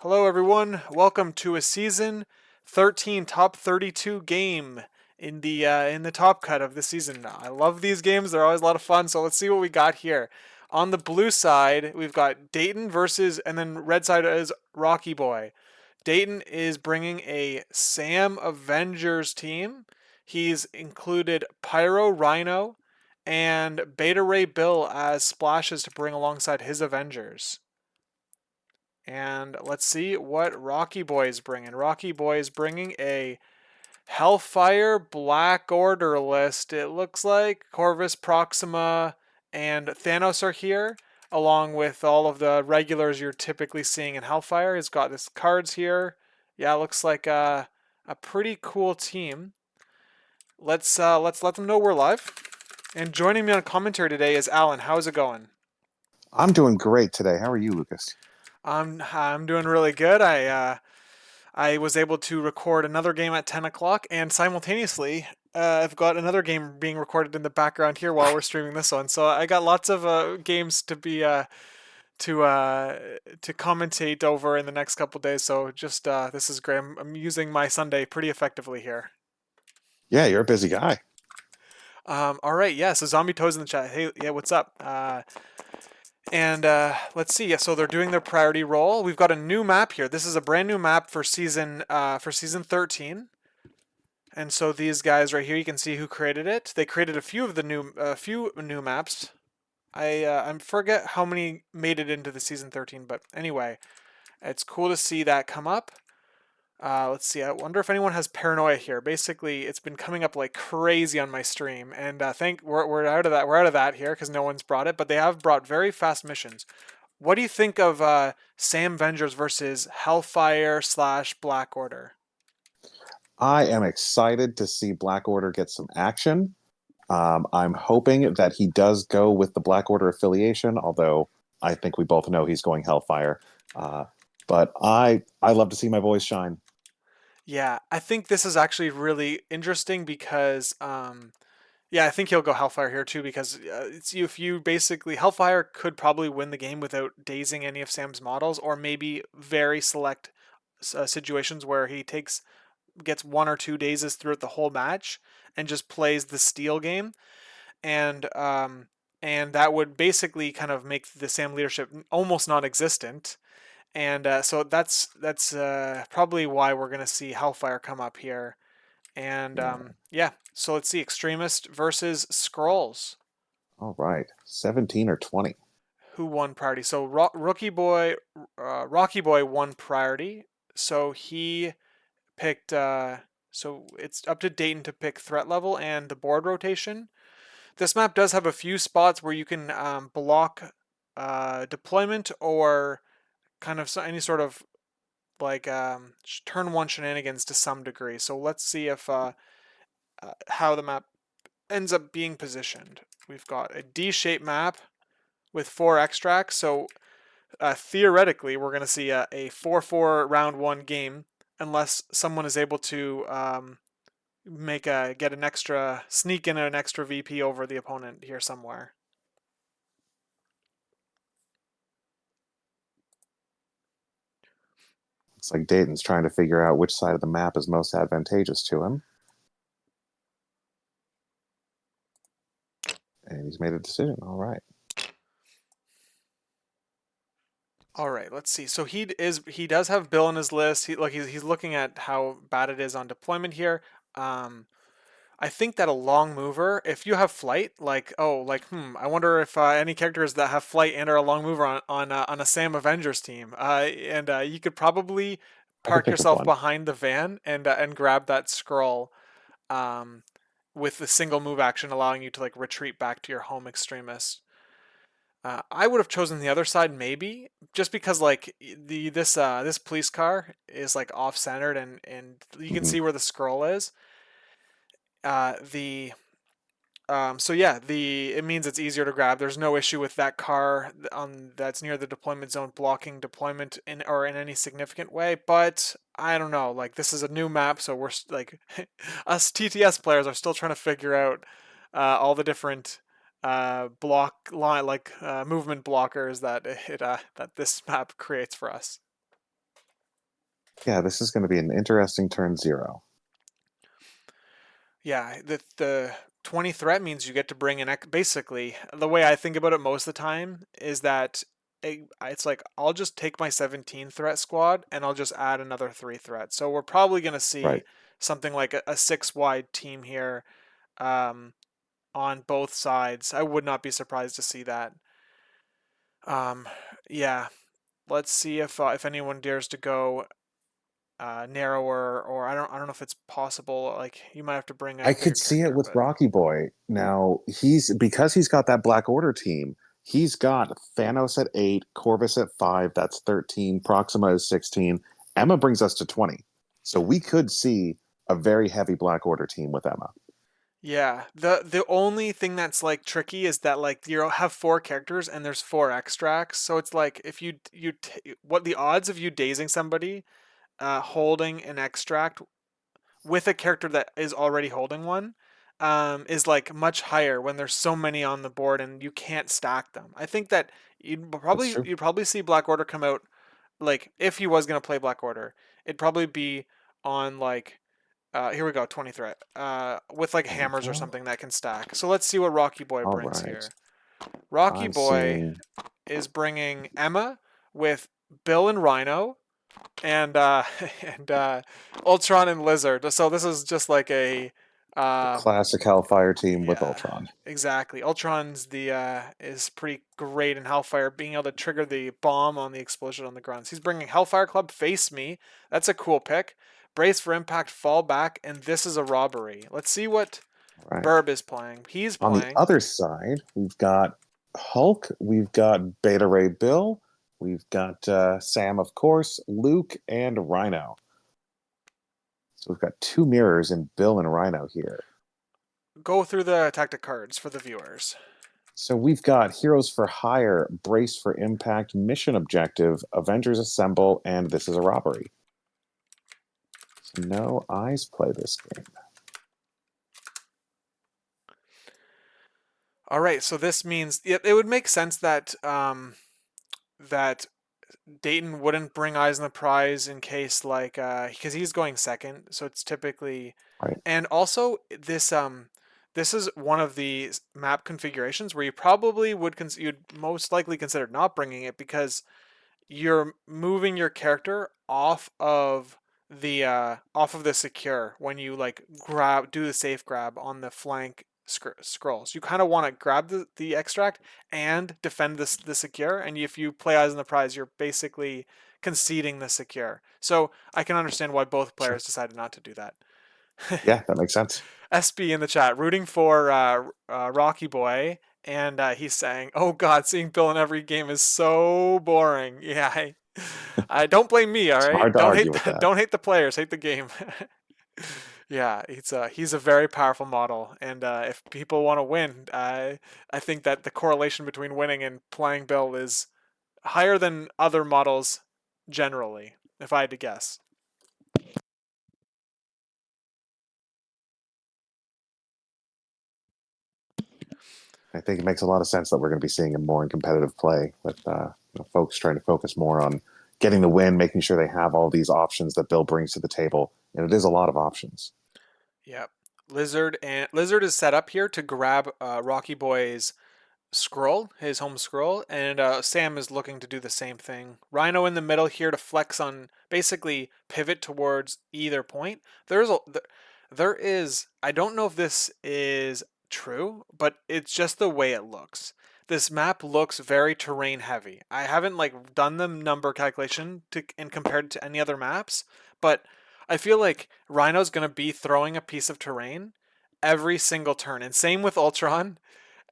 Hello, everyone. Welcome to a season 13 top 32 game in the top cut of the season. I love these games; they're always a lot of fun. So let's see what we got here. On the blue side, we've got Datan versus, and then red side is RoockieBoy. Dayton is bringing a Sam Avengers team. He's included Pyro Rhino and Beta Ray Bill as splashes to bring alongside his Avengers. And let's see what RoockieBoy is bringing. RoockieBoy is bringing a Hellfire Black Order list. It looks like Corvus, Proxima, and Thanos are here, along with all of the regulars you're typically seeing in Hellfire. He's got his cards here. Yeah, looks like a pretty cool team. Let's let them know we're live. And joining me on commentary today is Alan. How's it going? I'm doing great today. How are you, Lucas? I'm doing really good. I was able to record another game at 10 o'clock, and simultaneously, I've got another game being recorded in the background here while we're streaming this one. So I got lots of games to be to commentate over in the next couple days. So just this is great. I'm using my Sunday pretty effectively here. Yeah, you're a busy guy. All right, yeah. So Zombie Toes in the chat. Hey, yeah, what's up? And let's see. Yeah, so they're doing their priority roll. We've got a new map here. This is a brand new map for season 13. And so these guys right here, you can see who created it. They created a few of the few new maps. I forget how many made it into the season 13, but anyway, it's cool to see that come up. Let's see. I wonder if anyone has paranoia here. Basically, it's been coming up like crazy on my stream, and we're out of that. We're out of that here because no one's brought it, but they have brought very fast missions. What do you think of Sam Avengers versus Hellfire slash Black Order? I am excited to see Black Order get some action. I'm hoping that he does go with the Black Order affiliation, although I think we both know he's going Hellfire. Uh, but I love to see my boys shine. Yeah, I think this is actually really interesting because, yeah, I think he'll go Hellfire here too because if you basically Hellfire could probably win the game without dazing any of Sam's models, or maybe very select situations where he gets 1 or 2 dazes throughout the whole match and just plays the steal game, and and that would basically kind of make the Sam leadership almost non-existent. And so that's probably why we're gonna see Hellfire come up here. And Yeah. yeah, so let's see, Extremist versus Scrolls. All right. 17 or 20. Who won priority? So Rocky Boy won priority. So he picked. So it's up to Dayton to pick threat level and the board rotation. This map does have a few spots where you can block deployment or kind of any sort of like turn one shenanigans to some degree. So let's see if how the map ends up being positioned. We've got a D-shaped map with 4 extracts. So theoretically, we're going to see a 4-4 round one game unless someone is able to sneak in an extra VP over the opponent here somewhere. It's like Dayton's trying to figure out which side of the map is most advantageous to him. And he's made a decision. All right. All right, let's see. So he does have Bill in his list. He's looking at how bad it is on deployment here. I think that a long mover, if you have flight, I wonder if any characters that have flight and are a long mover on a Sam Avengers team, and you could probably I could park think of yourself one. behind the van and grab that scroll, um, with the single move action, allowing you to like retreat back to your home extremist. I would have chosen the other side maybe, just because like this police car is like off centered and you can Mhm. see where the scroll is. The So yeah, the it means it's easier to grab. There's no issue with that car on that's near the deployment zone blocking deployment in any significant way. But I don't know. Like this is a new map, so we're like us TTS players are still trying to figure out all the different block line movement blockers that that this map creates for us. Yeah, this is going to be an interesting turn 0. Yeah, the 20 threat means you get to bring in basically the way I think about it most of the time is that it's like I'll just take my 17 threat squad and I'll just add another 3 threats. So we're probably going to see Right. something like a 6 wide team here um, on both sides. I would not be surprised to see that. Um, yeah, let's see if anyone dares to go narrower, or I don't know if it's possible. Like you might have to bring a I bigger could see it character, with but RoockieBoy. Now, because he's got that Black Order team, he's got Thanos at 8, Corvus at 5, that's 13, Proxima is 16. Emma brings us to 20. So we could see a very heavy Black Order team with Emma. yeah. The only thing that's like tricky is that like you have 4 characters and there's 4 extracts, so it's like if what the odds of you dazing somebody holding an extract with a character that is already holding one is like much higher when there's so many on the board and you can't stack them. I think that That's true. you'd probably see Black Order come out like if he was gonna play Black Order, it'd probably be on like here we go, 20 threat with like There we hammers or go. something that can stack. So let's see what RoockieBoy All brings right. here. Rocky I'm Boy seeing is bringing Emma with Bill and Rhino and and Ultron and Lizard. So this is just like a the uh, classic Hellfire team with yeah, Ultron. exactly. Ultron's the is pretty great in Hellfire, being able to trigger the bomb on the explosion on the grunts. He's bringing Hellfire Club Face Me. That's a cool pick. Brace for Impact, Fall Back, and This is a Robbery. Let's see what All right. Burb is playing. He's On the playing. other side, we've got Hulk, we've got Beta Ray Bill, we've got Sam, of course, Luke, and Rhino. So we've got 2 mirrors in Bill and Rhino here. Go through the tactic cards for the viewers. So we've got Heroes for Hire, Brace for Impact, Mission Objective, Avengers Assemble, and This is a Robbery. So no eyes play this game. All right, so this means it would make sense that that Dayton wouldn't bring Eyes on the Prize in case like because he's going second, so it's typically Right. and also this is one of the map configurations where you probably you'd most likely consider not bringing it because you're moving your character off of the secure when you like do the safe grab on the flank scrolls. You kind of want to grab the extract and defend the secure, and if you play Eyes on the Prize, you're basically conceding the secure. So I can understand why both Sure. players decided not to do that. Yeah, that makes sense. SB in the chat rooting for RoockieBoy, and he's saying, "Oh God, seeing Bill in every game is so boring." Yeah, I don't blame me. All It's right, hard to argue with that. don't hate the players, hate the game. Yeah, he's a very powerful model, and if people want to win, I think that the correlation between winning and playing Bill is higher than other models generally, if I had to guess. I think it makes a lot of sense that we're going to be seeing him more in competitive play with folks trying to focus more on getting the win, making sure they have all these options that Bill brings to the table. And it is a lot of options. Yep. Lizard is set up here to grab RoockieBoy's scroll, his home scroll, and Sam is looking to do the same thing. Rhino in the middle here to flex on, basically pivot towards either point. There is, I don't know if this is true, but it's just the way it looks. This map looks very terrain heavy. I haven't like done the number calculation to and compared it to any other maps, but I feel like Rhino's gonna be throwing a piece of terrain every single turn, and same with Ultron,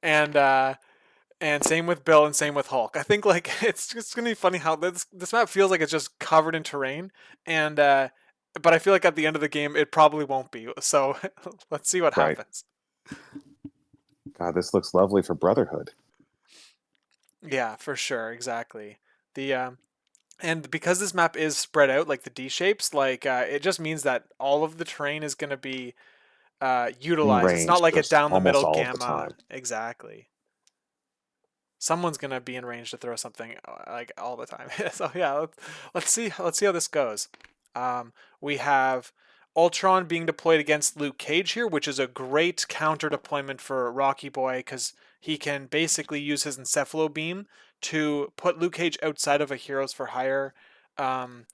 and same with Bill and same with Hulk. I think like it's just gonna be funny how this map feels like it's just covered in terrain, and but I feel like at the end of the game it probably won't be. So let's see what Right. happens. God, this looks lovely for Brotherhood. Yeah, for sure, exactly. The and because this map is spread out like the D shapes, like it just means that all of the terrain is gonna be In utilized. It's not range like a just down the almost middle all of the gamma. time. Exactly. Someone's gonna be in range to throw something like all the time. So yeah, let's see how this goes. We have Ultron being deployed against Luke Cage here, which is a great counter deployment for RoockieBoy because he can basically use his Encephalo Beam to put Luke Cage outside of um,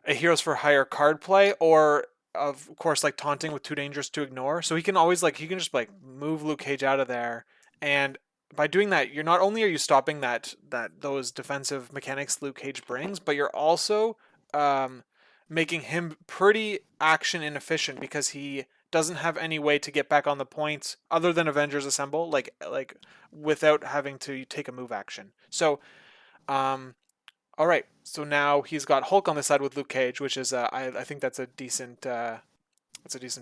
a Heroes for Hire card play, or of course like taunting with too dangerous to ignore. So he can always he can just move Luke Cage out of there, and by doing that, you're not only are you stopping those defensive mechanics Luke Cage brings, but you're also um, making him pretty action inefficient because he doesn't have any way to get back on the point other than Avengers Assemble, without having to take a move action. So um, all right, so now he's got Hulk on the side with Luke Cage, which is I think that's a decent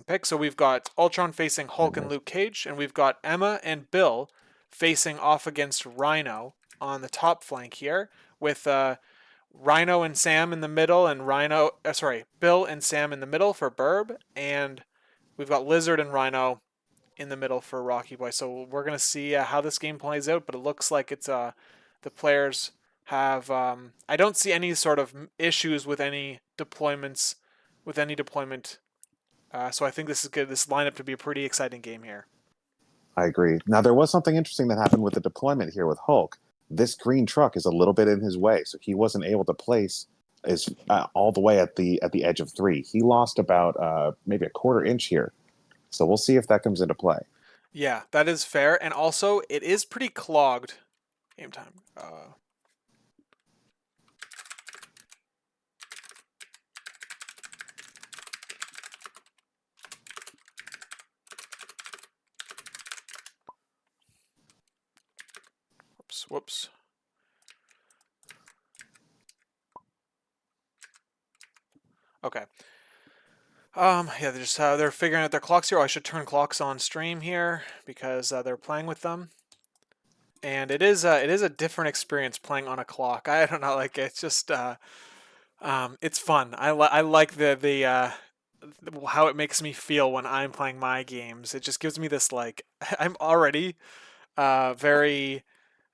pick. So we've got Ultron facing Hulk and Mhm. Luke Cage, and we've got Emma and Bill facing off against Rhino on the top flank here, with Rhino and Sam in the middle, and Bill and Sam in the middle for Burb, and we've got Lizard and Rhino in the middle for RoockieBoy. So we're gonna see how this game plays out, but it looks like it's the players have. I don't see any sort of issues with any deployments, with any deployment. So I think this is good. This lineup to be a pretty exciting game here. I agree. Now there was something interesting that happened with the deployment here with Hulk. This green truck is a little bit in his way, so he wasn't able to place is all the way at the edge of 3. He lost about maybe a quarter inch here. So we'll see if that comes into play. Yeah, that is fair, and also it is pretty clogged. Game time. Whoops. Okay. Yeah, they're figuring out their clocks here. Oh, I should turn clocks on stream here because they're playing with them, and it is a different experience playing on a clock. I don't know, like it's just it's fun. I like how it makes me feel when I'm playing my games. It just gives me this I'm already very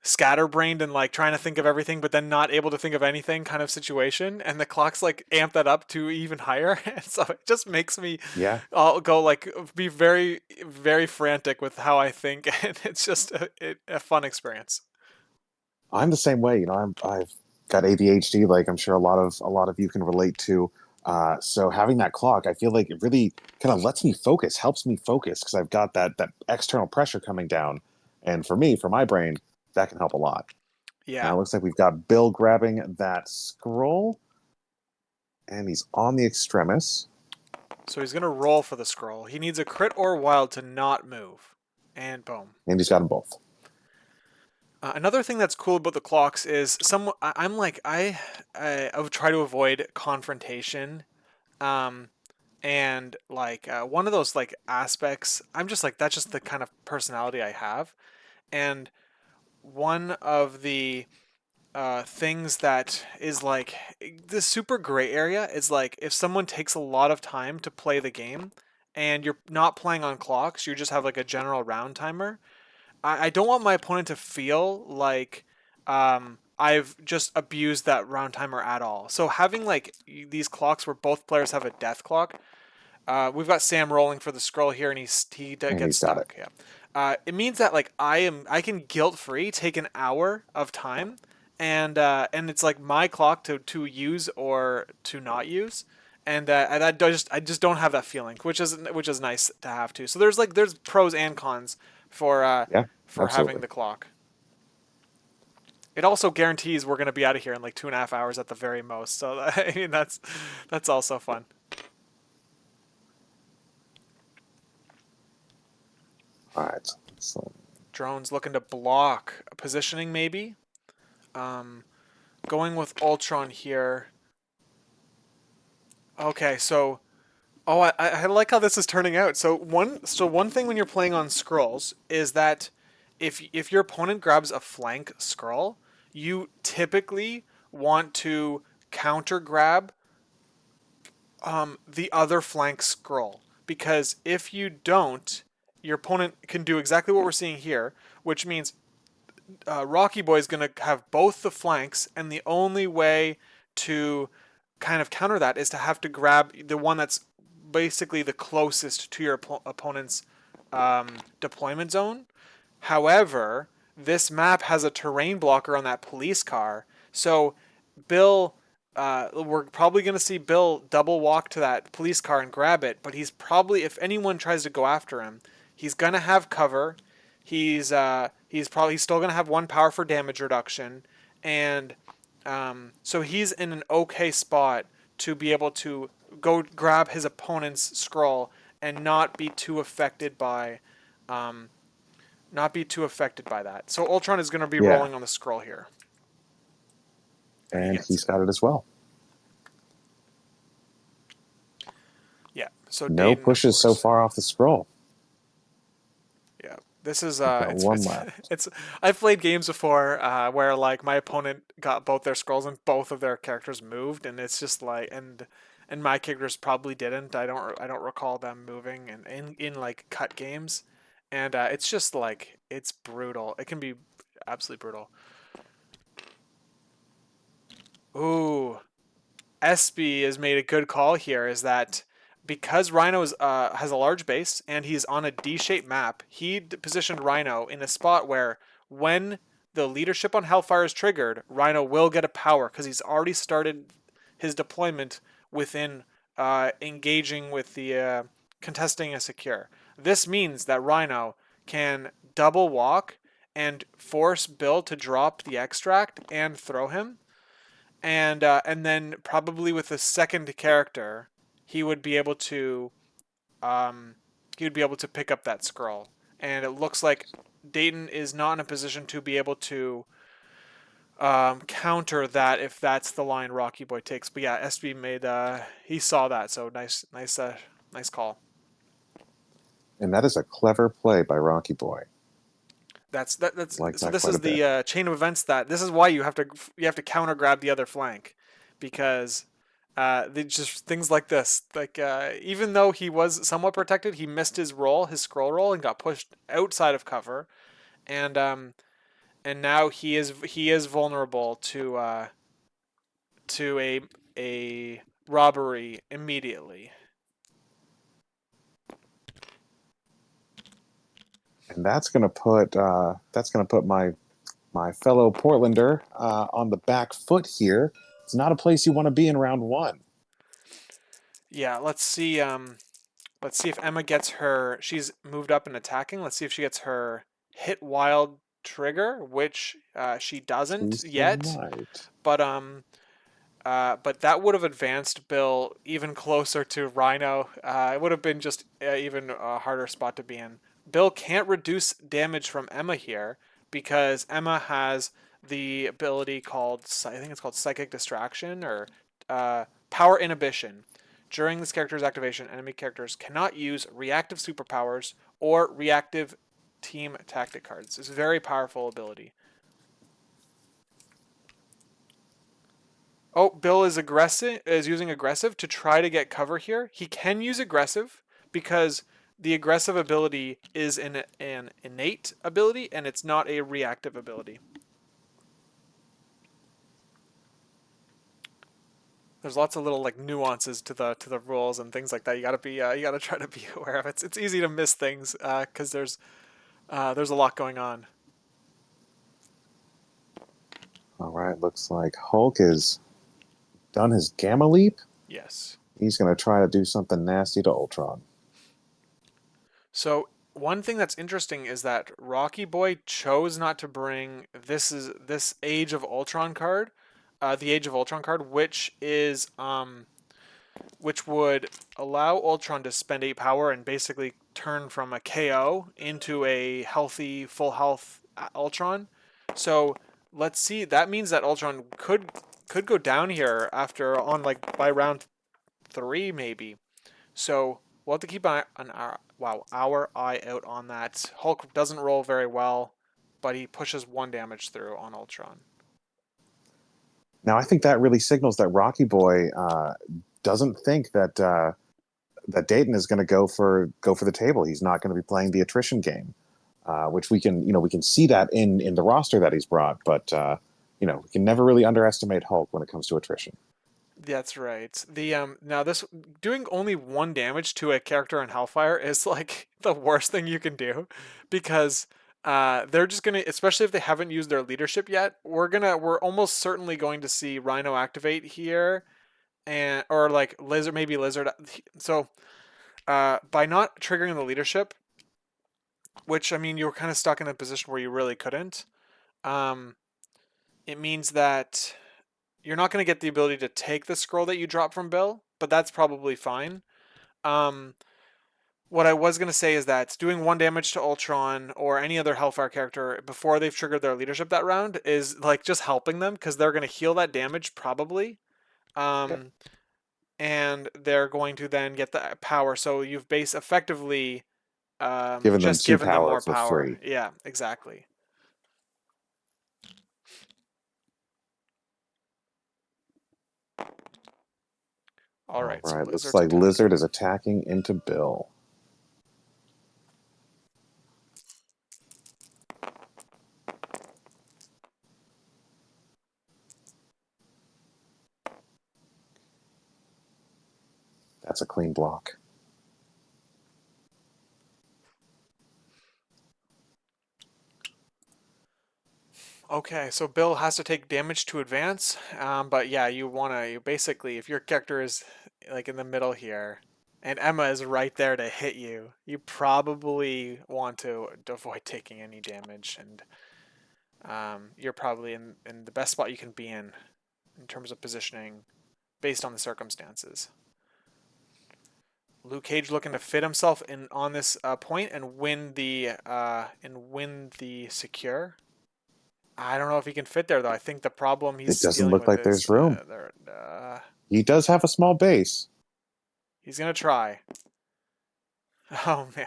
scatterbrained and trying to think of everything but then not able to think of anything kind of situation, and the clocks amp that up to even higher. And so it just makes me Yeah, I'll go be very very frantic with how I think, and it's just a fun experience. I'm the same way. I've got ADHD, like I'm sure a lot of you can relate to. So having that clock, I feel like it really kind of lets me focus, helps me focus because I've got that external pressure coming down, and for me, for my brain, that can help a lot. Yeah, Now it looks like we've got Bill grabbing that scroll, and he's on the extremis, so he's gonna roll for the scroll. He needs a crit or wild to not move, and boom. and he's got them both. Another thing that's cool about the clocks is I'm I would try to avoid confrontation, um, and one of those aspects. I'm just that's just the kind of personality I have, and one of the things that is the super gray area is if someone takes a lot of time to play the game, and you're not playing on clocks, you just have a general round timer. I don't want my opponent to feel I've just abused that round timer at all. So having these clocks where both players have a death clock, we've got Sam rolling for the scroll here, and And gets he's got it. stuck. Yeah, it means that I can guilt free take an hour of time, and it's my clock to use or to not use, and I just don't have that feeling, which is nice to have too. So there's pros and cons for Yeah, having absolutely. the clock. It also guarantees we're going to be out of here in 2.5 hours at the very most. So I mean that's also fun. All right. So Drones looking to block positioning maybe. Um, Going with Ultron here. Okay, so I like how this is turning out. So one thing when you're playing on scrolls is that if your opponent grabs a flank scroll, you typically want to counter grab the other flank scroll, because if you don't, your opponent can do exactly what we're seeing here, which means RoockieBoy is going to have both the flanks, and the only way to kind of counter that is to have to grab the one that's basically the closest to your opponent's deployment zone. However, this map has a terrain blocker on that police car, so Bill, we're probably going to see Bill double walk to that police car and grab it. But he's probably, if anyone tries to go after him, he's going to have cover. He's still going to have 1 power for damage reduction, and so he's in an okay spot to be able to go grab his opponent's scroll and not be too affected by that. So Ultron is going to be Yeah, rolling on the scroll here. And he and gets he's it. got it as well. Yeah. So No Dayton, of pushes so course. far off the scroll. Yeah. This is We've got it's one left. it's I've played games before where like my opponent got both their scrolls and both of their characters moved, and it's just like and my characters probably didn't. I don't recall them moving and in like cut games, and it's just like it's brutal. It can be absolutely brutal. Ooh, SB has made a good call here. Is that because Rhino has a large base and he's on a D-shaped map, he positioned Rhino in a spot where when the leadership on Hellfire is triggered, Rhino will get a power because he's already started his deployment within engaging with the contesting a secure. This means that Rhino can double walk and force Bill to drop the extract and throw him, and then probably with a second character, he would be able to um, pick up that scroll. And it looks like Dayton is not in a position to be able to counter that if that's the line RoockieBoy takes. But yeah, SB made he saw that, so nice call. And that is a clever play by RoockieBoy. That's Like so that this quite a is bit. the chain of events that this is why you have to counter grab the other flank, because just things like this, like even though he was somewhat protected, he missed his scroll roll, and got pushed outside of cover, and now he is vulnerable to a robbery immediately. And that's gonna put my fellow Portlander on the back foot here. It's not a place you want to be in round one. Yeah, let's see if Emma gets her. She's moved up and attacking. Let's see if she gets her hit wild trigger, which she She doesn't still yet. might. But that would have advanced Bill even closer to Rhino. It would have been just even a harder spot to be in. Bill can't reduce damage from Emma here because Emma has the ability called, I think it's called Psychic Distraction or Power Inhibition. During this character's activation, enemy characters cannot use reactive superpowers or reactive team tactic cards. It's a very powerful ability. Oh, Bill is using aggressive to try to get cover here. He can use aggressive because the aggressive ability is an innate ability and it's not a reactive ability. There's lots of little like nuances to the rules and things like that. You gotta try to be aware of. It's easy to miss things because there's a lot going on. All right, looks like Hulk has done his gamma leap. Yes. He's going to try to do something nasty to Ultron. So one thing that's interesting is that RoockieBoy chose not to bring this Age of Ultron card, the Age of Ultron card, which would allow Ultron to spend 8 power and basically turn from a KO into a healthy, full health Ultron. So let's see. That means that Ultron could go down here after on like by round 3 maybe. So we'll have to keep our eye out on that. Hulk doesn't roll very well, but he pushes 1 damage through on Ultron. Now, I think that really signals that RoockieBoy doesn't think that Dayton is going to go for the table. He's not going to be playing the attrition game, which we can see that in the roster that he's brought. But we can never really underestimate Hulk when it comes to attrition. That's right. The now this doing only 1 damage to a character in Hellfire is like the worst thing you can do because they're just gonna, especially if they haven't used their leadership yet, we're almost certainly going to see Rhino activate here, and or like Lizard, maybe Lizard. So by not triggering the leadership, which I mean you were kind of stuck in a position where you really couldn't, um, it means that you're not going to get the ability to take the scroll that you drop from Bill, but that's probably fine. Um, what I was going to say is that doing 1 damage to Ultron or any other Hellfire character before they've triggered their leadership that round is like just helping them because they're going to heal that damage probably. Yep. Um, and they're going to then get the power. So you've effectively Giving them just two given them power more for power. free. Yeah, exactly. All All right, so right, looks Lizard's like Lizard attacking. is attacking into Bill. That's a clean block. Okay, so Bill has to take damage to advance, but yeah, you basically, if your character is like in the middle here, and Emma is right there to hit you, you probably want to avoid taking any damage, and you're probably in the best spot you can be in terms of positioning based on the circumstances. Luke Cage looking to fit himself in on this point and win the secure. I don't know if he can fit there though. I think the problem It he's doesn't dealing look with like is there's room. He does have a small base. he's gonna try. Oh man,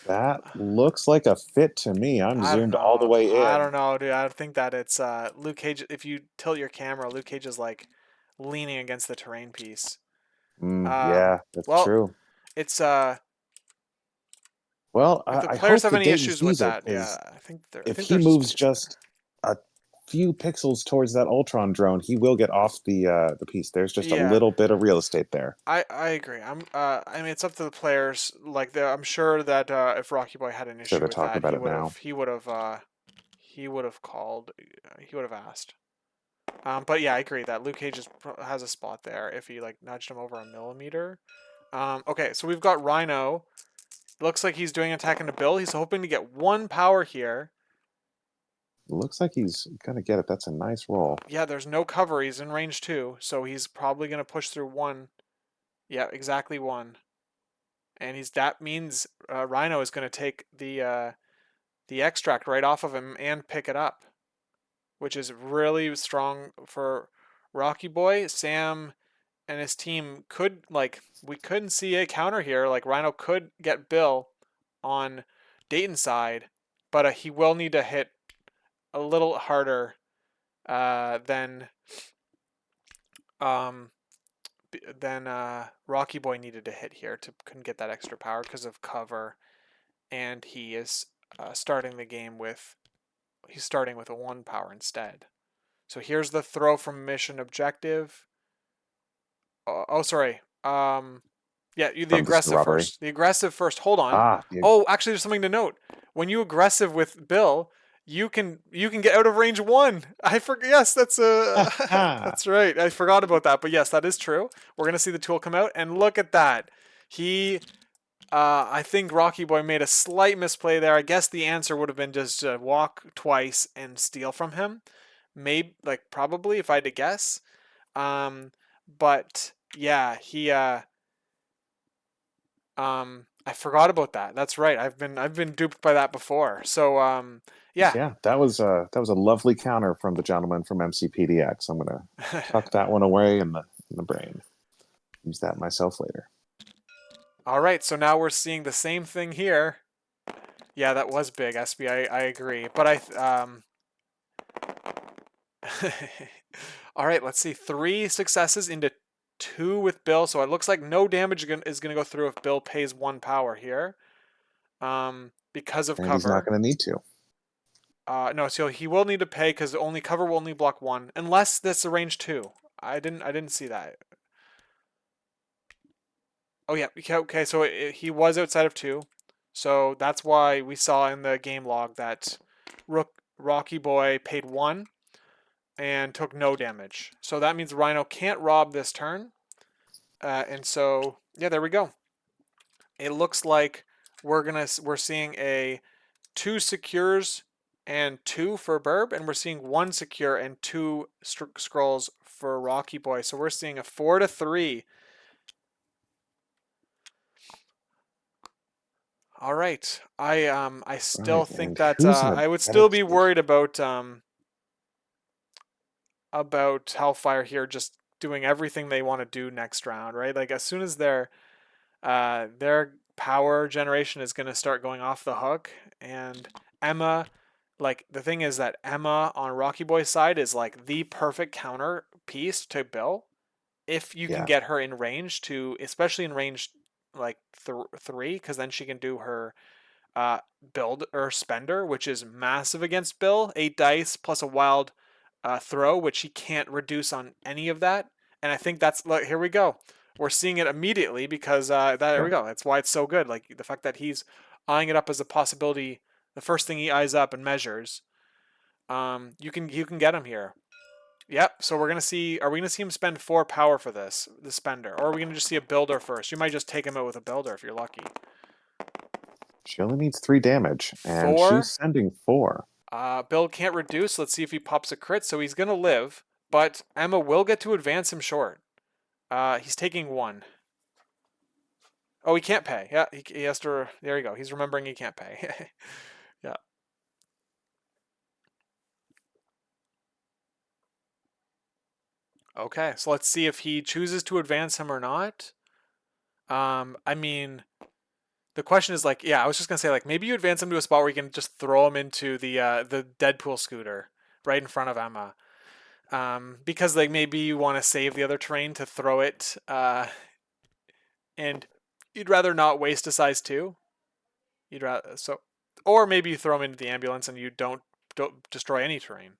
That looks like a fit to me. I'm I don't zoomed all the know. way I in. don't know, dude. I think that it's Luke Cage. If you tilt your camera, Luke Cage is like leaning against the terrain piece. Yeah, that's Well, true. it's Well, if the I players hope have the any Dayton issues with sees it that, yeah, because I if think he there's a moves space there. just a few pixels towards that Ultron drone, he will get off the piece. There's just a Yeah, little bit of real estate there. I agree. I mean it's up to the players. Like I'm sure that if Rocky Boy had an Sure, issue they're with talking that, about it now. he would have called, he would have asked. But yeah, I agree that Luke Cage has a spot there if he like nudged him over a millimeter. Okay, so we've got Rhino. Looks like he's doing attack into Bill. He's hoping to get 1 power here. Looks like he's gonna get it. That's a nice roll. Yeah, there's no cover. He's in range 2, so he's probably gonna push through 1. Yeah, exactly 1. And that means Rhino is gonna take the extract right off of him and pick it up, which is really strong for Rocky Boy. Sam and his team could, like, we couldn't see a counter here. Like Rhino could get Bill on Dayton's side, but he will need to hit a little harder than um Rocky Boy needed to hit here to couldn't get that extra power because of cover, and he is starting the game with he's starting with a 1 power instead. So here's the throw from mission objective. Oh, sorry. Yeah, the From just the aggressive robbery. first. The aggressive first. Hold on. Ah, Oh, actually, there's something to note. When you aggressive with Bill, you can get out of range 1. I forgot. Yes, that's that's right. I forgot about that. But yes, that is true. We're gonna see the tool come out, and look at that. He, I think Rocky Boy made a slight misplay there. I guess the answer would have been just walk twice and steal from him. Maybe, like, probably if I had to guess. Um, but yeah, I forgot about that. That's right. I've been duped by that before. So yeah. yeah, that was a lovely counter from the gentleman from MCPDX. I'm gonna tuck that one away in the brain. Use that myself later. All right. So now we're seeing the same thing here. Yeah, that was big, SB. I agree. But all right. Let's see. 3 successes into 2 with Bill. So it looks like no damage is gonna go through if Bill pays 1 power here. Because of And he's not cover. gonna need to. No, so he will need to pay because only cover will only block 1 unless this a range 2. I didn't see that. Oh yeah. Okay. So he was outside of 2, so that's why we saw in the game log that Rocky Boy paid 1 and took no damage. So that means Rhino can't rob this turn. And so yeah, there we go. It looks like we're seeing a 2 secures and 2 for Burb, and we're seeing 1 secure and 2 scrolls for Rocky Boy. So we're seeing a 4-3. All right. I still Right, think and that who's in a I would better still be position? worried about Hellfire here just doing everything they want to do next round, right? Like as soon as their power generation is going to start going off the hook, and Emma, like the thing is that Emma on Rocky Boy's side is like the perfect counter piece to Bill if you can Yeah, get her in range to, especially in range like 3, because then she can do her uh, build or spender, which is massive against Bill. 8 dice plus a wild throw, which he can't reduce on any of that. And I think that's, look, here we go. We're seeing it immediately because there we sure. go. That's why it's so good. Like the fact that he's eyeing it up as a possibility. The first thing he eyes up and measures. You can get him here. Yep. So we're gonna see. Are we gonna see him spend 4 power for the spender, or are we gonna just see a builder first? You might just take him out with a builder if you're lucky. She only needs 3 damage, and she's 4. sending 4. Bill can't reduce. Let's see if he pops a crit. So he's going to live, but Emma will get to advance him short. He's taking 1. Oh, he can't pay. Yeah, he has to. There you go. He's remembering he can't pay. Yeah. Okay, so let's see if he chooses to advance him or not. I mean, the question is like, yeah, I was just gonna say like maybe you advance him to a spot where you can just throw him into the Deadpool scooter right in front of Emma. Because like maybe you want to save the other terrain to throw it and you'd rather not waste a size 2. You'd rather so, or maybe you throw them into the ambulance and you don't destroy any terrain.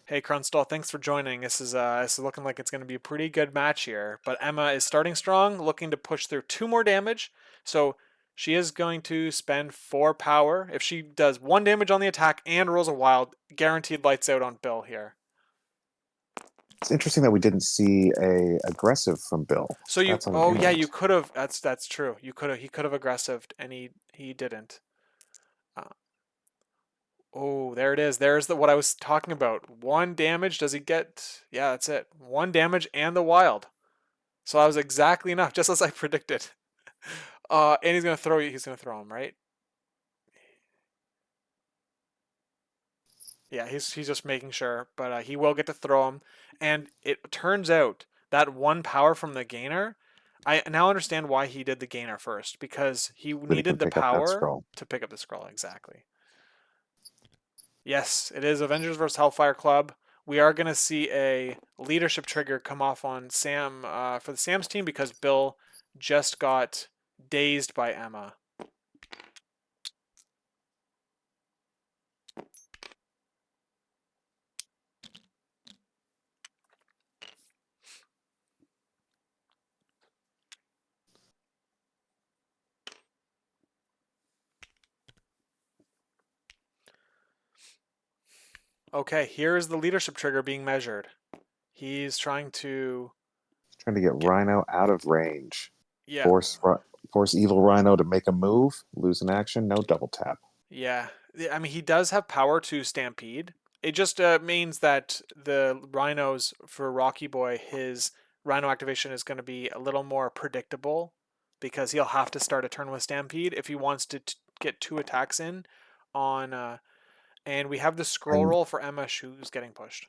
Hey Krunstall, thanks for joining. This is looking like it's going to be a pretty good match here. But Emma is starting strong, looking to push through 2 more damage. So she is going to spend 4 power. If she does 1 damage on the attack and rolls a wild, guaranteed lights out on Bill here. It's interesting that we didn't see a aggressive from Bill. So you, That's on oh yeah, you hand. could have. That's true. He could have aggressive, and he didn't. Uh, oh, there it is. There's what I was talking about. 1 damage. Does he get? Yeah, that's it. 1 damage and the wild. So that was exactly enough, just as I predicted. And he's gonna throw you. He's gonna throw him, right? Yeah, he's just making sure, but he will get to throw him. And it turns out that 1 power from the gainer, I now understand why he did the gainer first, because he But he can needed the pick up that power scroll. to pick up the scroll. Exactly. Yes, it is Avengers vs. Hellfire Club. We are going to see a leadership trigger come off on Sam for the Sam's team because Bill just got dazed by Emma. Okay, here is the leadership trigger being measured. He's trying to Trying to get get, Rhino out of range. yeah, Force evil Rhino to make a move, lose an action, no double tap. yeah. I mean, he does have power to stampede. It just means that the rhinos for Rocky Boy, his rhino activation is going to be a little more predictable because he'll have to start a turn with stampede if he wants to get 2 attacks in on. And we have the scroll And roll for Emma, who's getting pushed.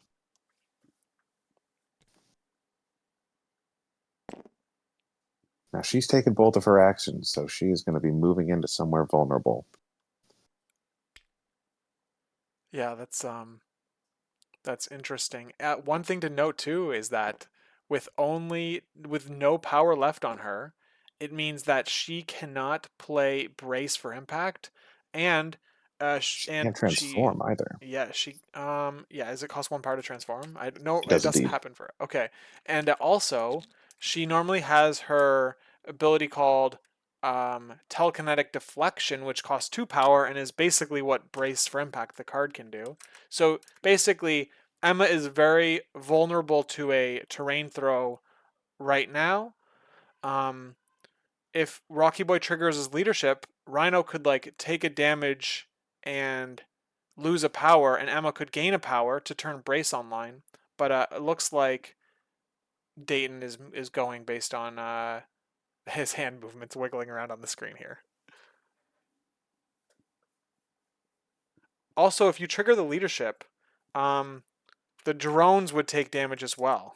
now she's taken both of her actions, so she's going to be moving into somewhere vulnerable. Yeah, that's interesting. One thing to note too is that with no power left on her, it means that she cannot play brace for impact, and She and can't she, transform either. yeah, yeah. Does it cost 1 power to transform? I no, It it does doesn't indeed. happen for her. Okay, and also she normally has her ability called Telekinetic Deflection, which costs 2 power and is basically what Brace for Impact, the card, can do. So basically, Emma is very vulnerable to a terrain throw right now. If RoockieBoy triggers his leadership, Rhino could like take a damage and lose a power, and Emma could gain a power to turn Brace online. But it looks like Datan is going based on his hand movements wiggling around on the screen here. Also, if you trigger the leadership, the drones would take damage as well,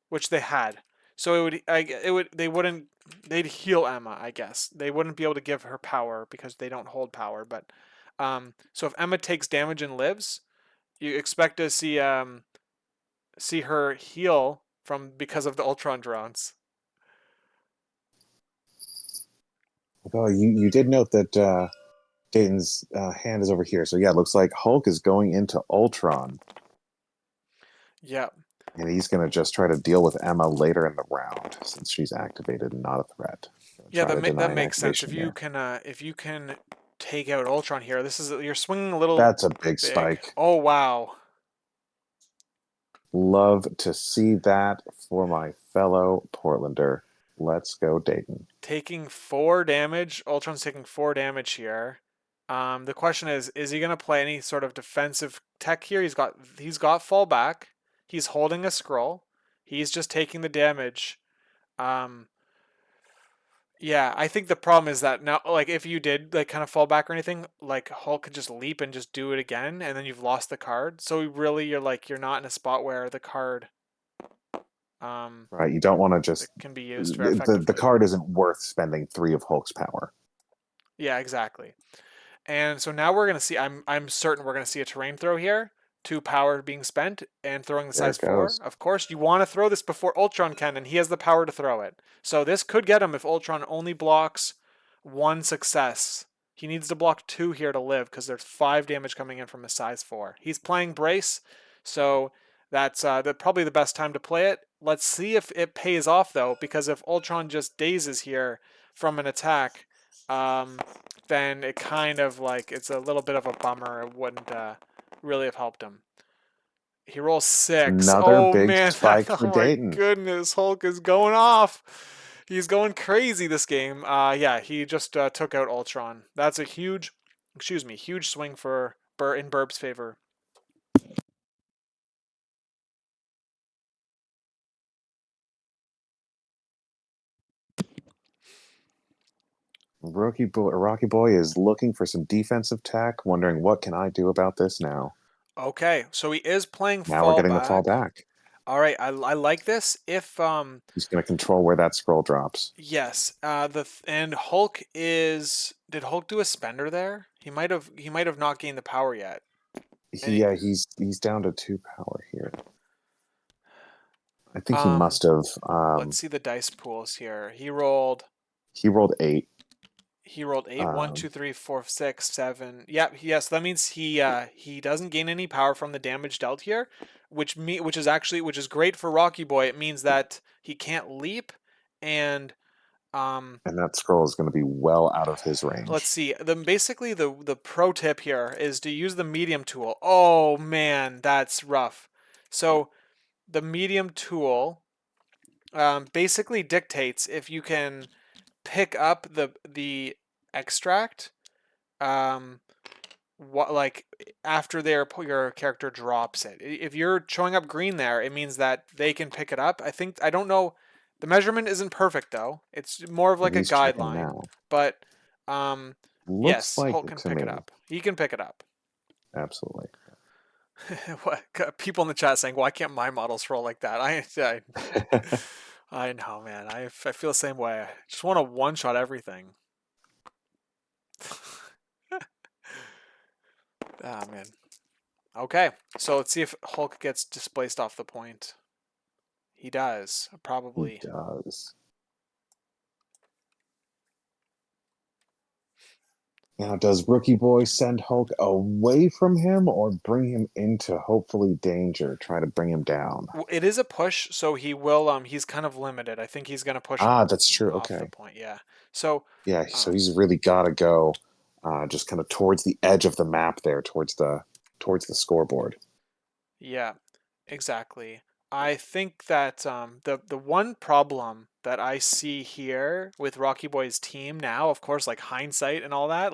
which they had. So they'd heal Emma, I guess. They wouldn't be able to give her power because they don't hold power. But so if Emma takes damage and lives, you expect to see her heal from because of the Ultron drones. Although you did note that Dayton's hand is over here. So yeah, it looks like Hulk is going into Ultron. Yeah. And he's going to just try to deal with Emma later in the round since she's activated and not a threat. Yeah, Try to deny that an makes sense. activation here. If you can take out Ultron here, you're swinging a little That's a big big. spike. Oh wow. Love to see that for my fellow Portlander. Let's go, Dayton. Taking 4 damage. Ultron's taking 4 damage here. The question is he gonna play any sort of defensive tech here? He's got fallback. He's holding a scroll. He's just taking the damage. Yeah, I think the problem is that now, like, if you did like kind of fall back or anything, like Hulk could just leap and just do it again, and then you've lost the card. So really, you're not in a spot where the card Right, you don't want to just can be used very the effectively. card isn't worth spending 3 of Hulk's power. Yeah, exactly. And so now we're gonna see. I'm certain we're gonna see a terrain throw here. 2 power being spent and throwing the There size it 4. goes. Of course, you want to throw this before Ultron can, and he has the power to throw it. So this could get him if Ultron only blocks 1 success. He needs to block 2 here to live because there's 5 damage coming in from a size 4. He's playing Brace, so that's probably the best time to play it. Let's see if it pays off though, because if Ultron just dazes here from an attack, then it kind of like it's a little bit of a bummer. It wouldn't really have helped him. He rolls 6. Another Oh big man, spike for oh my Dayton. goodness, Hulk is going off. He's going crazy this game. Yeah, he just took out Ultron. That's a huge, huge swing for in Burb's favor. Rocky Boy is looking for some defensive tech, wondering what can I do about this now. Okay, so he is playing Now we're getting the fall fallback. back. All right, I like this. If He's going to control where that scroll drops. yes, and Hulk is did Hulk do a spender there? He might have not gained the power yet. And Yeah, he's down to 2 power here. I think he um must have. let's see the dice pools here. He rolled 8. He rolled 8. 1, Um, 2, 3, 4, 6, 7. Yeah, yes, that means he doesn't gain any power from the damage dealt here, which is great for RoockieBoy. It means that he can't leap, and and that scroll is going to be well out of his let's range. see. Basically the pro tip here is to use the medium tool. Oh man, that's rough. So the medium tool basically dictates if you can pick up the extract what like after your character drops it. If you're showing up green there, it means that they can pick it up. I don't know. The measurement isn't perfect though. It's more of like a He's checking guideline, now. but um, Looks yes, like Hulk can to pick me. it up. He can pick it up. Absolutely. What people in the chat saying, "Why can't my models roll like that?" I know, man. I feel the same way. I just want to one shot everything. Ah, man. Okay, so let's see if Hulk gets displaced off the point. He does, He probably. does. Now, does Rookie Boy send Hulk away from him or bring him into hopefully danger, try to bring him down? It is a push, so he will. He's kind of limited. I think he's gonna push him Ah, that's true. off the Okay. point. Yeah. So, Yeah, so um, he's really got to go just kind of towards the edge of the map there, towards the scoreboard. yeah, exactly. I think that the one problem that I see here with Rocky Boy's team now, of course, like hindsight and all that,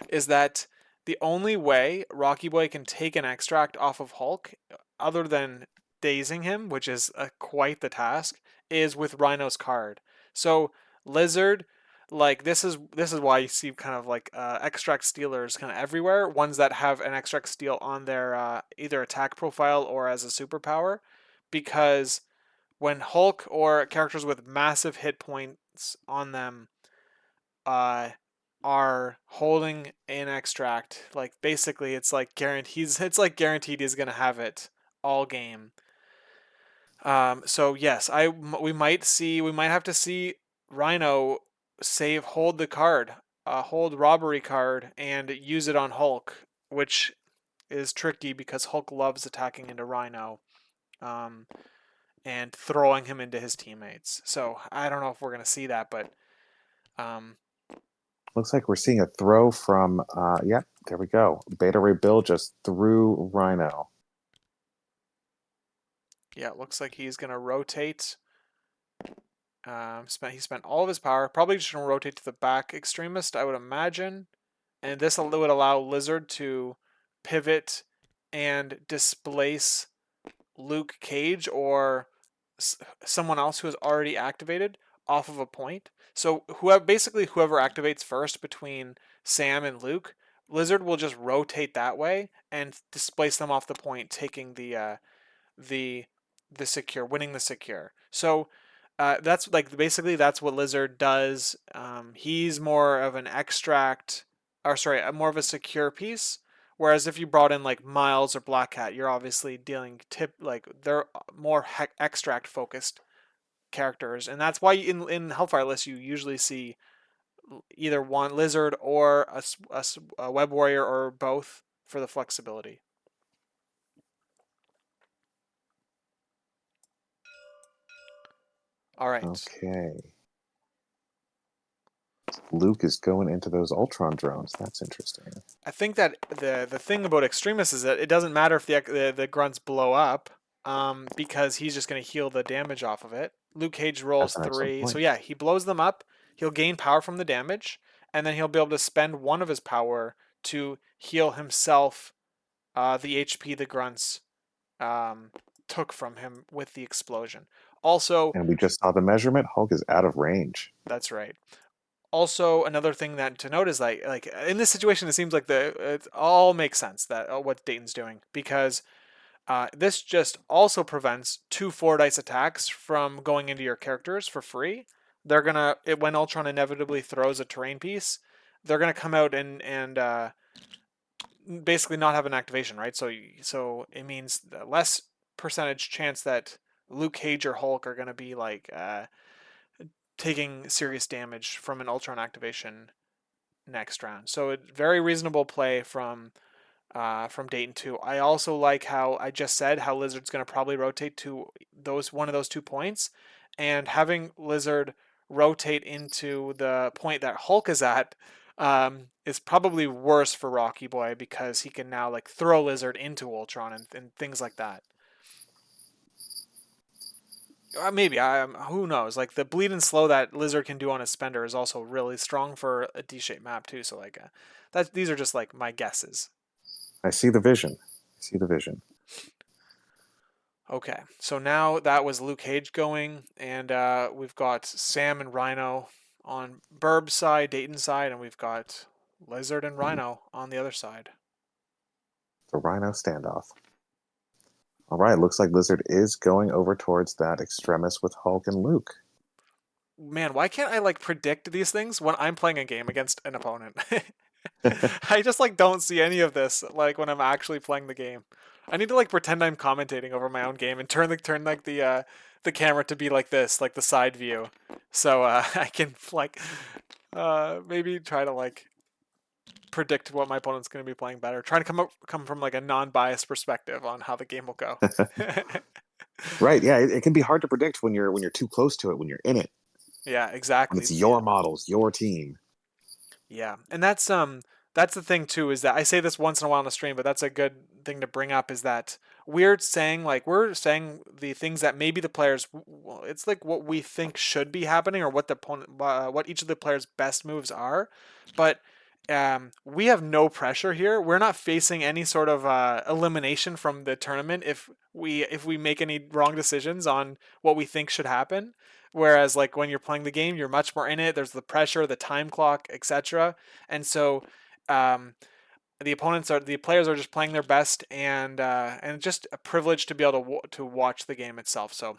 is that the only way Rocky Boy can take an extract off of Hulk, other than dazing him, which is quite the task, is with Rhino's card. So Lizard, like this is why you see kind of like extract stealers kind of everywhere, ones that have an extract steal on their either attack profile or as a superpower, because when Hulk or characters with massive hit points on them uh are holding an extract, like basically it's like guaranteed he's gonna have it all game. So yes, we might have to see Rhino hold the card, hold robbery card, and use it on Hulk, which is tricky because Hulk loves attacking into Rhino, um, and throwing him into his teammates. So I don't know if we're gonna see that, but um, Looks like we're seeing a throw from, yep, there we go. Beta Ray Bill just threw Rhino. yeah, it looks like he's gonna rotate. He spent all of his power. Probably just gonna rotate to the back extremist, I would imagine, and this would allow Lizard to pivot and displace Luke Cage or someone else who is already activated off of a point. So whoever activates first between Sam and Luke, Lizard will just rotate that way and displace them off the point, taking the the secure, winning the secure. So that's like basically that's what Lizard does. He's more of an extract, or sorry, more of a secure piece. Whereas if you brought in like Miles or Black Cat, you're obviously dealing like they're more extract focused characters, and that's why in Hellfire lists you usually see either one Lizard or a Web Warrior or both for the flexibility. All right. Okay. Luke is going into those Ultron drones. That's interesting. I think that the thing about Extremis is that it doesn't matter if the grunts blow up, because he's just going to heal the damage off of it. Luke Cage rolls That's an excellent 3, so point. yeah, he blows them up. He'll gain power from the damage, and then he'll be able to spend one of his power to heal himself the HP the grunts um, took from him with the explosion. Also, And we just saw the measurement. Hulk is out of range. that's right. Also, another thing that to note is like in this situation, it seems like it all makes sense that what Dayton's doing, because this just also prevents 2 4 dice attacks from going into your characters for free. When Ultron inevitably throws a terrain piece, they're gonna come out and basically not have an activation, right? So it means less percentage chance that Luke Cage or Hulk are gonna be like taking serious damage from an Ultron activation next round. So it very reasonable play from Dayton too. I also like how I just said how Lizard's going to probably rotate to one of those 2 points, and having Lizard rotate into the point that Hulk is at is probably worse for Rocky Boy because he can now like throw Lizard into Ultron and things like that. Maybe who knows? Like the bleed and slow that Lizard can do on a spender is also really strong for a D-shaped map too. So like that these are just like my guesses. I see the vision. I see the vision. Okay, so now that was Luke Cage going, and we've got Sam and Rhino on Burb's side, Dayton's side, and we've got Lizard and Rhino on the other side. The Rhino standoff. All right, looks like Lizard is going over towards that extremis with Hulk and Luke. Man, why can't I like predict these things when I'm playing a game against an opponent? I just like don't see any of this like when I'm actually playing the game. I need to like pretend I'm commentating over my own game and turn like the camera to be like this, like the side view, so I can like maybe try to like predict what my opponent's going to be playing better. Trying to come from like a non-biased perspective on how the game will go. Right. Yeah. It can be hard to predict when you're too close to it, when you're in it, Yeah, when exactly. it's your models, your team. Yeah, and that's the thing too, is that I say this once in a while on the stream, but that's a good thing to bring up, is that we're saying the things that maybe the players, it's like what we think should be happening, or what the opponent, what each of the players' best moves are, but we have no pressure here. We're not facing any sort of elimination from the tournament if we make any wrong decisions on what we think should happen. Whereas like when you're playing the game, you're much more in it. There's the pressure, the time clock, etc. And so um, the players are just playing their best, and just a privilege to be able to watch the game itself. So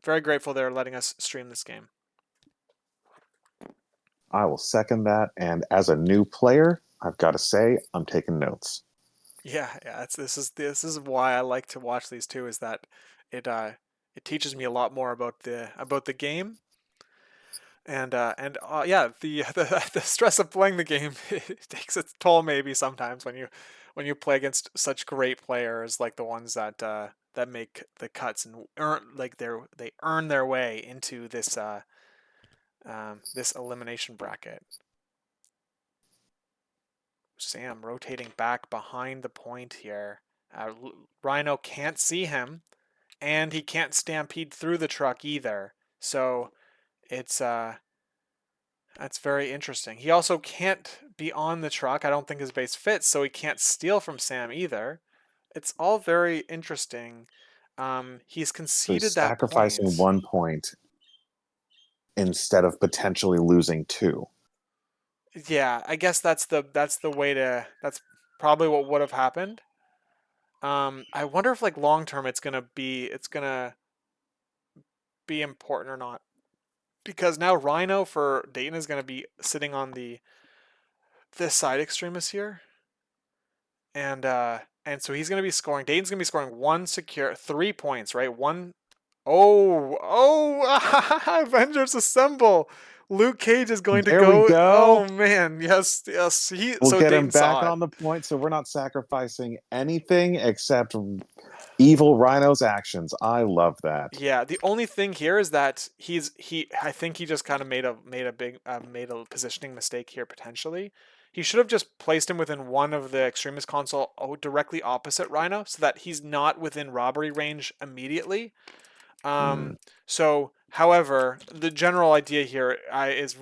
very grateful they're letting us stream this game. I will second that. And as a new player, I've got to say, I'm taking notes. Yeah. This is why I like to watch these too. Is that it teaches me a lot more about the game, and yeah, the stress of playing the game it takes its toll maybe sometimes when you play against such great players, like the ones that make the cuts and they earn their way into this elimination bracket. Sam rotating back behind the point here. Rhino can't see him, and he can't stampede through the truck either. So it's that's very interesting. He also can't be on the truck. I don't think his base fits, so he can't steal from Sam either. It's all very interesting. He's So he's conceded that sacrificing point. 1 point instead of potentially losing two. Yeah, I guess that's the way to. That's probably what would have happened. I wonder if like long term it's gonna be important or not, because now Rhino for Dayton is gonna be sitting on this side extremist here, and so he's gonna be scoring. Dayton's gonna be scoring 3 points, right? One. Oh, Avengers assemble. Luke Cage is going to There we go. go. Oh man, yes. We'll So get him Dayton back saw it. on the point, so we're not sacrificing anything except evil Rhino's actions. I love that. Yeah, the only thing here is that I think he just kind of made a positioning mistake here potentially. He should have just placed him within one of the extremist console directly opposite Rhino, so that he's not within robbery range immediately. Hmm. Um, however, the general idea here is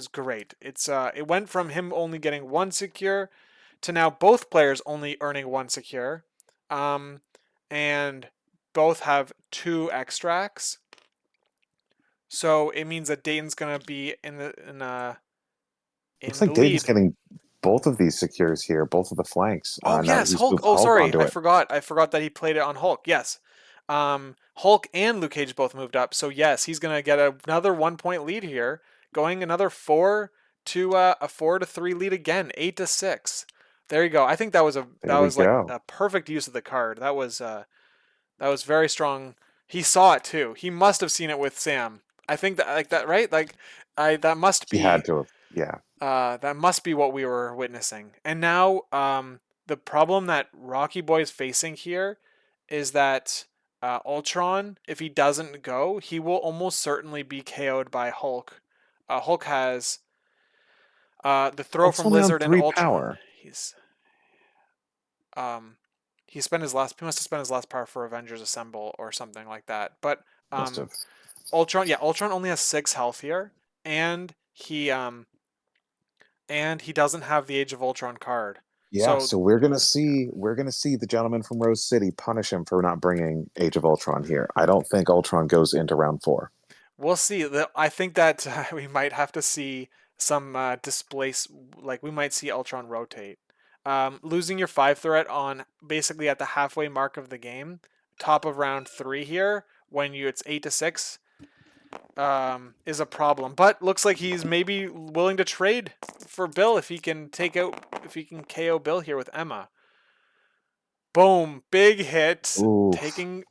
great. It went from him only getting one secure to now both players only earning one secure, um, and both have two extracts. So it means that Dayton's gonna be Looks in the like Dayton's lead. getting both of these secures here, both of the flanks. Oh Now that yes, he's Hulk. moved Oh Hulk sorry, onto I it. forgot. I forgot that he played it on Hulk. Yes. Hulk and Luke Cage both moved up. So yes, he's gonna get another 1 point lead here, going another 4-3 lead again, 8-6. There you go. I think that was There we like go. a perfect use of the card. That was very strong. He saw it too. He must have seen it with Sam. I think that like that right? Like I He had to have. Yeah. that must be what we were witnessing. And now, the problem that RoockieBoy is facing here is that Ultron, if he doesn't go, he will almost certainly be KO'd by Hulk. Hulk has the throw Hulk's from only on Lizard and 3 power. Um, he must have spent his last power for Avengers Assemble or something like that. But Must um, have. Ultron only has 6 health here, and he doesn't have the Age of Ultron card. Yeah, So so we're gonna see the gentleman from Rose City punish him for not bringing Age of Ultron here. I don't think Ultron goes into round 4. we'll see. I think that we might have to see some displace, like we might see Ultron rotate. Losing your 5 threat on basically at the halfway mark of the game, top of round 3 here, when it's 8-6, is a problem. But looks like he's maybe willing to trade for Bill if he can KO Bill here with Emma. Boom, big hit. Oof. Taking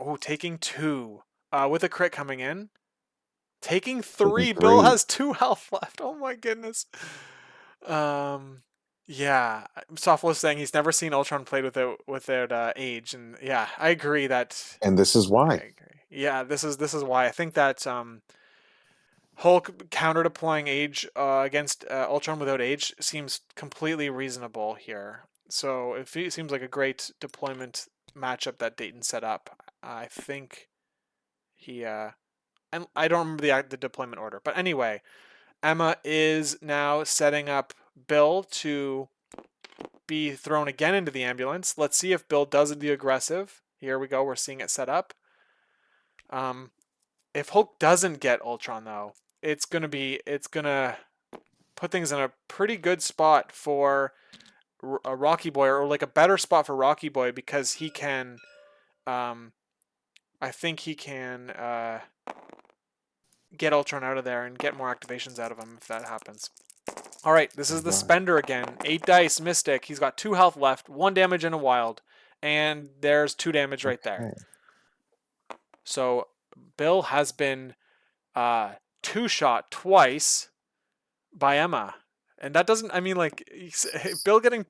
2. With a crit coming in. Taking Taking 3. Bill 3. has 2 health left. Oh my goodness. Um Yeah, Soft was saying he's never seen Ultron played without age, and yeah, I agree that And this is I why. agree. Yeah, this is why I think that Hulk counter deploying age against Ultron without age seems completely reasonable here. So it seems like a great deployment matchup that Dayton set up. I think he and I don't remember the deployment order, but anyway, Emma is now setting up Bill to be thrown again into the ambulance. Let's see if Bill does the aggressive. Here we go. We're seeing it set up. Um, if Hulk doesn't get Ultron though, it's gonna put things in a pretty good spot for a RoockieBoy, or like a better spot for RoockieBoy, because he can. Um, I think he can get Ultron out of there and get more activations out of him if that happens. All right, this is the Right. Spender again. 8 dice, Mystic. He's got 2 health left, 1 damage in a wild, and there's 2 damage right there. Okay. So Bill has been two-shot twice by Emma. And that doesn't, I mean, like, Bill getting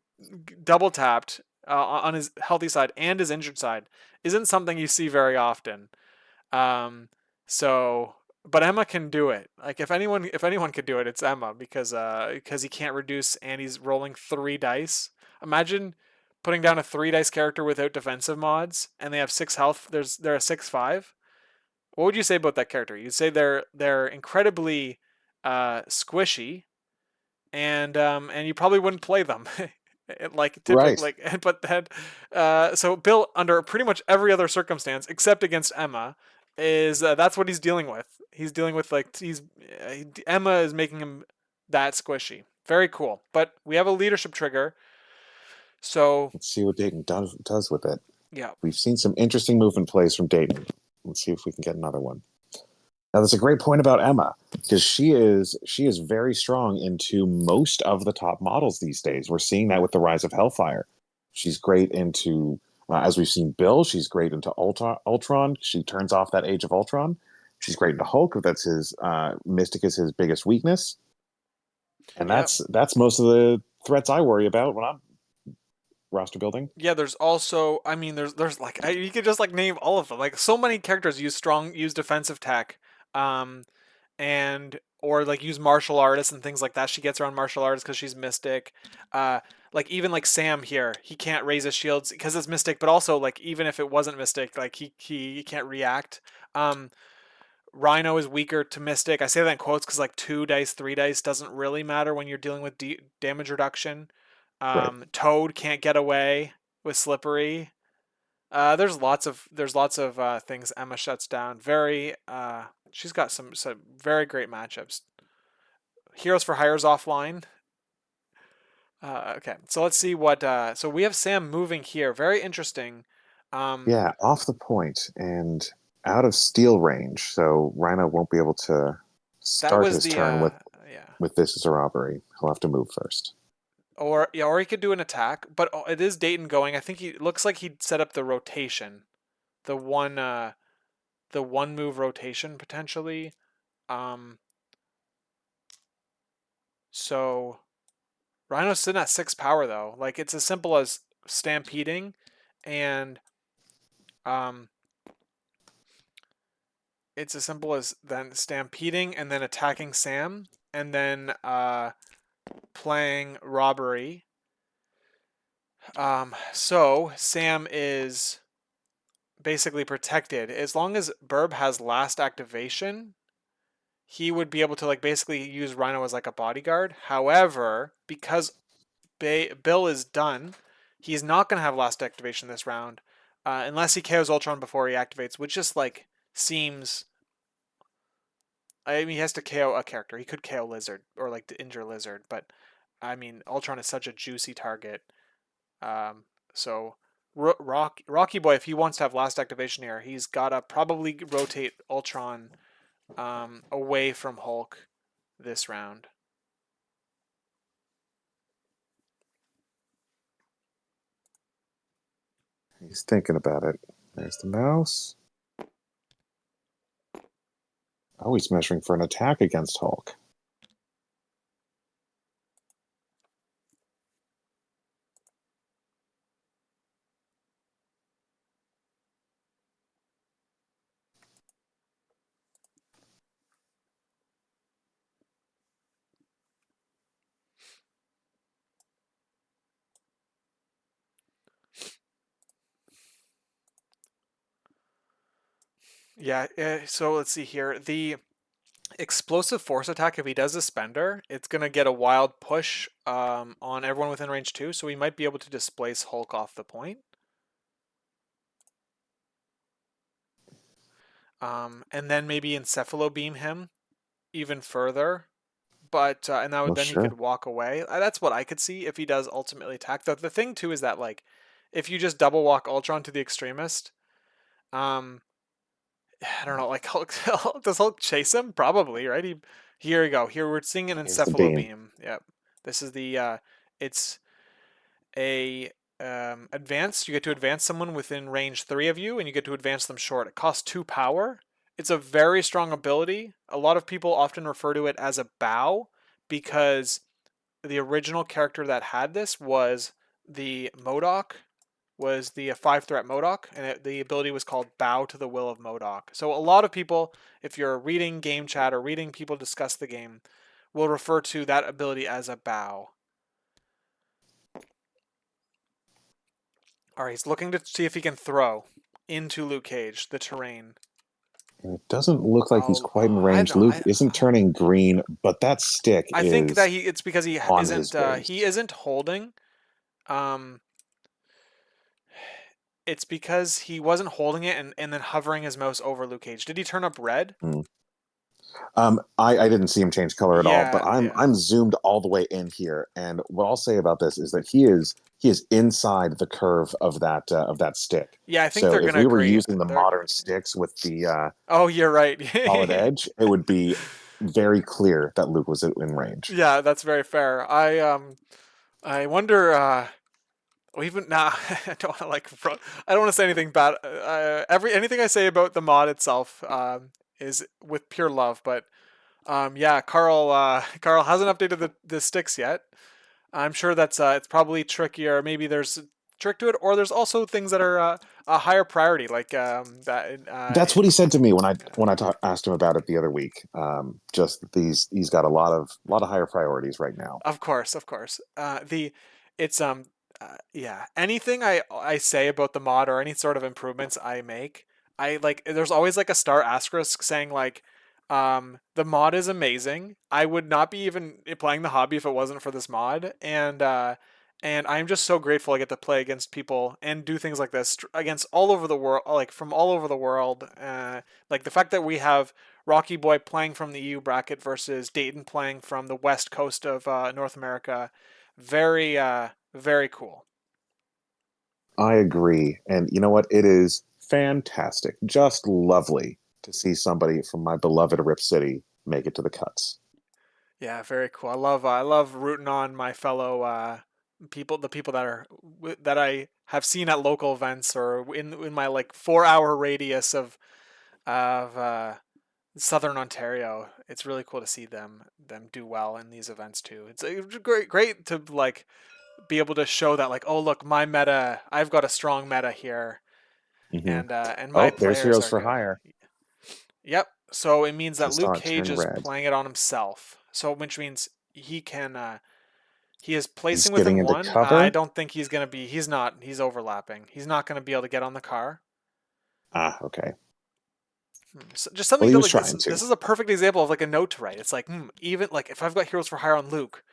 double tapped on his healthy side and his injured side isn't something you see very often. Um, so, but Emma can do it. Like if anyone could do it, it's Emma, because he can't reduce and he's rolling 3 dice. Imagine putting down a 3 dice character without defensive mods and they have 6 health. They're a 6/5. What would you say about that character? You'd say they're incredibly squishy, and you probably wouldn't play them. Like typically, Right. like, but then so Bill, under pretty much every other circumstance except against Emma, is that's what he's dealing with. He's dealing with, like, Emma is making him that squishy. Very cool. But we have a leadership trigger, so Let's see what Dayton does with it. yeah, We've seen some interesting movement plays from Dayton. Let's see if we can get another one. Now, that's a great point about Emma, because she is very strong into most of the top models these days. We're seeing that with the rise of Hellfire. She's great into, as we've seen Bill, she's great into Ultron. She turns off that Age of Ultron. She's great into Hulk. That's his Mystic is his biggest weakness, and yeah, that's most of the threats I worry about when I'm roster building. yeah. There's also, I mean, there's like, you could just like name all of them. Like, so many characters use defensive tech, um, and or like use martial artists and things like that. She gets around martial artists because she's Mystic. Uh, like even like Sam here, he can't raise his shields because it's Mystic, but also like even if it wasn't Mystic, like he can't react. Um, Rhino is weaker to Mystic. I say that in quotes because like 2 dice, 3 dice doesn't really matter when you're dealing with damage reduction. Right. Toad can't get away with Slippery. There's lots of things Emma shuts down. She's got some very great matchups. Heroes for Hire's offline. Okay, so let's see what. So we have Sam moving here. Very interesting. Um, Yeah, off the point and out of steel range, so Rhino won't be able to that start was his the turn yeah. with this as a robbery. He'll have to move first. Or yeah, or he could do an attack, but it is Dayton going. I think he looks like he'd set up the rotation, the one move rotation potentially. Um, so Rhino's sitting at 6 power though. Like, it's as simple as stampeding, and um, it's as simple as then stampeding and then attacking Sam and then playing robbery. So Sam is basically protected as long as Burb has last activation. He would be able to like basically use Rhino as like a bodyguard. However, because Bill is done, he's not going to have last activation this round, unless he KOs Ultron before he activates, which just like seems. I mean, he has to KO a character. He could KO Lizard or like to injure Lizard, but I mean, Ultron is such a juicy target. So RoockieBoy, if he wants to have last activation here, he's gotta probably rotate Ultron away from Hulk this round. He's thinking about it. There's the mouse. Oh, he's measuring for an attack against Hulk. Yeah, so let's see here. The explosive force attack, if he does a spender, it's going to get a wild push on everyone within range 2, so we might be able to displace Hulk off the point. And then maybe Encephalo beam him even further. But and that would Well, then he could sure. walk away. That's what I could see if he does ultimately attack. The thing too is that like if you just double walk Ultron to the extremist, um, I don't know, like Hulk, does Hulk chase him? Probably, right? Here we go. Here we're seeing an Here's the encephalo beam. beam. Yep. This is the it's a advanced. You get to advance someone within range 3 of you, and you get to advance them short. It costs 2 power. It's a very strong ability. A lot of people often refer to it as a bow because the original character that had this was the MODOK, was the 5 threat MODOK, and the ability was called Bow to the Will of MODOK. So a lot of people, if you're reading game chat or reading people discuss the game, will refer to that ability as a bow. All right, he's looking to see if he can throw into Luke Cage, the terrain. It doesn't look like he's Oh, quite in I range. know. Luke isn't turning green, but that stick I think that is it's because on his he base. isn't holding. Um, it's because he wasn't holding it and then hovering his mouse over Luke Cage. Did he turn up red? Hmm. I didn't see him change color at all, but Yeah, I'm yeah. I'm zoomed all the way in here, and what I'll say about this is that he is inside the curve of that stick. Yeah, I think So they're if gonna we were agree. using the modern sticks with the Oh, you're right. solid edge, it would be very clear that Luke was in range. Yeah, that's very fair. I wonder. Well, even nah, I don't want to I don't want to say anything bad. Anything I say about the mod itself is with pure love. But yeah, Carl Carl hasn't updated the sticks yet. I'm sure that's it's probably trickier. Maybe there's a trick to it, or there's also things that are a higher priority, like that. That's what he said to me when Yeah. asked him about it the other week. Just these, he's got a lot of higher priorities right now. Of course, of course. The it's yeah. Anything I say about the mod or any sort of improvements I make, I like. There's always like a star asterisk saying like, the mod is amazing. I would not be even playing the hobby if it wasn't for this mod, and I'm just so grateful I get to play against people and do things like this against all over the world, like from all over the world. Like the fact that we have RoockieBoy playing from the EU bracket versus Datan playing from the west coast of North America. Very, very cool. I agree, and you know what? It is fantastic, just lovely to see somebody from my beloved Rip City make it to the cuts. Yeah, very cool. I love rooting on my fellow people, the people that I have seen at local events or in my like 4 hour radius of Southern Ontario. It's really cool to see them do well in these events too. It's great to like be able to show that like, oh look, my meta, I've got a strong meta here, Hmm. and my Oh, there's players Heroes are for good. Hire. Yep. So it means I that Luke saw it Cage turn is red. playing it on himself. So which means he is He's placing getting within into one. I cover. don't think he's gonna be. He's not. He's overlapping. He's not gonna be able to get on the car. Ah, okay. So just Well, something he to was like. This trying this to. is a perfect example of like a note to write. It's like even like if I've got Heroes for Hire on Luke,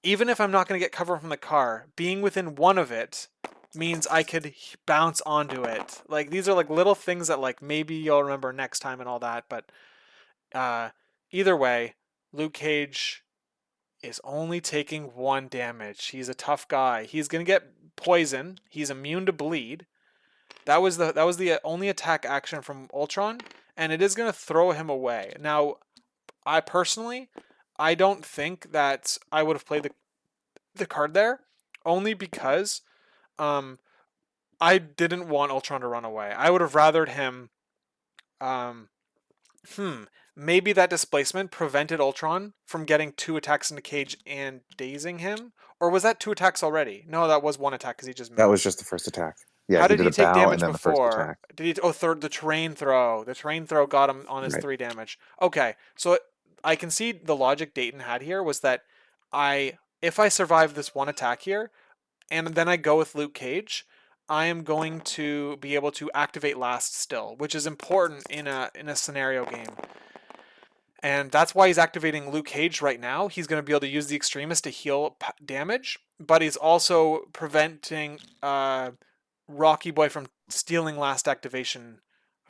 even if I'm not gonna get cover from the car, being within one of it means I could bounce onto it. Like these are like little things that like maybe you'll remember next time and all that. But uh, either way, Luke Cage is only taking 1 damage. He's a tough guy. He's gonna get poison. He's immune to bleed. That was the only attack action from Ultron, and it is gonna throw him away. Now, I personally, I don't think that I would have played the card there, only because um I didn't want Ultron to run away. I would have rathered him. Um, hmm. Maybe that displacement prevented Ultron from getting 2 attacks into Cage and dazing him, or was that 2 attacks already? No, that was 1 attack because he just That was moved. just the first attack. Yeah, How he did did he a take bow and damage then the first before? attack. Did he? Oh, third the terrain throw. The terrain throw got him on his Right. 3 damage. Okay, so I can see the logic Dayton had here was that if I survive this 1 attack here, and then I go with Luke Cage, I am going to be able to activate last still, which is important in a scenario game. And that's why he's activating Luke Cage right now. He's going to be able to use the Extremist to heal damage, but he's also preventing RoockieBoy from stealing last activation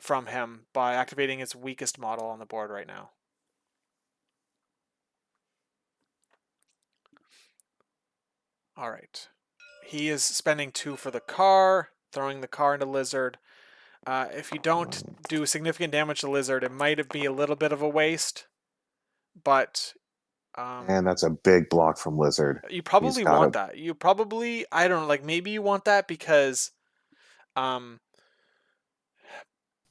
from him by activating his weakest model on the board right now. All right. He is spending 2 for the car, throwing the car into Lizard. If you don't do significant damage to Lizard, it might be a little bit of a waste, but And that's a big block from Lizard. you He's probably got want to. that. You probably, I don't know, like maybe you want that um,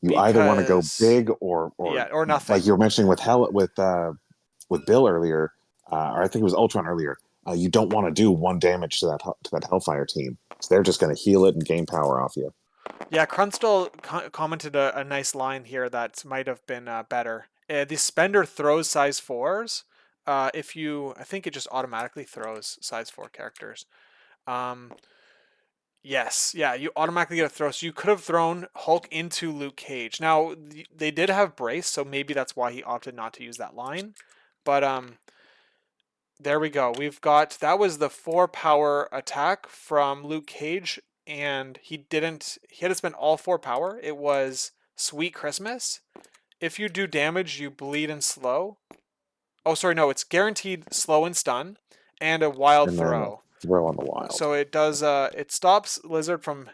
You either want to go because big or yeah, or like nothing. you were mentioning with Bill earlier, or I think it was Ultron earlier. You don't want to do 1 damage to that Hellfire team. So they're just going to heal it and gain power off you. Yeah, Krunstall commented a nice line here that might have been better. The spender throws size 4s. If you, I think it just automatically throws size 4 characters. Um, yes, yeah, you automatically get a throw. So you could have thrown Hulk into Luke Cage. Now they did have brace, so maybe that's why he opted not to use that line. But there we go. We've got, that was the 4 power attack from Luke Cage, and he had to spend all 4 power. It was Sweet Christmas. If you do damage, you bleed and slow. Oh, sorry, no, it's guaranteed slow and stun, and a wild And then a throw. throw on the wild. So it does, it stops Lizard from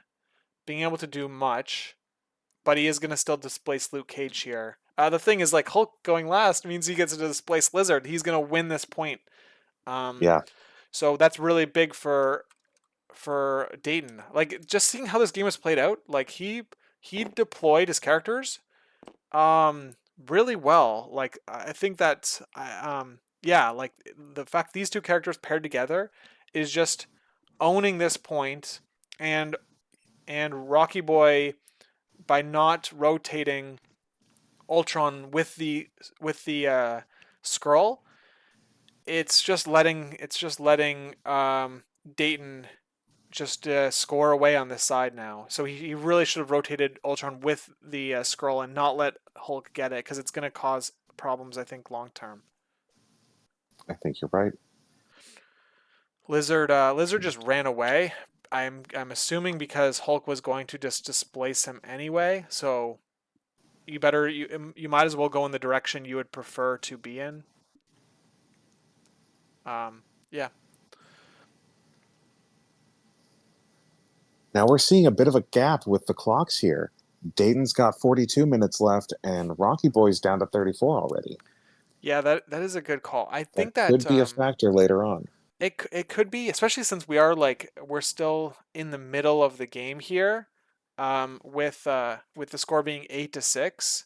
being able to do much, but he is going to still displace Luke Cage here. The thing is, like, Hulk going last means he gets to displace Lizard. He's going to win this point. Um, Yeah, so that's really big for Datan. Like, just seeing how this game was played out, like he deployed his characters really well. Like, I think that yeah, like the fact these 2 characters paired together is just owning this point, and RoockieBoy, by not rotating Ultron with the Skrull, it's just letting Dayton just score away on this side now. So he really should have rotated Ultron with the Skrull and not let Hulk get it, because it's going to cause problems, I think, long term. I think you're right. Lizard just ran away. I'm assuming because Hulk was going to just displace him anyway. So you might as well go in the direction you would prefer to be in. Yeah. Now we're seeing a bit of a gap with the clocks here. Dayton's got 42 minutes left, and RoockieBoy's down to 34 already. Yeah, that is a good call. I That think that could be a factor later on. it could be, especially since we're still in the middle of the game here, with the score being 8-6.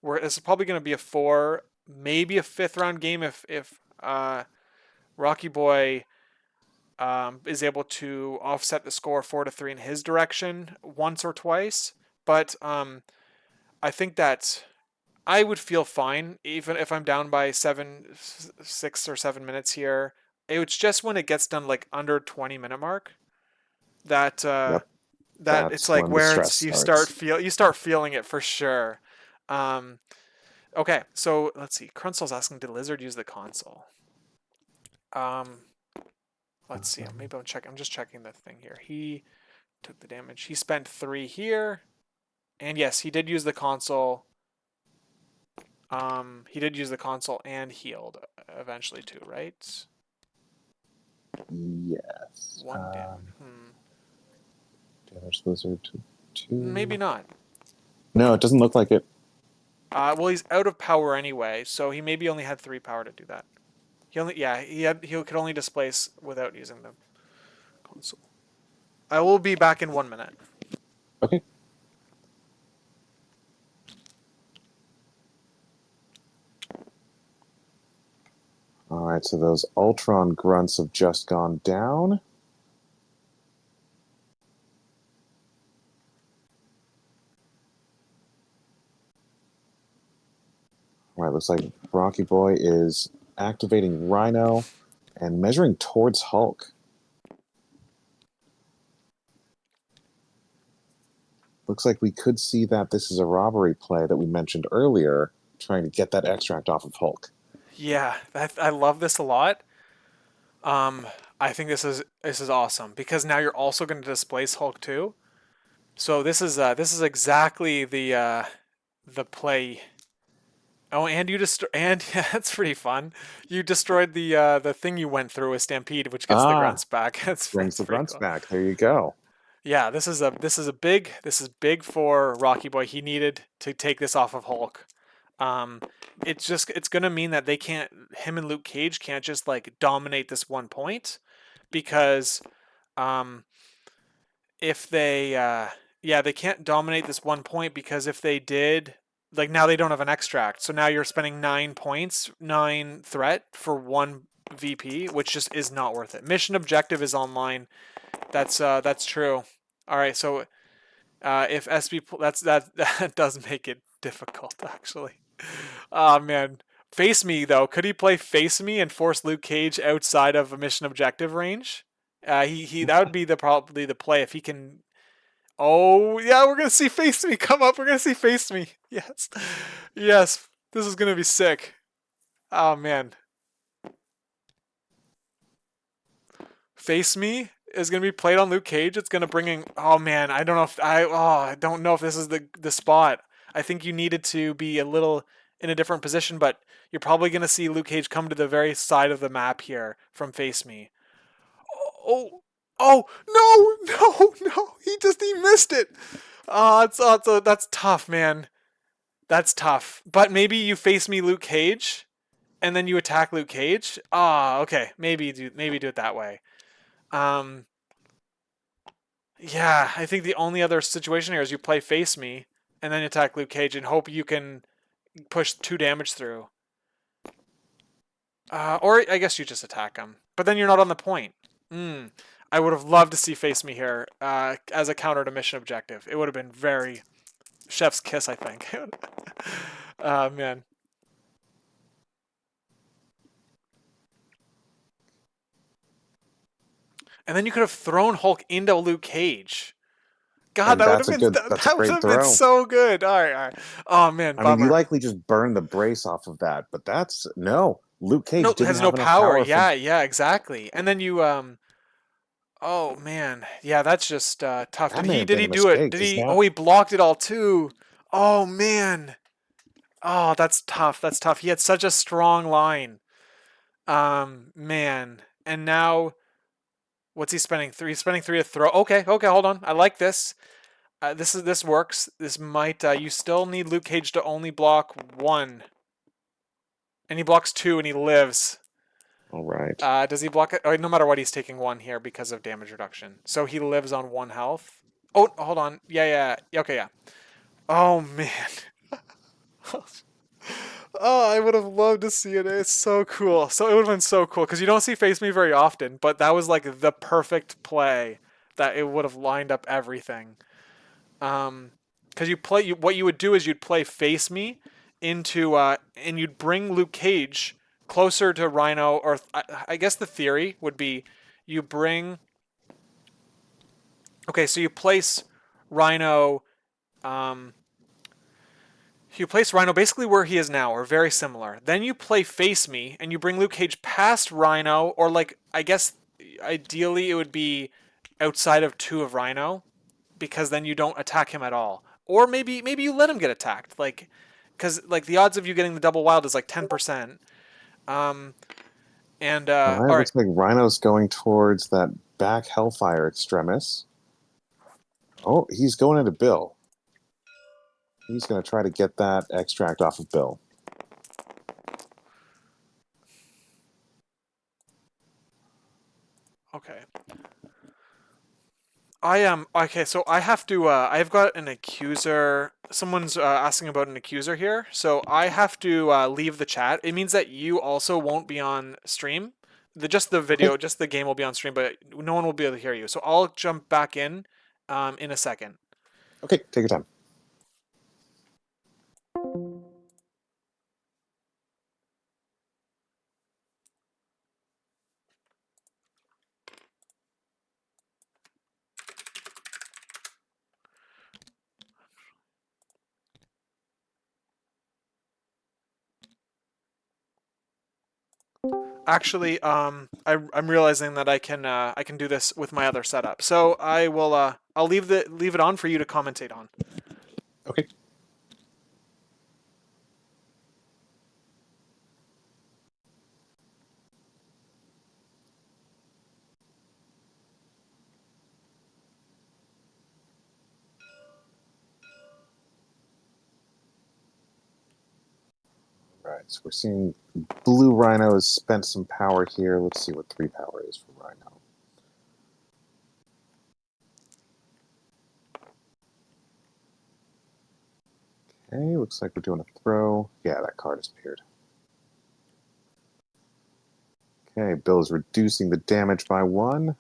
Where this is probably going to be a 4, maybe a 5th round game if RoockieBoy is able to offset the score 4-3 in his direction once or twice. But I think that I would feel fine even if I'm down by 6 or 7 minutes here. It's just when it gets done like under 20-minute mark that Yep, that it's that's like when the where stress it's starts. you start feeling it for sure. Um, okay, so let's see. Krunstall's asking, did Lizard use the console? Um, let's see. Maybe I'm just checking the thing here. He took the damage. He spent 3 here, and yes, he did use the console. He did use the console and healed eventually too, right? Yes. 1 damage. Damage Lizard to Maybe 2. not. No, it doesn't look like it. Well, he's out of power anyway, so he maybe only had 3 power to do that. He could only displace without using the console. I will be back in 1 minute. Okay. All right, so those Ultron grunts have just gone down. All right, looks like RoockieBoy is activating Rhino and measuring towards Hulk. looks like we could see that this is a robbery play that we mentioned earlier, trying to get that extract off of Hulk. Yeah, I love this a lot. Um, I think this is awesome because now you're also going to displace Hulk too. So this is exactly the play. Oh, and you just and yeah, that's pretty fun. You destroyed the thing you went through with Stampede, which gets the Ah, grunts back. brings That's the pretty grunts cool. back. There you go. Yeah, this is big for RoockieBoy. He needed to take this off of Hulk. Um, it's gonna mean that they can't him and Luke Cage can't just like dominate this one point because um if they yeah, they can't dominate this one point because if they did, like now they don't have an extract. So now you're spending 9 points, 9 threat for one VP, which just is not worth it. Mission objective is online. That's true. All right, so if SB that does make it difficult actually. Oh man. Face Me though, could he play Face Me and force Luke Cage outside of a mission objective range? He that would be probably the play if he can. Oh yeah, we're gonna see Face Me come up. We're gonna see Face Me. Yes, yes. This is gonna be sick. Oh man, Face Me is gonna be played on Luke Cage. It's gonna bring in. Oh man, I don't know if this is the spot. I think you needed to be a little in a different position, but you're probably gonna see Luke Cage come to the very side of the map here from Face Me. Oh, oh no, no, no! He missed it. That's tough, man. That's tough. But maybe you face me Luke Cage and then you attack Luke Cage. Ah, okay. Maybe do it that way. Um yeah, I think the only other situation here is you play face me and then you attack Luke Cage and hope you can push 2 damage through. Or I guess you just attack him. But then you're not on the point. Mm. I would have loved to see face me here as a counter to mission objective. It would have been very chef's kiss, I think. Man. And then you could have thrown Hulk into Luke Cage. God, And that would have been that's a that would great have been throw. so good. All right, all right. Oh man, I mean, you bummer. likely just burned the brace off of that, but that's no. Luke No, Cage it didn't has no have enough power. power for. Yeah, yeah, exactly. And then you oh man, yeah, that's just tough. That Did may he have did been he a do it? mistake. Did Is he? that Oh, he blocked it all too. Oh man. Oh, that's tough. That's tough. He had such a strong line. Man. And now what's he spending? Three. He's spending 3 to throw. Okay, okay, hold on. I like this. This works. This might. You still need Luke Cage to only block 1, and he blocks 2, and he lives. all right? Does he block it? Oh, no matter what, he's taking 1 here because of damage reduction. So he lives on 1 health. Oh, hold on. Yeah, yeah. Okay, yeah. Oh man. Oh, I would have loved to see it. It's so cool. So it would have been so cool because you don't see Face Me very often, but that was like the perfect play that it would have lined up everything. Because what you would do is you'd play Face Me into and you'd bring Luke Cage closer to Rhino, or I guess the theory would be you bring. Okay, so Rhino. Um, you place Rhino basically where he is now, or very similar. Then you play Face Me, and you bring Luke Cage past Rhino, or like I guess ideally it would be outside of 2 of Rhino, because then you don't attack him at all. Or maybe you let him get attacked, like because like the odds of you getting the double wild is like 10%. Um, and All right, all right, looks like Rhino's going towards that back Hellfire extremis. Oh, he's going into Bill. He's going to try to get that extract off of Bill. okay. I am okay. So I have to. I've got an accuser. Someone's asking about an accuser here. So I have to leave the chat. It means that you also won't be on stream. Just the Okay, video, just the game will be on stream, but no one will be able to hear you. So I'll jump back in a second. okay, take your time. Actually, I'm realizing that I can do this with my other setup. So I will I'll leave it on for you to commentate on. Okay. Right, so we're seeing Blue Rhino has spent some power here. Let's see what 3 power is for Rhino. Okay, looks like we're doing a throw. Yeah, that card has appeared. Okay, Bill is reducing the damage by 1.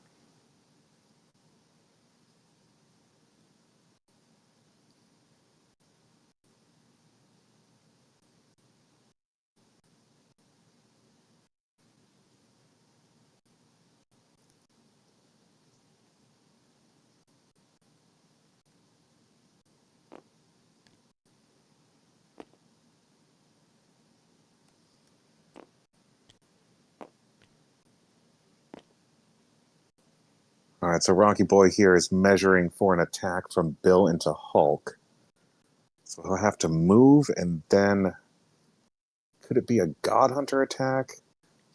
All right, so RoockieBoy here is measuring for an attack from Bill into Hulk. So he'll have to move, and then could it be a God Hunter attack?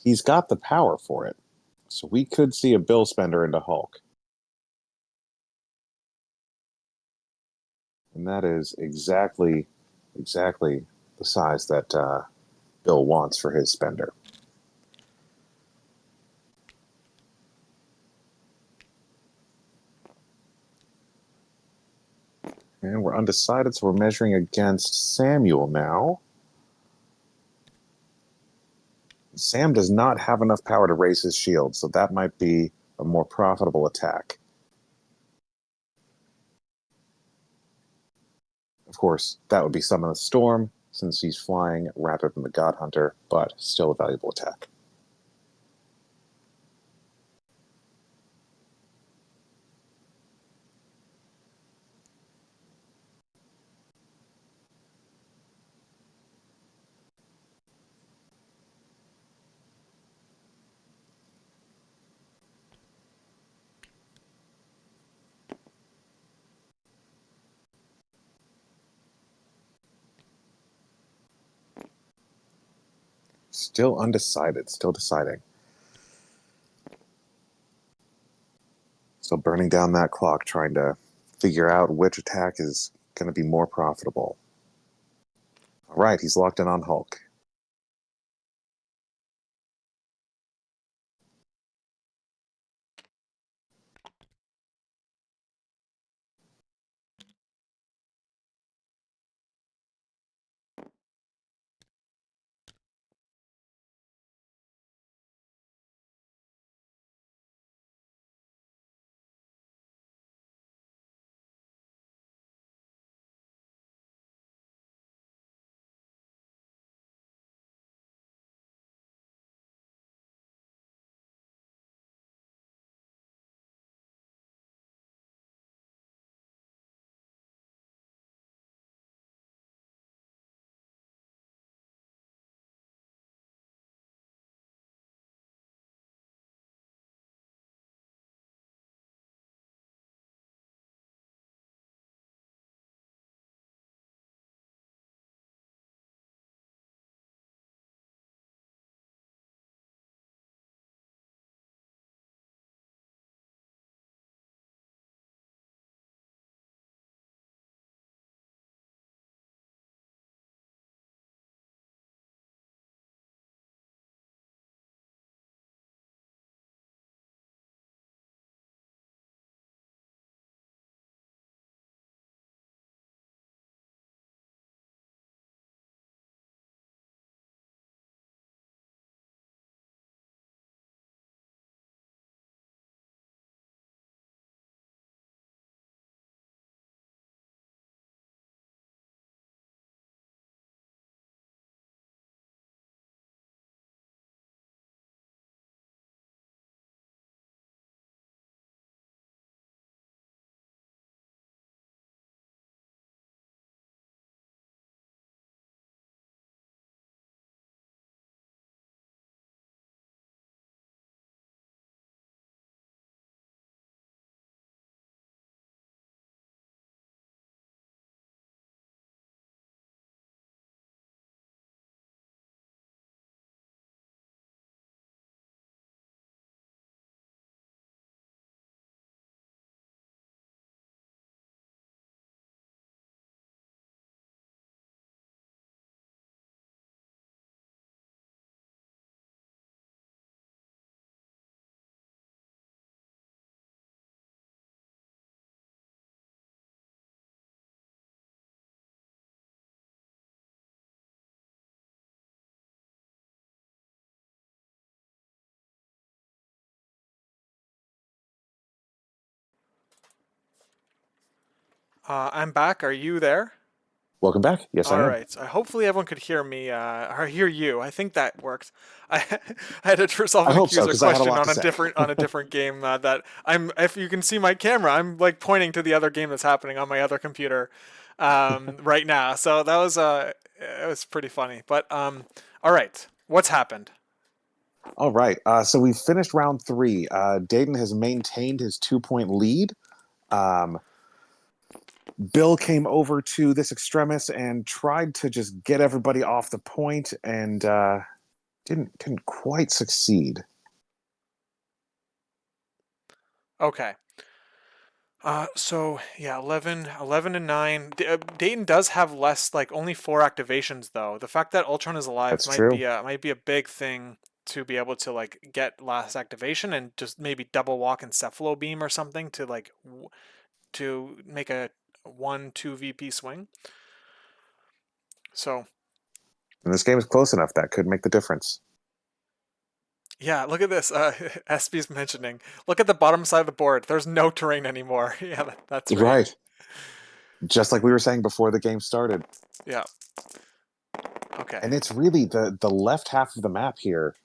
He's got the power for it. So we could see a Bill Spender into Hulk. And that is exactly the size that Bill wants for his Spender. And we're undecided, so we're measuring against Samuel now. Sam does not have enough power to raise his shield, so that might be a more profitable attack. Of course, that would be Summon a Storm, since he's flying rather than the God Hunter, but still a valuable attack. Still undecided, still deciding. Still burning down that clock, trying to figure out which attack is going to be more profitable. All right, he's locked in on Hulk. I'm back. Are you there? Welcome back. Yes, I All am. right. Hopefully everyone could hear me or hear you. I think that worked. I, I had to resolve I an hope so accuser because I had a question lot on to a say. different game that I'm. If you can see my camera, I'm like pointing to the other game that's happening on my other computer right now. So that was it was pretty funny. But all right. What's happened? All right. So we finished round three. Dayton has maintained his 2 point lead. Um, Bill came over to this extremis and tried to just get everybody off the point and didn't quite succeed. Okay. So yeah, 11 and 9. Dayton does have less, like only 4 activations though. The fact that Ultron is alive That's true. might be a big thing to be able to like get last activation and just maybe double walk Encephalo Beam or something to like to make a 1-2 VP swing. So And this game is close enough that could make the difference. yeah, look at this. SB's mentioning. Look at the bottom side of the board. There's no terrain anymore. Yeah, that's right. Right. Just like we were saying before the game started. Yeah. Okay. And it's really the left half of the map here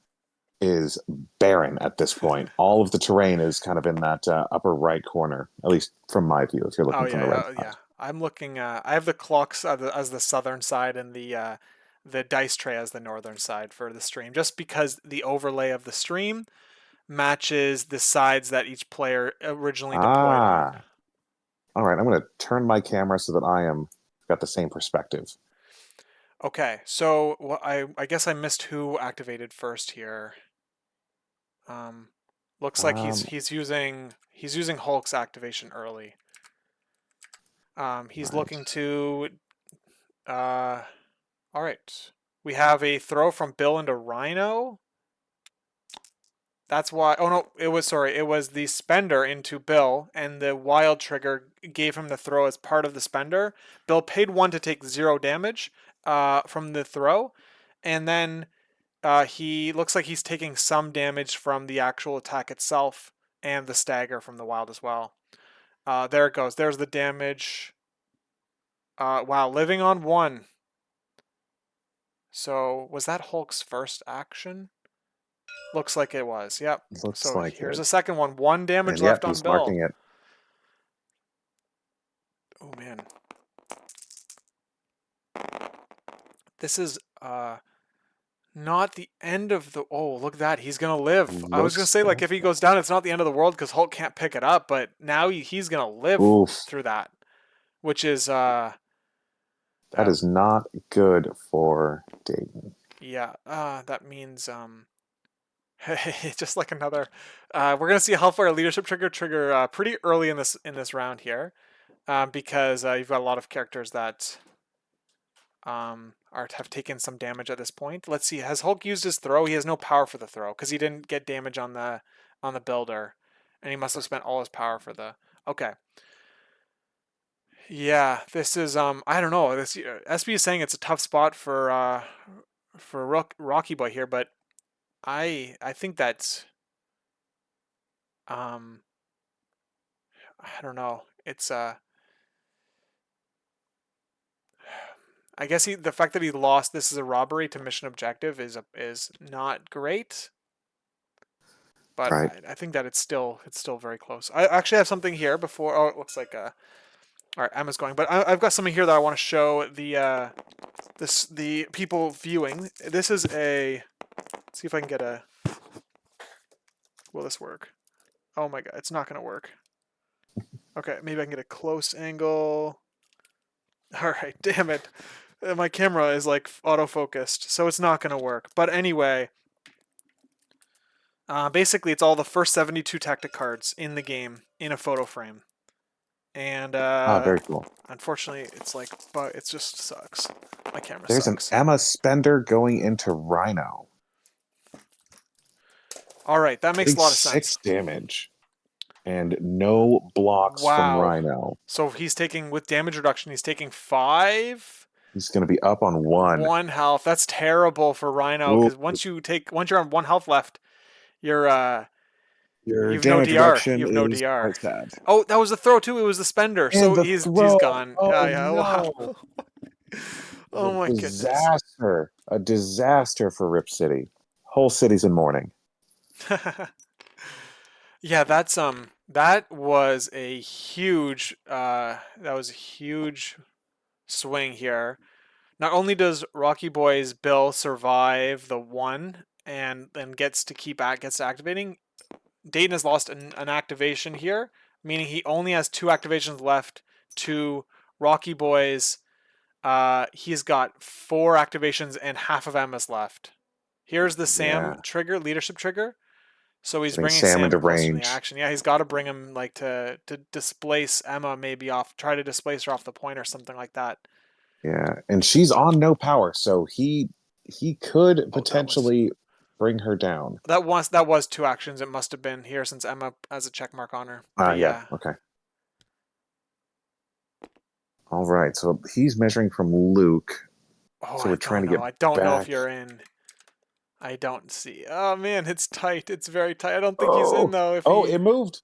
is barren at this point. All of the terrain is kind of in that upper right corner, at least from my view, if you're Oh looking from the right yeah, yeah. side. I'm looking. I have the clocks as the southern side and the dice tray as the northern side for the stream, just because the overlay of the stream matches the sides that each player originally deployed on. Ah, all right. I'm going to turn my camera so that I am got the same perspective. Okay, so I guess I missed who activated first here. Um, looks like Um, he's using Hulk's activation early. He's right. looking to uh. All right, we have a throw from Bill into Rhino. That's why. Oh no, it was sorry. It was the spender into Bill, and the wild trigger gave him the throw as part of the spender. Bill paid 1 to take 0 damage from the throw, and then he looks like he's taking some damage from the actual attack itself and the stagger from the wild as well. There it goes. There's the damage. Wow, living on 1. So was that Hulk's first action? Looks like it was. Yep. Looks So like here's it. a second one. 1 damage And yep, left on he's Bill. marking it. Oh man. This is not the end of the. Oh, look at that. He's going to live. I was going to Looks say, like, like if he goes down, it's not the end of the world because Hulk can't pick it up, but now he's going to live oof. through that, which is, That is not good for Dayton. yeah, that means, just like another, we're going to see a Hellfire leadership trigger pretty early in this round here, because you've got a lot of characters that have taken some damage at this point. Let's see. Has Hulk used his throw? He has no power for the throw because he didn't get damage on the builder, and he must have spent all his power for the. Okay. Yeah, this is I don't know. This SB is saying it's a tough spot for RoockieBoy here, but I think that's um I don't know. It's I guess the fact that he lost this is a robbery to mission objective is not great. But Right. I think that it's still very close. I actually have something here before. Oh, it looks like all right, Emma's going, but I've got something here that I want to show the people viewing. This is a. Let's see if I can get a. Will this work? Oh my god, it's not gonna work. Okay, maybe I can get a close angle. All right, damn it. My camera is like auto-focused, so it's not gonna work. But anyway, basically it's all the first 72 tactic cards in the game in a photo frame. And Ah, very cool. unfortunately, it's like, but it just sucks. My camera There's an sucks. Emma Spender going into Rhino. All right, that makes Getting a lot of sense. 6 damage and no blocks from Wow. Rhino. So he's taking, with damage reduction, he's taking 5, He's going to be up on 1. 1 health. That's terrible for Rhino Ooh, because once you're on 1 health left, you're Your You've no damage DR. You reduction have no is DR. quite sad. Oh, that was the throw too. It was the spender. And So the he's throw. gone. Oh Yeah. Wow. no. Oh A my goodness. disaster. A disaster for Rip City. Whole city's in mourning. Yeah, that was a huge swing here. Not only does Rocky Boy's Bill survive the one and then gets to activating, Dayton has lost an activation here, meaning he only has two activations left to Rocky Boy's. He's got four activations and half of Emma's left. Here's the Sam Yeah. trigger, leadership trigger. So he's Getting bringing Sam Sam into closer to the range. action. Yeah, he's got to bring him like to displace Emma maybe off, try to displace her off the point or something like that. Yeah. And she's on no power, so he could Oh, that was potentially bring her down. that was two actions. It must have been here since Emma has a check mark on her. But Yeah, yeah. okay. All right. So he's measuring from Luke. Oh, So I we're trying don't to know. get I don't know if back. you're in. I don't see. Oh man, it's tight. It's very tight. I don't think he's in Oh, though. If oh, he it moved.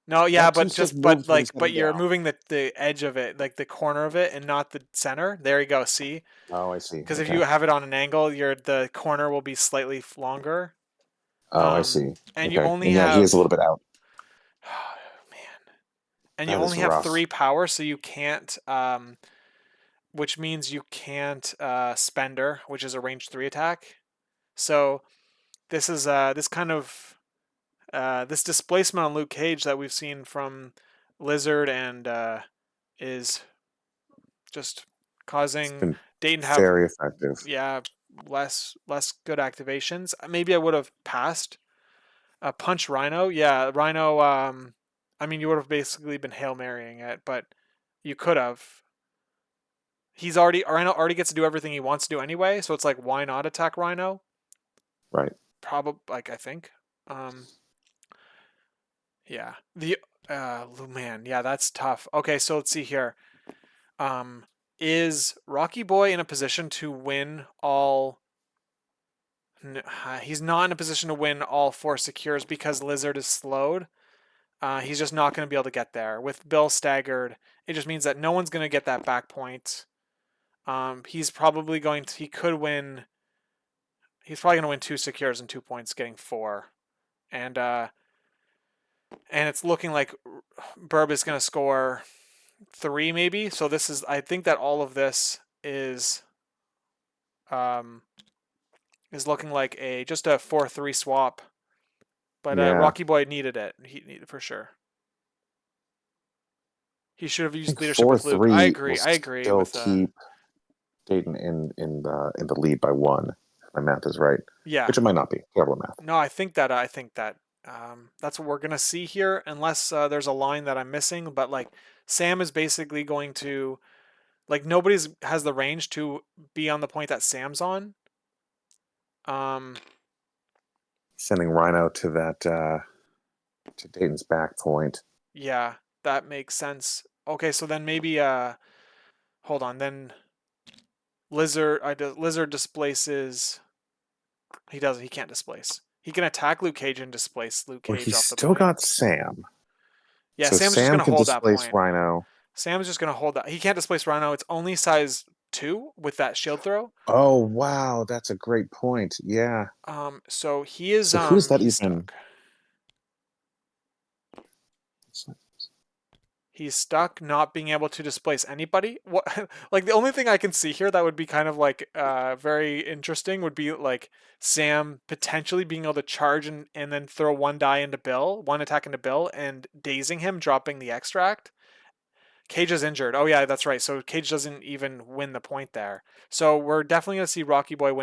No, yeah, That but tooth just just but moved when he's like coming but you're down. moving the edge of it, like the corner of it, and not the center. There you go. See, Oh, I see. because if Okay. you have it on an angle, the corner will be slightly longer. Oh, I see. And you Okay. only And yeah, he is a have little bit out. man, and you That is only have rough. three power, so you can't. Which means you can't spender, which is a range three attack. So this is this kind of this displacement on Luke Cage that we've seen from Lizard and is just It's causing been Dayton to have very effective. yeah less good activations. Maybe I would have passed a punch Rhino. Yeah, Rhino. I mean, you would have basically been hail marrying it, but you could have. He's already Rhino already gets to do everything he wants to do anyway, so it's like why not attack Rhino? Right. Probably like I think. Um, yeah. The man, yeah, that's tough. Okay, so let's see here. Um, is Rocky Boy in a position to win all? He's not in a position to win all four secures because Lizard is slowed. He's just not going to be able to get there. With Bill staggered, it just means that no one's going to get that back point. He's probably going to. He could win. He's probably going to win two secures and 2 points, getting four. And it's looking like Burb is going to score three, maybe. So this is. I think that all of this um, is looking like a just a 4-3 swap. But Yeah. Rocky Boy needed it. He needed it for sure. He should have I used think leadership four with Luke. I three will agree. I agree still with keep Dayton in the lead by one. If my math is right, yeah. which it might not be. Terrible math. No, I think that that's what we're gonna see here, unless there's a line that I'm missing. But like Sam is basically going to like nobody's has the range to be on the point that Sam's on. Um, Sending Rhino to that to Dayton's back point. yeah, that makes sense. Okay, so then maybe hold on, then Lizard displaces. He doesn't. He can't displace. He can attack Luke Cage and displace Luke Well, Cage he's off the still point. got Sam, Yeah, so Sam's just Sam gonna can hold that displace point. Rhino. Sam's just gonna hold that. He can't displace Rhino. It's only size 2 with that shield throw. Oh wow, that's a great point. Yeah. So he is So who's that he's even? stuck. He's stuck, not being able to displace anybody. What like the only thing I can see here that would be kind of like very interesting would be like Sam potentially being able to charge and then throw one die into Bill, one attack into Bill, and dazing him, dropping the extract. Cage is injured. Oh yeah, that's right. So Cage doesn't even win the point there. So we're definitely gonna see Rocky Boy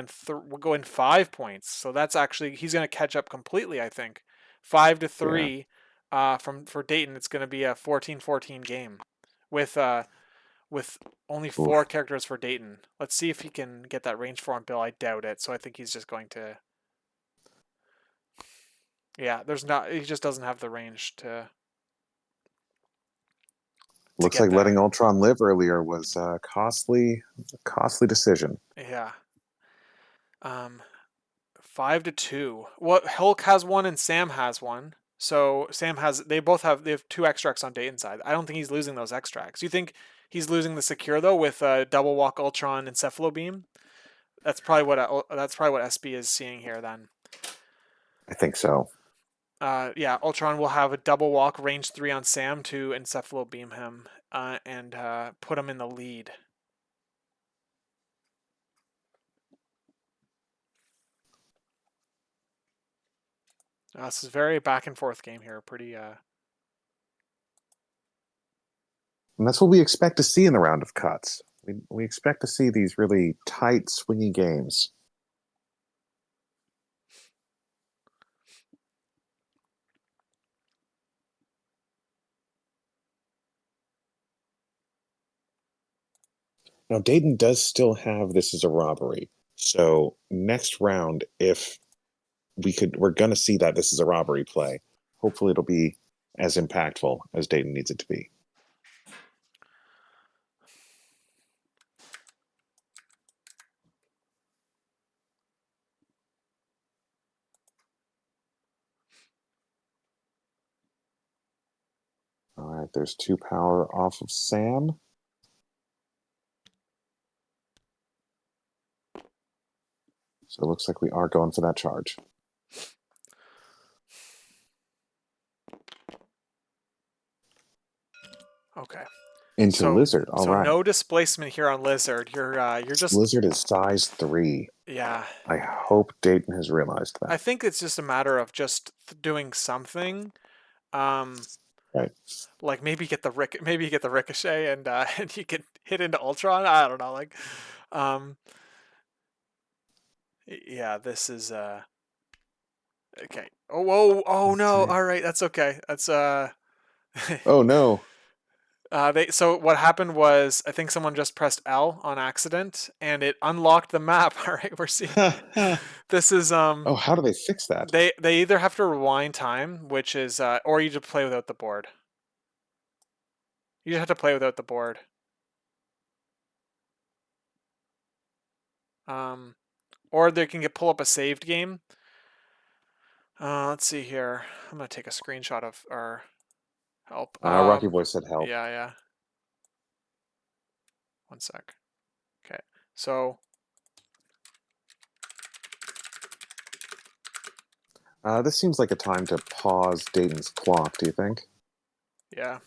go in 5 points. So that's actually he's gonna catch up completely. I think 5-3 from for Dayton. It's gonna be a 14-14 game with with only four Oof. characters for Dayton. Let's see if he can get that range 4 on Bill. I doubt it. So I think he's just going to. Yeah, there's not. He just doesn't have the range to Looks get like there. letting Ultron live earlier was a costly decision. Yeah. Um, 5-2. What Hulk has one and Sam has one. So Sam has they have two extracts on Dayton's side. I don't think he's losing those extracts. You think he's losing the secure though with double walk Ultron Encephalo Beam? That's probably what SB is seeing here then. I think so. Yeah, Ultron will have a double walk range 3 on Sam to Encephalo Beam him and put him in the lead. This is a very back and forth game here. Pretty. And that's what we expect to see in the round of cuts. We expect to see these really tight, swingy games. Now, Dayton does still have this as a robbery. So next round, if we're going to see that this is a robbery play. Hopefully, it'll be as impactful as Dayton needs it to be. All right, there's 2 power off of Sam. So it looks like we are going for that charge. Okay. Into Lizard. All right. No displacement here on Lizard. You're just Lizard is size 3. Yeah. I hope Dayton has realized that. I think it's just a matter of just doing something. Right. Like maybe get the ricochet and and you can hit into Ultron. I don't know. Like, yeah, this is okay. Oh no. Okay. All right, that's okay. That's Oh no. So what happened was I think someone just pressed L on accident and it unlocked the map. All right, we're seeing this is Oh, how do they fix that? they either have to rewind time, which is or you just play without the board. You just have to play without the board. Or they can pull up a saved game. Let's see here. I'm gonna take a screenshot of our help. RoockieBoy said help. Yeah. One sec. Okay, so This seems like a time to pause Dayton's clock, do you think? yeah.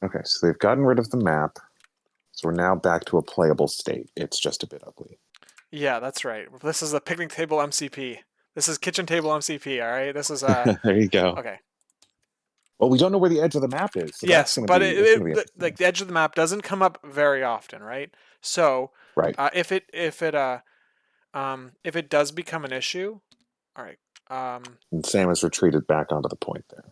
Okay, so they've gotten rid of the map. So we're now back to a playable state. It's just a bit ugly. Yeah, that's right. This is a picnic table MCP. This is kitchen table MCP, all right? This is There you go. okay. Well, we don't know where the edge of the map is, so Yes, that's but going to be like the edge of the map doesn't come up very often, right? So right. if it does become an issue, all right. And Sam has retreated back onto the point there.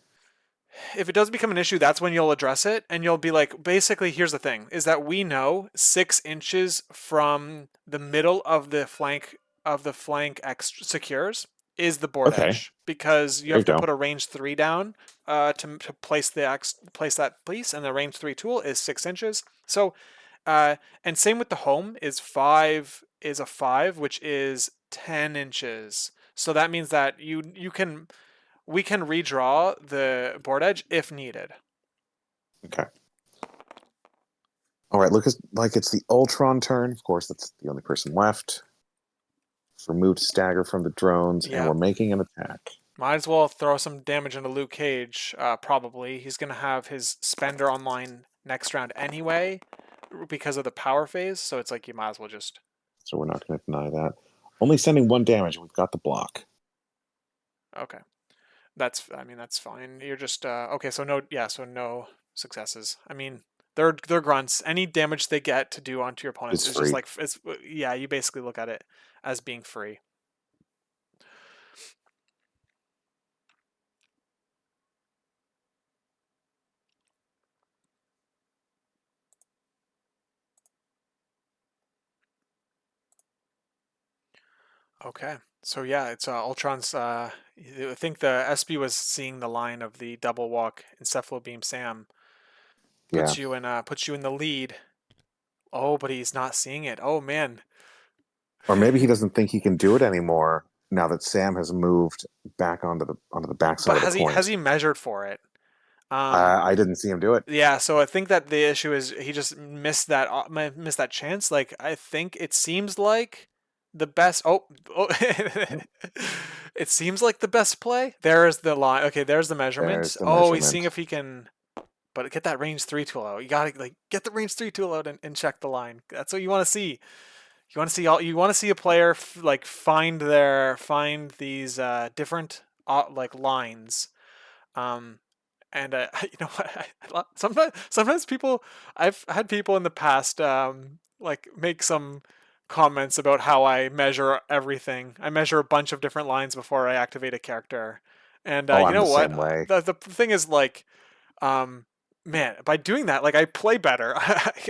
If it does become an issue, that's when you'll address it, and you'll be like, basically, here's the thing: is that we know 6 inches from the middle of the flank X secures is the board Okay. edge, because you There have you to go. put a range 3 down to place that piece, and the range 3 tool is 6 inches. So, and same with the home is a 5, which is 10 inches. So that means that we can redraw the board edge if needed. Okay. All right, look, like it's the Ultron turn. Of course, that's the only person left. Remove stagger from the drones, and we're making an attack. Might as well throw some damage into Luke Cage, probably. He's going to have his Spender online next round anyway because of the power phase, so it's like you might as well just... So we're not going to deny that. Only sending 1 damage. We've got the block. Okay. That's fine. You're just... okay, so no successes. I mean, they're grunts. Any damage they get to do onto your opponents is just like... you basically look at it as being free. Okay. So yeah, it's Ultron's. I think the SB was seeing the line of the double walk Encephalo Beam Sam. Puts you in the lead. Oh, but he's not seeing it. Oh man. Or maybe he doesn't think he can do it anymore now that Sam has moved back onto the backside But of the has point. he measured for it? Um, I didn't see him do it. yeah, so I think that the issue is he just missed that chance. Like I think it seems like the best. Oh, it seems like the best play. There's the line. Okay, there's the There's measurement. the Oh, he's seeing measurement. if he can. But get that range 3 tool out. You gotta like get the range 3 tool out and check the line. That's what you want to see. You want to see a player like find these different like lines. Um, and you know what? Sometimes people I've had people in the past like make some comments about how I measure everything. I measure a bunch of different lines before I activate a character. And Oh, you I'm know the what? same way. The thing is like um man, by doing that, like I play better.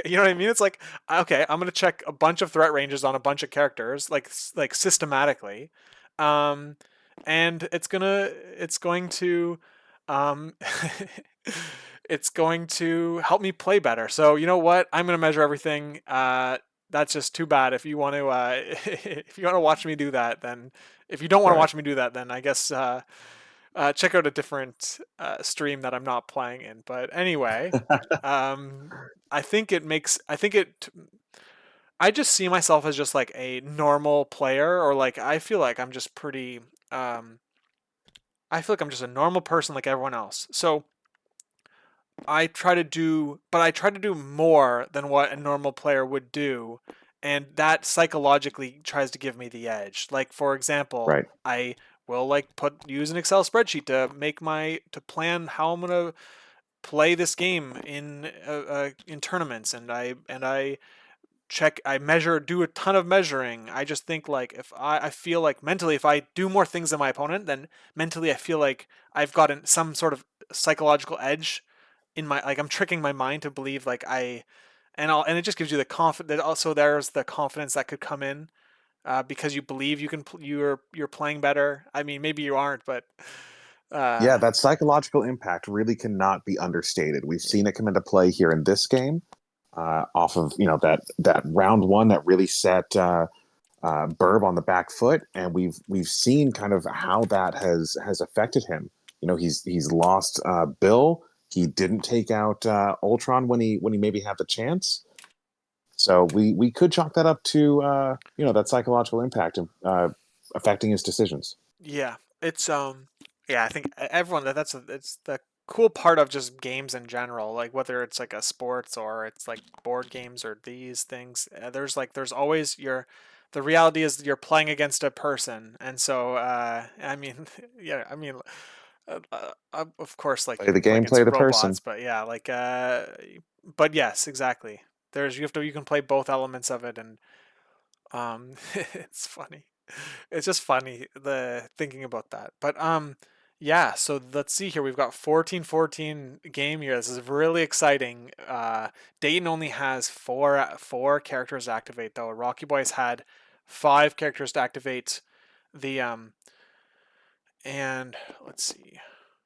You know what I mean? It's like okay, I'm gonna check a bunch of threat ranges on a bunch of characters, like systematically, um, and it's going to, um, it's going to help me play better. So you know what? I'm gonna measure everything. That's just too bad. If you want to, if you want to watch me do that, then if you don't want to Right. watch me do that, then I guess check out a different stream that I'm not playing in. But anyway, um, I think it makes. I think it. I just see myself as just like a normal player, or like I feel like I'm just pretty. I feel like I'm just a normal person like everyone else. So I try to do more than what a normal player would do, and that psychologically tries to give me the edge. Like for example, Right. I will like use an Excel spreadsheet to plan how I'm gonna play this game in tournaments, and I measure, do a ton of measuring. I just think like if I feel like mentally if I do more things than my opponent, then mentally I feel like I've gotten some sort of psychological edge in my like I'm tricking my mind to believe like and it just gives you the confidence. Also, there's the confidence that could come in because you believe you can you're playing better. I mean, maybe you aren't, but Yeah, uh, that psychological impact really cannot be understated. We've seen it come into play here in this game, off of that round one that really set Burb on the back foot, and we've seen kind of how that has affected him. He's lost Bill. He didn't take out Ultron when he maybe had the chance. So we could chalk that up to that psychological impact of affecting his decisions. yeah, it's yeah, I think everyone it's the cool part of just games in general, like whether it's like a sports or it's like board games or these things. There's always the reality is you're playing against a person, and so I mean, yeah, I mean, of course, like Play you the can play game, play against the robots, person. but yeah, like but yes, exactly. You can play both elements of it, and it's funny. It's just funny the thinking about that. But yeah, so let's see here. We've got 14-14 game here. This is really exciting. Dayton only has four characters to activate though. Rocky Boy's had 5 characters to activate the and let's see.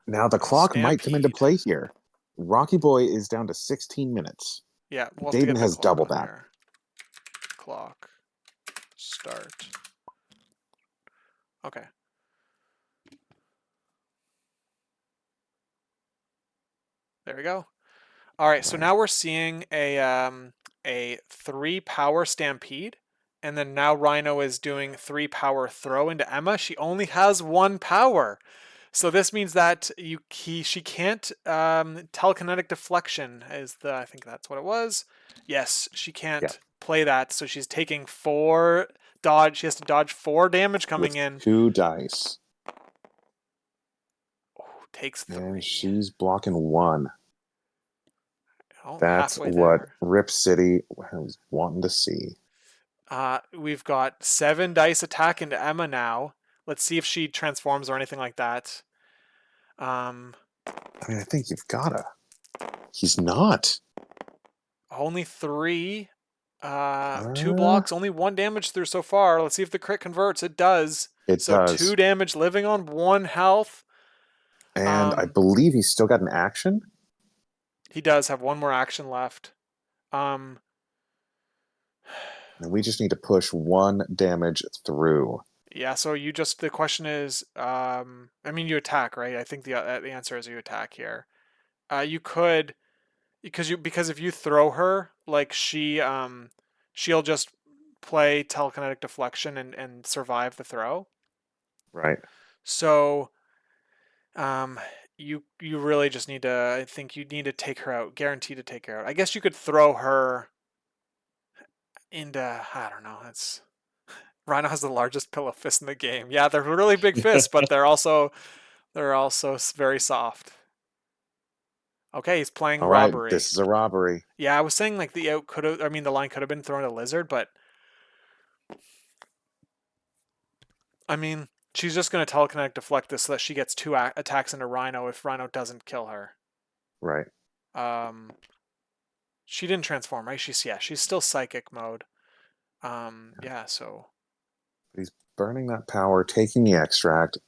Now the clock might come into Stampede. play here. Rocky Boy is down to 16 minutes. Yeah, we'll have to Dayton get the has clock double on that. here. Clock start. Okay. There we go. All right, All so right. now we're seeing a 3 power stampede, and then now Rhino is doing 3 power throw into Emma. She only has 1 power, so this means that she can't telekinetic deflection is the I think that's what it was. Yes, she Yeah. can't play that, so she's taking 4 dodge. She has to dodge 4 damage coming With in. 2 dice. Oh, takes And 3. she's blocking 1. Oh, That's halfway what there. Rip City was wanting to see. We've got 7 dice attack into Emma now. Let's see if she transforms or anything like that. Um, I mean, I think you've gotta. He's not. only 3. Two Uh, blocks, only 1 damage through so far. Let's see if the crit converts. It does. it So two does. damage, living on 1 health. And I Um, believe he's still got an action. he does have one more action left. Um, And we just need to push 1 damage through. Yeah, so the question is, I mean, you attack, right? I think the answer is you attack here. You could, because if you throw her, like she'll just play telekinetic deflection and survive the throw. Right. So, um, you really just need to, I think you need to take her out, guaranteed to take her out. I guess you could throw her into, I don't know, that's Rhino has the largest pillow fist in the game. Yeah, they're really big fists, but they're also very soft. Okay, he's playing All right. robbery. This is a robbery. Yeah, I was saying like the line could have been thrown to Lizard, but I mean, she's just gonna telekinetic deflect this so that she gets 2 attacks into Rhino if Rhino doesn't kill her. Right. Um, she didn't transform, right? She's still psychic mode. Yeah, so He's burning that power, taking the extract.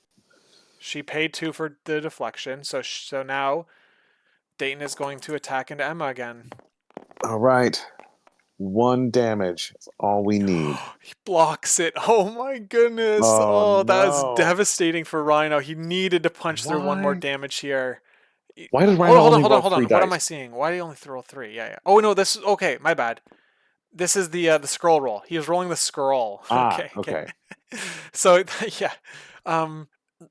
she paid 2 for the deflection, so now Dayton is going to attack into Emma again. All right. 1 damage. That's all we need. He blocks it. Oh my goodness. Oh Oh, that is no. devastating for Rhino. He needed to punch through 1 more Why? damage here. Why does Hold Rhino on, hold on, only hold on, roll hold 3 on. What am I dice? seeing? Why did he only throw 3? Yeah, yeah. Oh no, this is okay. My bad. This is the scroll roll. He was rolling the scroll. Ah, Okay, okay. okay. So yeah. Um,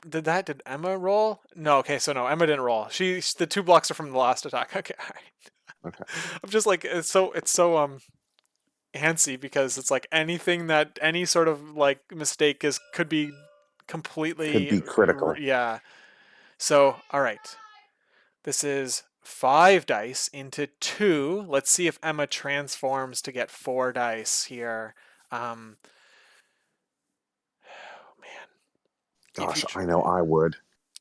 did Emma roll? No. Okay, so no, Emma didn't roll. The 2 blocks are from the last attack. Okay, all right. Okay. I'm just like it's so antsy because it's like any sort of like mistake could be Could completely be critical. yeah. So all right, this is 5 dice into 2. Let's see if Emma transforms to get 4 dice here. Oh man, if you Gosh, I know I would.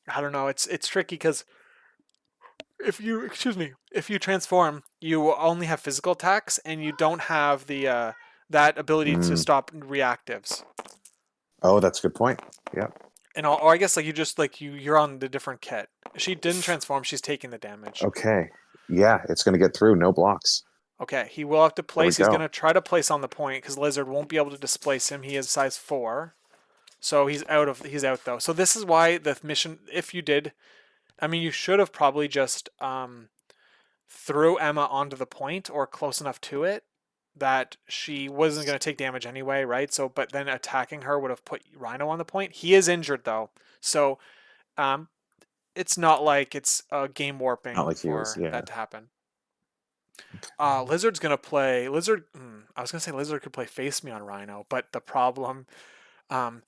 I don't know, it's tricky because if you transform, you only have physical attacks and you don't have the that ability to Mm. stop reactives. Oh, that's a good point. Yeah. Or I guess like you just like you're on the different kit. She didn't transform. She's taking the damage. Okay. Yeah, it's going to get through. No blocks. Okay, he will have to There we place. He's go. gonna try to place on the point because Lizard won't be able to displace him. He is size 4, so he's out though. So this is why the mission. If you did, I mean, you should have probably just threw Emma onto the point or close enough to it that she wasn't going to take damage anyway, right? So, but then attacking her would have put Rhino on the point. He is injured though, so um, it's not like it's game Not warping like he was. for Yeah. that to happen. Lizard's gonna play Lizard. I was gonna say Lizard could play Face Me on Rhino, but um,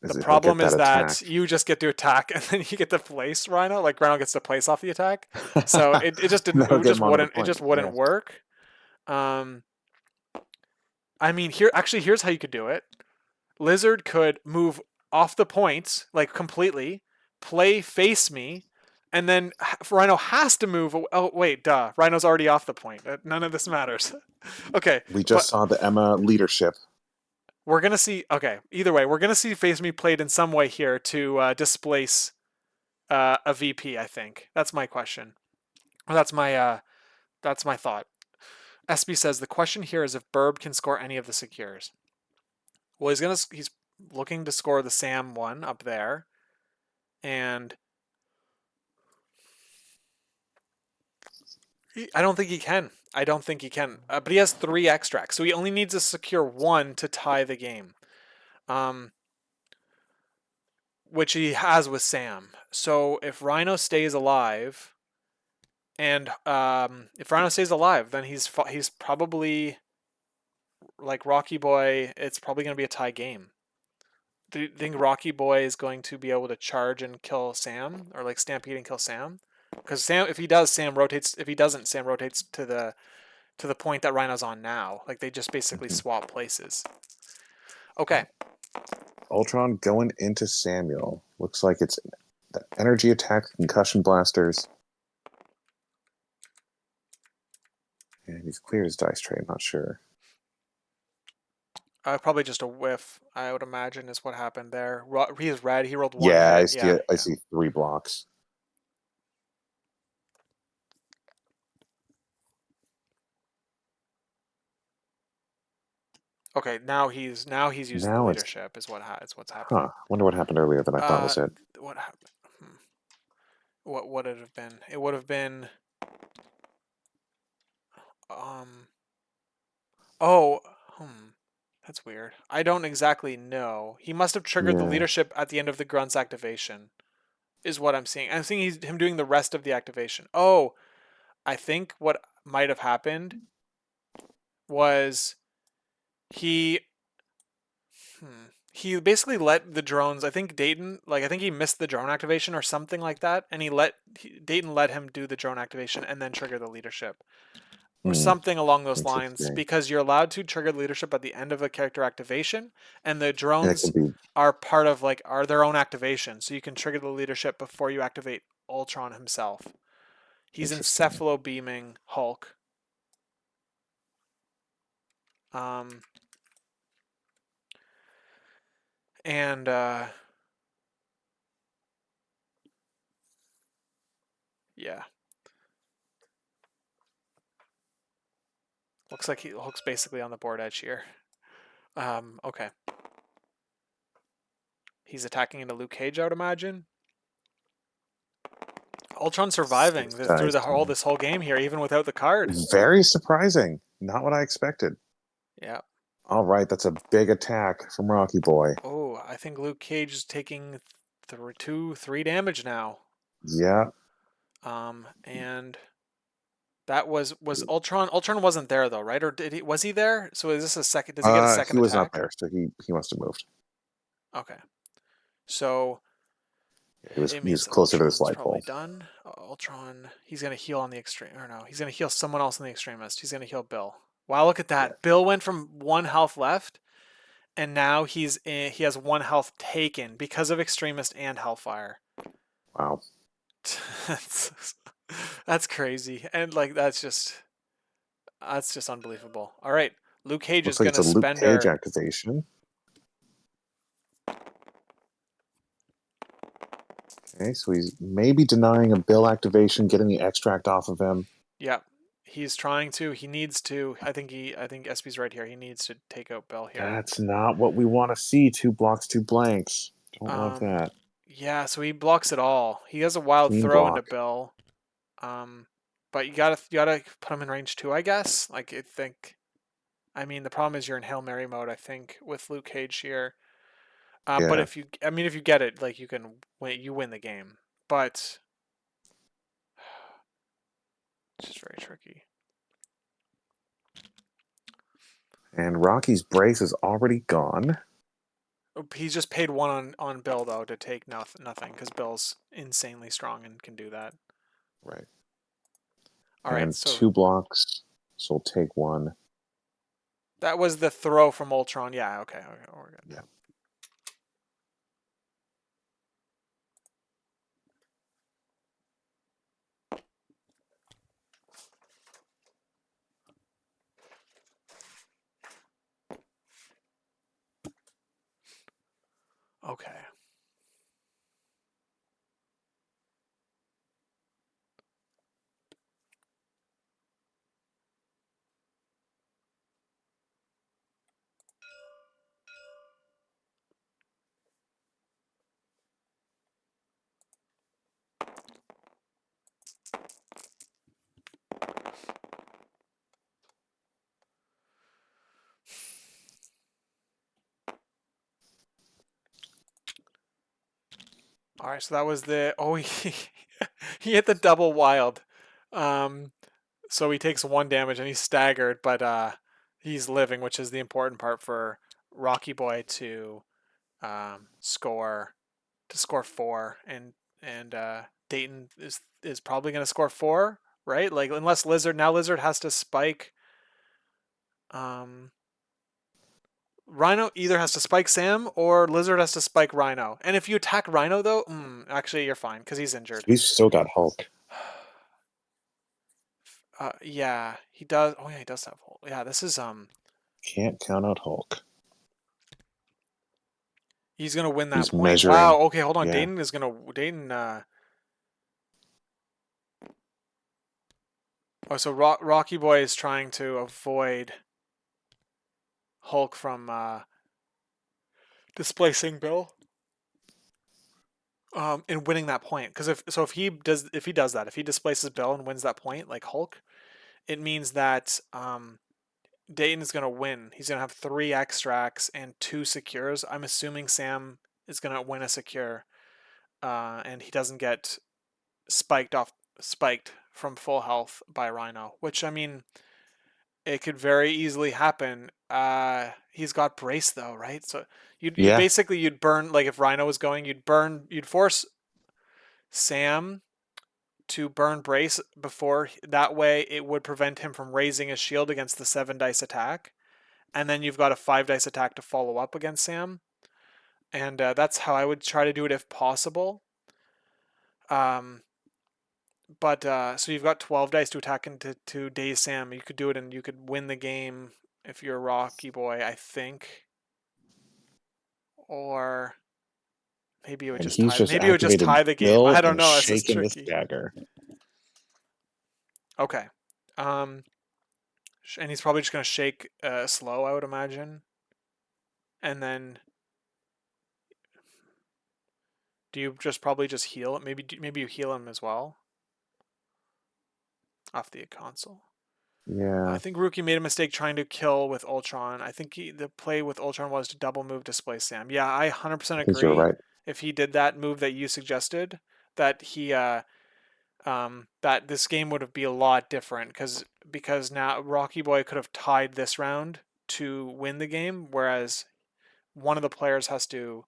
the He'll get problem that is attack. that you just get to attack and then you get to place Rhino. Like Rhino gets to place off the attack, so it just didn't. That'll It get just him onto the wouldn't. It point. just wouldn't Yeah. work. Um, I mean, here's how you could do it. Lizard could move off the point like completely, play Face Me, and then Rhino has to move. Oh wait, duh. Rhino's already off the point. None of this matters. Okay, We just but saw the Emma leadership. we're gonna see. Okay, either way, we're gonna see Face Me played in some way here to displace a VP. I think that's my question. Or that's my thought. SB says the question here is if Burb can score any of the secures. Well, he's looking to score the Sam one up there, and I don't think he can. I don't think he can. But he has 3 extracts, so he only needs to secure 1 to tie the game, which he has with Sam. So if Rhino stays alive, and if Rhino stays alive, then he's probably like RoockieBoy. It's probably going to be a tie game. Do you think RoockieBoy is going to be able to charge and kill Sam, or like stampede and kill Sam? Because Sam, if he does, Sam rotates. If he doesn't, Sam rotates to the point that Rhino's on now. Like they just basically Mhm. swap places. Okay. Ultron going into Samuel. Looks like it's the energy attack, concussion blasters. And he's cleared his dice tray. I'm not sure. Probably just a whiff, I would imagine, is what happened there. He is red. He rolled 1 Yeah, I hit. see Yeah, it. I yeah. see 3 blocks. Okay, now he's using the Now it's leadership is what's happening. huh. Wonder what happened earlier that I thought was it. What happened? What would it have been? It would have been um oh, that's weird. I don't exactly know. He must have triggered the Yeah. leadership at the end of the grunt's activation, is what I'm seeing. I'm seeing him doing the rest of the activation. Oh, I think what might have happened was he he basically let the drones. I think Dayton, I think he missed the drone activation or something like that, and Dayton let him do the drone activation and then trigger the leadership or Hmm. something along those lines, Interesting. because you're allowed to trigger the leadership at the end of a character activation, and the And it drones could be are part of are their own activation, so you can trigger the leadership before you activate Ultron himself. He's interesting. encephalo beaming Hulk. Um, and yeah, looks like Hulk's basically on the board edge here. Okay. He's attacking into Luke Cage, I would imagine. Ultron surviving Six through dice. this whole game here, even without the card. Very surprising. Not what I expected. Yeah. All right, that's a big attack from RoockieBoy. Oh, I think Luke Cage is taking 3 damage now. Yeah. And that was Ultron. Ultron wasn't there though, right? Or did he? Was he there? So is this a second? Does he get a He second was not attack? there, so he must have moved. Okay. So Yeah, he it was means closer to the Ultron's slide probably pole. done. Ultron, he's gonna heal on the extreme. Or no, he's gonna heal someone else on the extremist. He's gonna heal Bill. Wow, look at Yeah. that. Bill went from 1 health left, and now he has 1 health taken because of extremist and Hellfire. Wow. that's, that's crazy, and that's just unbelievable. All right, Luke Cage is Looks like it's gonna a Luke Cage spender. activation. Okay, so he's maybe denying a Bill activation, getting the extract off of him. Yeah, he's trying to. He needs to. I think SP's right here. He needs to take out Bill here. That's not what we want to see. 2 blocks, 2 blanks. Don't love Um, that. yeah, so he blocks it all. He has a wild Clean throw into block. Bill. But you gotta put him in range 2, I guess. I mean, the problem is you're in Hail Mary mode, I think, with Luke Cage here. But Yeah. if you get it, you can win. You win the game. But it's just very tricky. And Rocky's brace is already gone. He's just paid 1 on Bill though to take nothing because Bill's insanely strong and can do that. Right. All right, And so 2 blocks. So we'll take 1. that was the throw from Ultron. Yeah, okay, we're good. Yeah. Okay. All right, so that was he hit the double wild. Um, so he takes 1 damage and he's staggered, but he's living, which is the important part for RoockieBoy to score 4, and Dayton is probably going to score 4, right? Unless Lizard has to spike. Um, Rhino either has to spike Sam or Lizard has to spike Rhino. And if you attack Rhino though, actually you're fine because he's injured. He's still got Hulk. Yeah, he does. Oh yeah, he does have Hulk. Yeah, this is Can't count out Hulk. he's gonna win that He's point. measuring. Wow. Okay, hold on. Yeah. Dayton. Oh, so RoockieBoy is trying to avoid. Hulk from displacing Bill. And winning that point, because if he does that, if he displaces Bill and wins that point like Hulk, it means that Dayton is going to win. He's going to have 3 extracts and 2 secures. I'm assuming Sam is going to win a secure, and he doesn't get spiked from full health by Rhino, which, I mean, it could very easily happen. He's got brace though, right? So you Yeah, basically you'd burn, like if Rhino was going, you'd force Sam to burn brace before, that way it would prevent him from raising his shield against the 7 dice attack, and then you've got a 5 dice attack to follow up against Sam, and that's how I would try to do it if possible. Um, but so you've got 12 dice to attack into to daze Sam. You could do it, and you could win the game if you're RoockieBoy, I think, or maybe it would and just he's tie. just Maybe it would just activated tie the game. Bill I don't and know. This is shaken the tricky. stagger. Okay. Um, and he's probably just gonna shake slow, I would imagine. And then do you just probably just heal it? Maybe you heal him as well off the console. I Yeah, think Rookie made a mistake trying to kill with Ultron. I think the play with Ultron was to double move displace Sam. Yeah, I 100% I think you're agree. right. If he did that move that you suggested, that he that this game would have be a lot different, because now RoockieBoy could have tied this round to win the game, whereas one of the players has to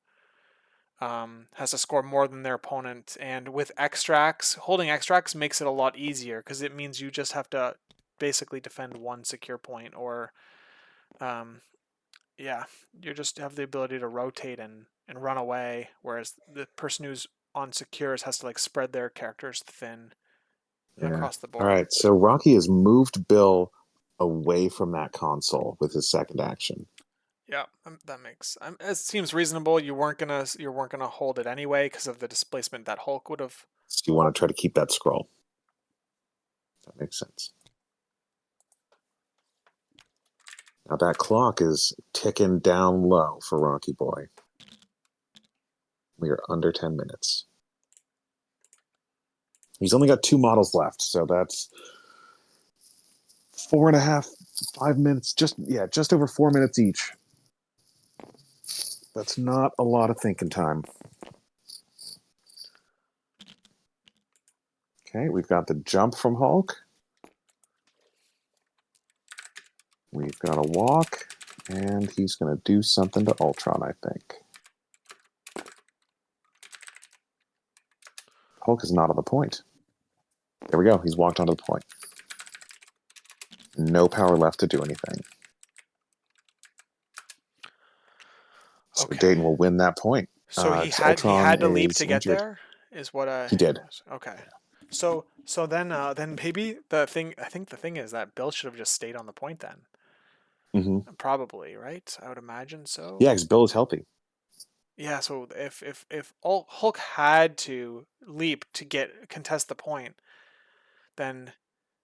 score more than their opponent. And with extracts, holding extracts makes it a lot easier, because it means you just have to basically defend 1 secure point, or um, yeah, you just have the ability to rotate and run away, whereas the person who's on secures has to like spread their characters thin Yeah. across the All board. right. So Rocky has moved Bill away from that console with his second action. Yeah, that makes it seems reasonable. You weren't gonna hold it anyway because of the displacement that Hulk would have. So you want to try to keep that scroll. That makes sense. Now that clock is ticking down low for RoockieBoy. We are under 10 minutes. He's only got 2 models left, so that's 4.5, 5 minutes. Just over 4 minutes each. That's not a lot of thinking time. Okay, we've got the jump from Hulk. We've got a walk, and he's going to do something to Ultron, I think. Hulk is not on the point. There we go. He's walked onto the point. No power left to do anything. So Okay, Dayton will win that point. so he Ultron had to leap is to get injured. there, is what He did. okay. So then maybe the thing I think the thing is that Bill should have just stayed on the point then. Mm-hmm. Probably, right? I would imagine so. Yeah, because Bill is healthy. Yeah, so if Hulk had to leap to get contest the point, then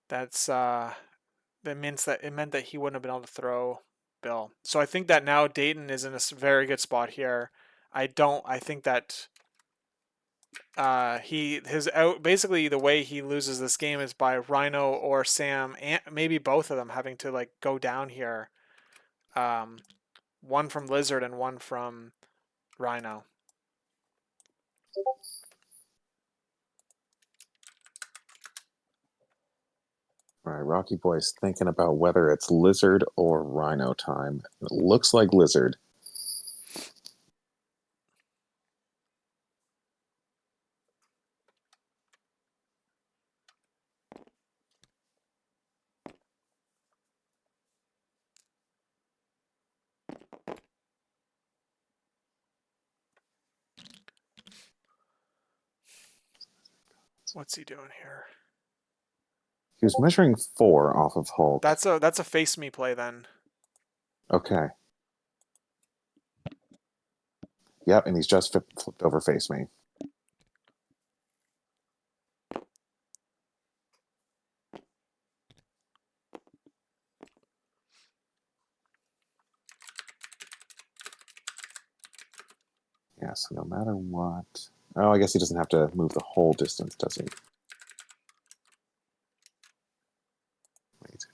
that's it meant that he wouldn't have been able to throw Bill. So I think that now Dayton is in a very good spot here. I think that his out basically the way he loses this game is by Rhino or Sam, and maybe both of them having to like go down here. Um, one from Lizard and one from Rhino. All right, RoockieBoy's thinking about whether it's Lizard or Rhino time. It looks like Lizard. What's he doing here? He was measuring 4 off of Hulk. That's a face me play then. Okay. Yep, and he's just flipped over face me. Yeah, so no matter what. Oh, I guess he doesn't have to move the whole distance, does he? Wait.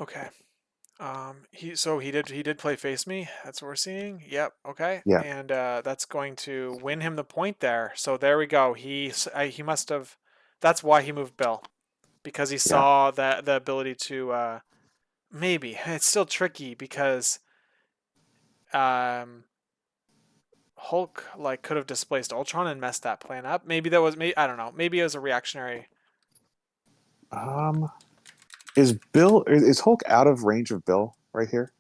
Okay. He did play face me. That's what we're seeing. Yep. Okay. Yeah, And that's going to win him the point there. So there we go. He must have. That's why he moved Bill, because he yeah. saw that the ability to maybe it's still tricky because um Hulk like could have displaced Ultron and messed that plan up. Maybe that was maybe I don't know. Maybe it was a reactionary. Um, is Hulk out of range of Bill right here?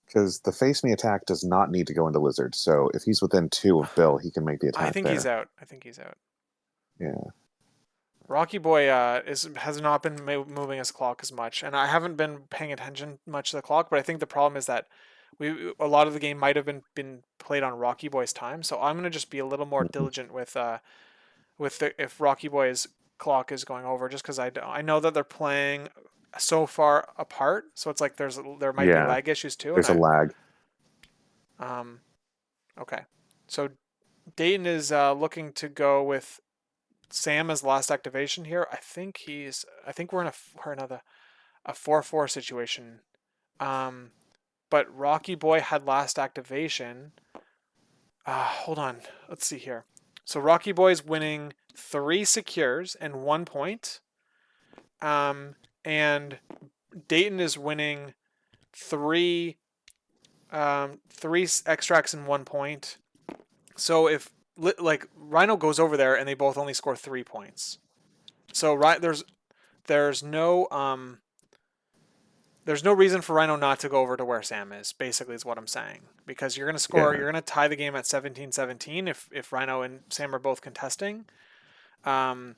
Because the face me attack does not need to go into Lizard. So if he's within 2 of Bill, he can make the I attack think he's there. out. I think he's out. Yeah, RoockieBoy has not been moving his clock as much, and I haven't been paying attention much to the clock. But I think the problem is that a lot of the game might have been played on RoockieBoy's time. So I'm gonna just be a little more Mhm. diligent with if RoockieBoy's clock is going over, just because I know that they're playing so far apart. So it's like there might be Yeah. lag issues too, and There's a lag. um okay. So Dayton is looking to go with Sam as last activation here. I think we're in a 4-4 situation. Um, but RoockieBoy had last activation. Hold on. Let's see here. So RoockieBoy's winning 3 secures and 1 point. And Dayton is winning 3 3 extracts and 1 point. So if like Rhino goes over there and they both only score 3 points. So there's no there's no reason for Rhino not to go over to where Sam is, basically is what I'm saying. Because Yeah. you're gonna tie the game at 17-17 if Rhino and Sam are both contesting. Um,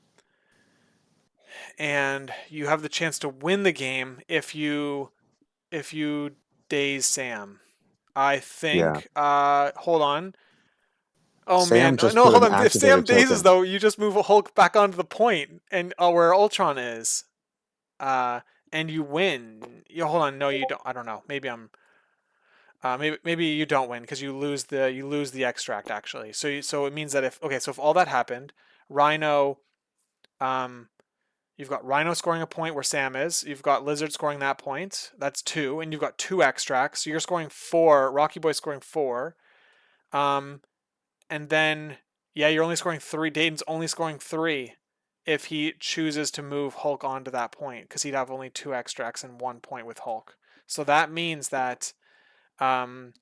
and you have the chance to win the game if you daze Sam. I Yeah. think hold on. Oh Sam man, just no, put hold an on. If Sam activated dazes token. though, you just move a Hulk back onto the point and where Ultron is. Uh, and you win. You hold on. No, you don't. I don't know. Maybe you don't win because you lose the extract actually. So it means that if all that happened, Rhino, um, you've got Rhino scoring a point where Sam is. You've got Lizard scoring that point. That's 2, and you've got 2 extracts. So you're scoring 4. RoockieBoy scoring 4. Um, and then yeah, you're only scoring 3. Dayton's only scoring 3 if he chooses to move Hulk onto that point because he'd have only 2 extracts and 1 point with Hulk. So that means that um,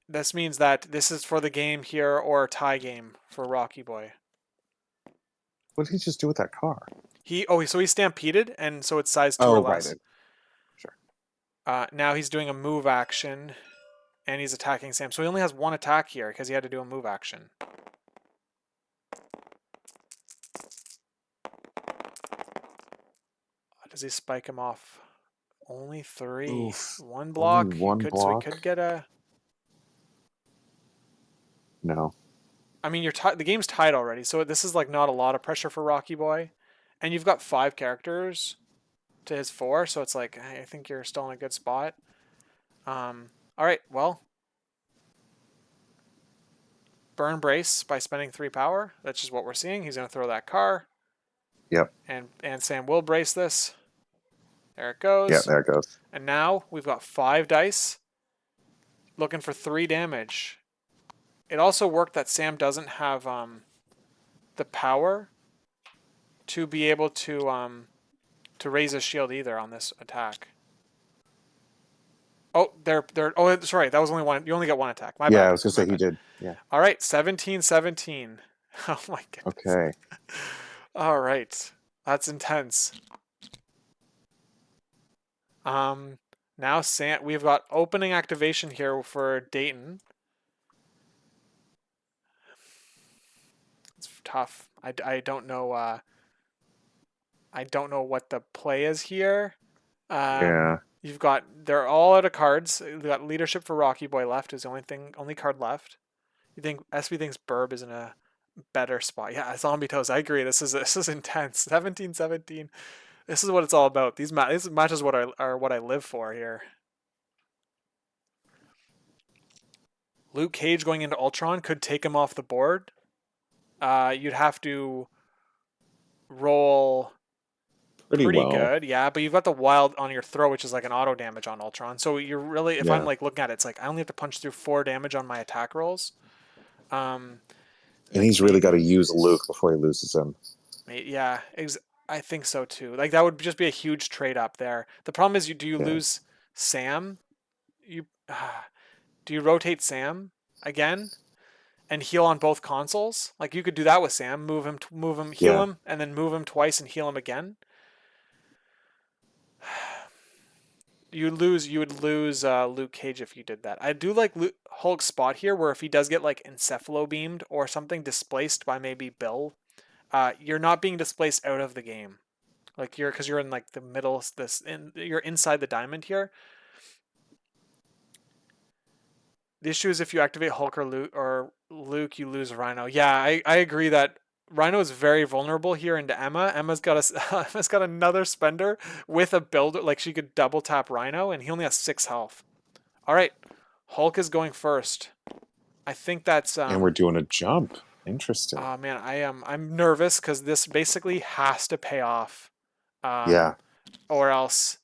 this is for the game here or a tie game for RoockieBoy. What did he just do with that car? So he stampeded, and so it's size 2 or Oh, right. less. Sure. Now he's doing a move action, and he's attacking Sam. So he only has 1 attack here because he had to do a move action. Does he spike him off? Only 3. Oof. 1 Only block. one We block? could get a. No. I mean, the game's tied already, so this is like not a lot of pressure for RoockieBoy, and you've got 5 characters to his 4, so it's like I think you're still in a good spot. All right, well, burn brace by spending 3 power. That's just what we're seeing. He's gonna throw that car, Yep. and Sam will brace this. There it Yeah, goes. there it goes. And now we've got 5 dice, looking for 3 damage. It also worked that Sam doesn't have the power to be able to raise his shield either on this attack. Oh, they're. Oh, sorry, that was only one. You only got 1 attack. My Yeah, I bad. was gonna My say he bad. did. Yeah. All right, 17-17. Oh my goodness. Okay. All right, that's intense. Um, now Sam, we've got opening activation here for Dayton. It's tough. I don't know. I don't know what the play is here. Yeah. They're all out of cards. We've got leadership for RoockieBoy left. Is the only card left. You think SB thinks Burb is in a better spot? Yeah, zombie toes. I agree. This is intense. 17-17. This is what it's all about. These matches are what I live for here. Luke Cage going into Ultron could take him off the board. You'd have to roll Pretty pretty well. good, yeah, but you've got the wild on your throw, which is like an auto damage on Ultron. So you're really, if I'm Yeah. like looking at it, it's like I only have to punch through 4 damage on my attack rolls. And Like he's really got maybe, to use Luke before he loses him. yeah, I think so too. Like that would just be a huge trade up there. The problem is, do you Yeah. lose Sam? You do you rotate Sam again and heal on both consoles? Like you could do that with Sam, move him, heal Yeah. him, and then move him twice and heal him again. You would lose Luke Cage if you did that. I do like Hulk's spot here, where if he does get like encephalo beamed or something displaced by maybe Bill, you're not being displaced out of the game. Like because you're in like the middle. You're inside the diamond here. The issue is if you activate Hulk or Luke, you lose Rhino. Yeah, I agree that Rhino is very vulnerable here into Emma. Emma's got another spender with a builder. Like she could double tap Rhino, and he only has 6 health. All right, Hulk is going first. I think that's And we're doing a jump. Interesting. Oh man, I'm nervous because this basically has to pay off, Yeah. um, or else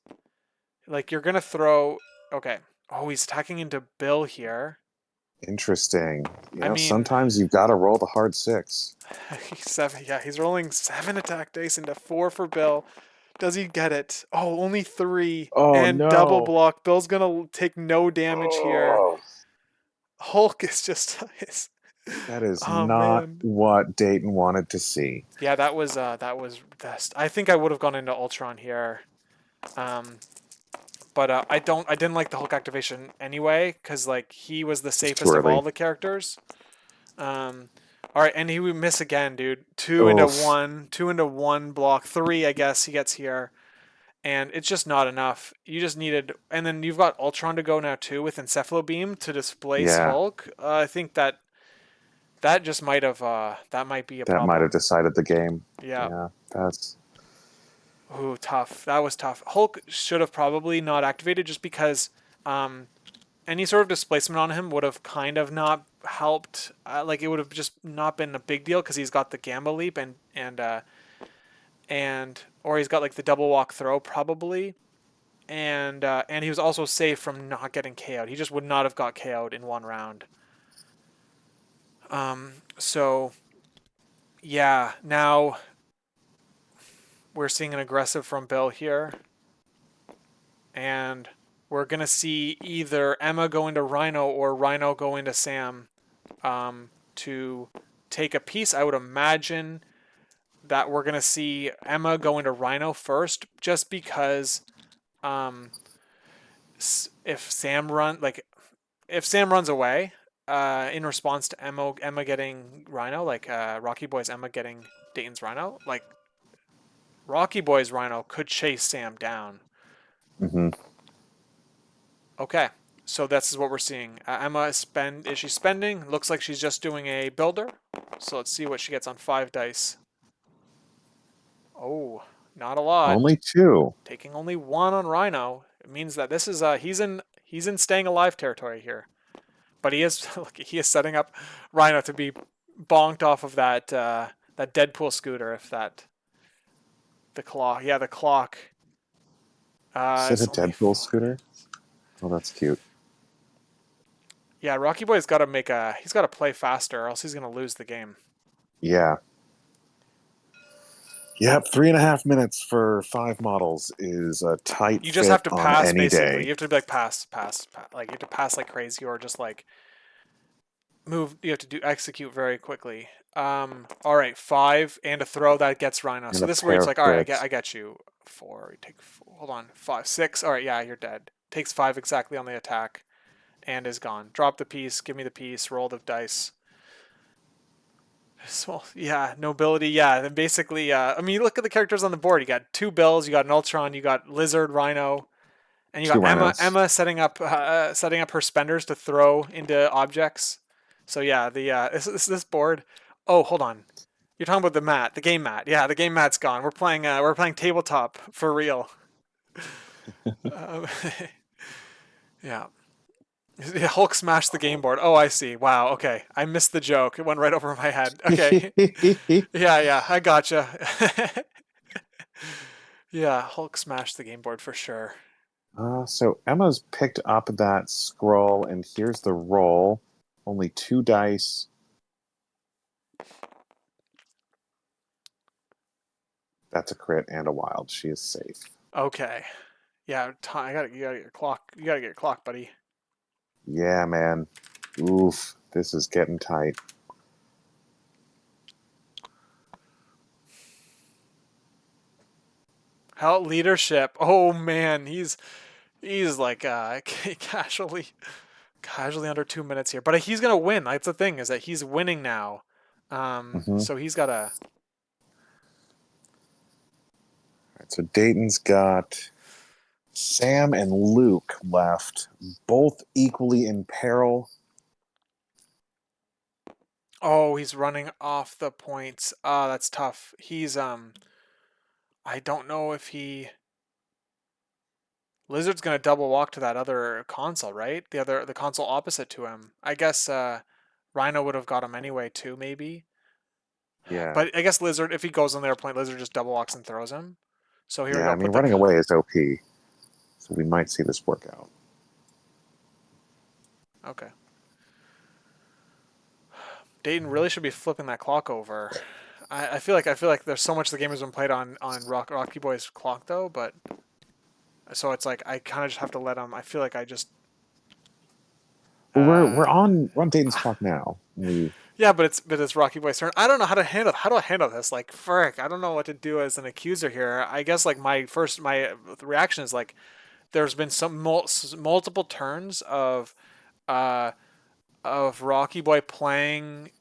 like you're gonna throw. Okay. Oh, he's attacking into Bill here. Interesting. I mean, Sometimes you've got to roll the hard 6. he's seven. Yeah, he's rolling 7 attack dice into 4 for Bill. Does he get it? Oh, only 3 Oh, and double no. block. Bill's gonna take no damage here. Oh, Hulk is just. that is Oh not man. what Dayton wanted to see. Yeah, that was best. I think I would have gone into Ultron here. Um, but I didn't like the Hulk activation anyway because like he was the It's too safest of all early. the characters. Um, all right, and he would miss again, dude. Two into Oof. one, 2 into 1 block, 3. I guess he gets here, and it's just not enough. You just needed, and then you've got Ultron to go now too with Encephalo Beam to displace Yeah, Hulk. I think that just might have that might be a that might have problem. decided the game. Yeah. Yeah, that's Ooh, tough. That was tough. Hulk should have probably not activated just because um, any sort of displacement on him would have kind of not helped. Like it would have just not been a big deal because he's got the Gamma Leap and or he's got like the double walk throw probably, and he was also safe from not getting KO'd. He just would not have got KO'd in 1 round. So yeah, now we're seeing an aggressive from Bill here. And we're going to see either Emma go into Rhino or Rhino go into Sam to take a piece. I would imagine that we're going to see Emma go into Rhino first just because um, if Sam runs away in response to Emma getting Rhino, like Rocky Boy's Emma getting Dayton's Rhino, like Rocky Boy's Rhino could chase Sam down. hmm Okay, so this is what we're seeing. Emma is she spending? Looks like she's just doing a builder. So let's see what she gets on 5 dice. Oh, not a lot. only 2. Taking only 1 on Rhino. It means that this is he's in staying alive territory here. But he is setting up Rhino to be bonked off of that Deadpool scooter if the clock. Yeah, the clock. Is it a It's only Deadpool 4. scooter? Oh, that's cute. Yeah, Rocky Boy's got to he's got to play faster, or else he's gonna lose the game. Yeah. Yep, 3.5 minutes for 5 models is a tight You just have fit to on pass any basically. You day. have to be like pass. Like you have to pass like crazy, or just like move. You have to execute very quickly. All right, 5 and a throw that gets Rhino. And So a this is where pair it's of like, all right, crits. I get you. 4. You take 4. Hold on, 5, 6. All right, yeah, you're dead. Takes 5 exactly on the attack, and is gone. Drop the piece. Give me the piece. Roll the dice. So yeah, nobility. Yeah, then basically, I mean, you look at the characters on the board. You got 2 Bills. You got an Ultron. You got Lizard, Rhino. And you 2 got Emma rhinos. setting up her spenders to throw into objects. So yeah, the this board. Oh, hold on. You're talking about the mat, the game mat. Yeah, the game mat's gone. We're playing tabletop for real. Um, yeah. Yeah, Hulk smashed the game Oh. board. Oh, I see. Wow. Okay, I missed the joke. It went right over my head. Okay. Yeah, yeah, I gotcha. Yeah, Hulk smashed the game board for sure. So Emma's picked up that scroll, and here's the roll. Only 2 dice. That's a crit and a wild. She is safe. Okay. Yeah, you gotta get your clock. You gotta get your clock, buddy. Yeah, man. Oof. This is getting tight. How leadership. Oh man, he's like casually under 2 minutes here, but he's gonna win. That's the thing is that he's winning now. Mm-hmm. So he's gotta. Right, so Dayton's got Sam and Luke left, both equally in peril. Oh, he's running off the points. Ah, that's tough. I don't know if he. Lizard's gonna double walk to that other console, right? The console opposite to him. I guess Rhino would have got him anyway too, maybe. Yeah. But I guess Lizard, if he goes on the airplane, Lizard just double walks and throws him. So here we Yeah, go. I mean, Put the. running away is OP, so we might see this work out. Okay. Dayton really should be flipping that clock over. I feel like there's so much the game has been played on RoockieBoy's clock though, but so it's like I kind of just have to let him. I feel like I just. Well, Uh, we're on Dayton's clock now. Yeah, but it's RoockieBoy's turn. I don't know how do I handle this. Like frick, I don't know what to do as an accuser here. I guess like my reaction is like there's been some multiple turns uh of Rocky Boy playing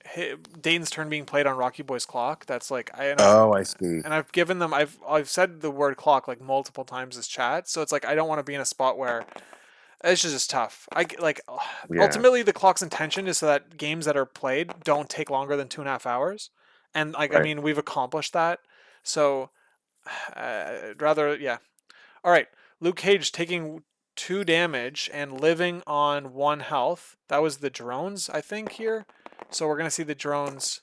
Dayton's turn being played on Rocky Boy's clock. That's like Oh, I see. and I've given them I've said the word clock like multiple times as chat. So it's like I don't want to be in a spot where it's just tough. I like Yeah, ultimately the clock's intention is so that games that are played don't take longer than 2.5 hours, and like I right. mean we've accomplished that. So rather yeah. All right, Luke Cage taking 2 damage and living on 1 health. That was the drones, I think here. So we're gonna see the drones.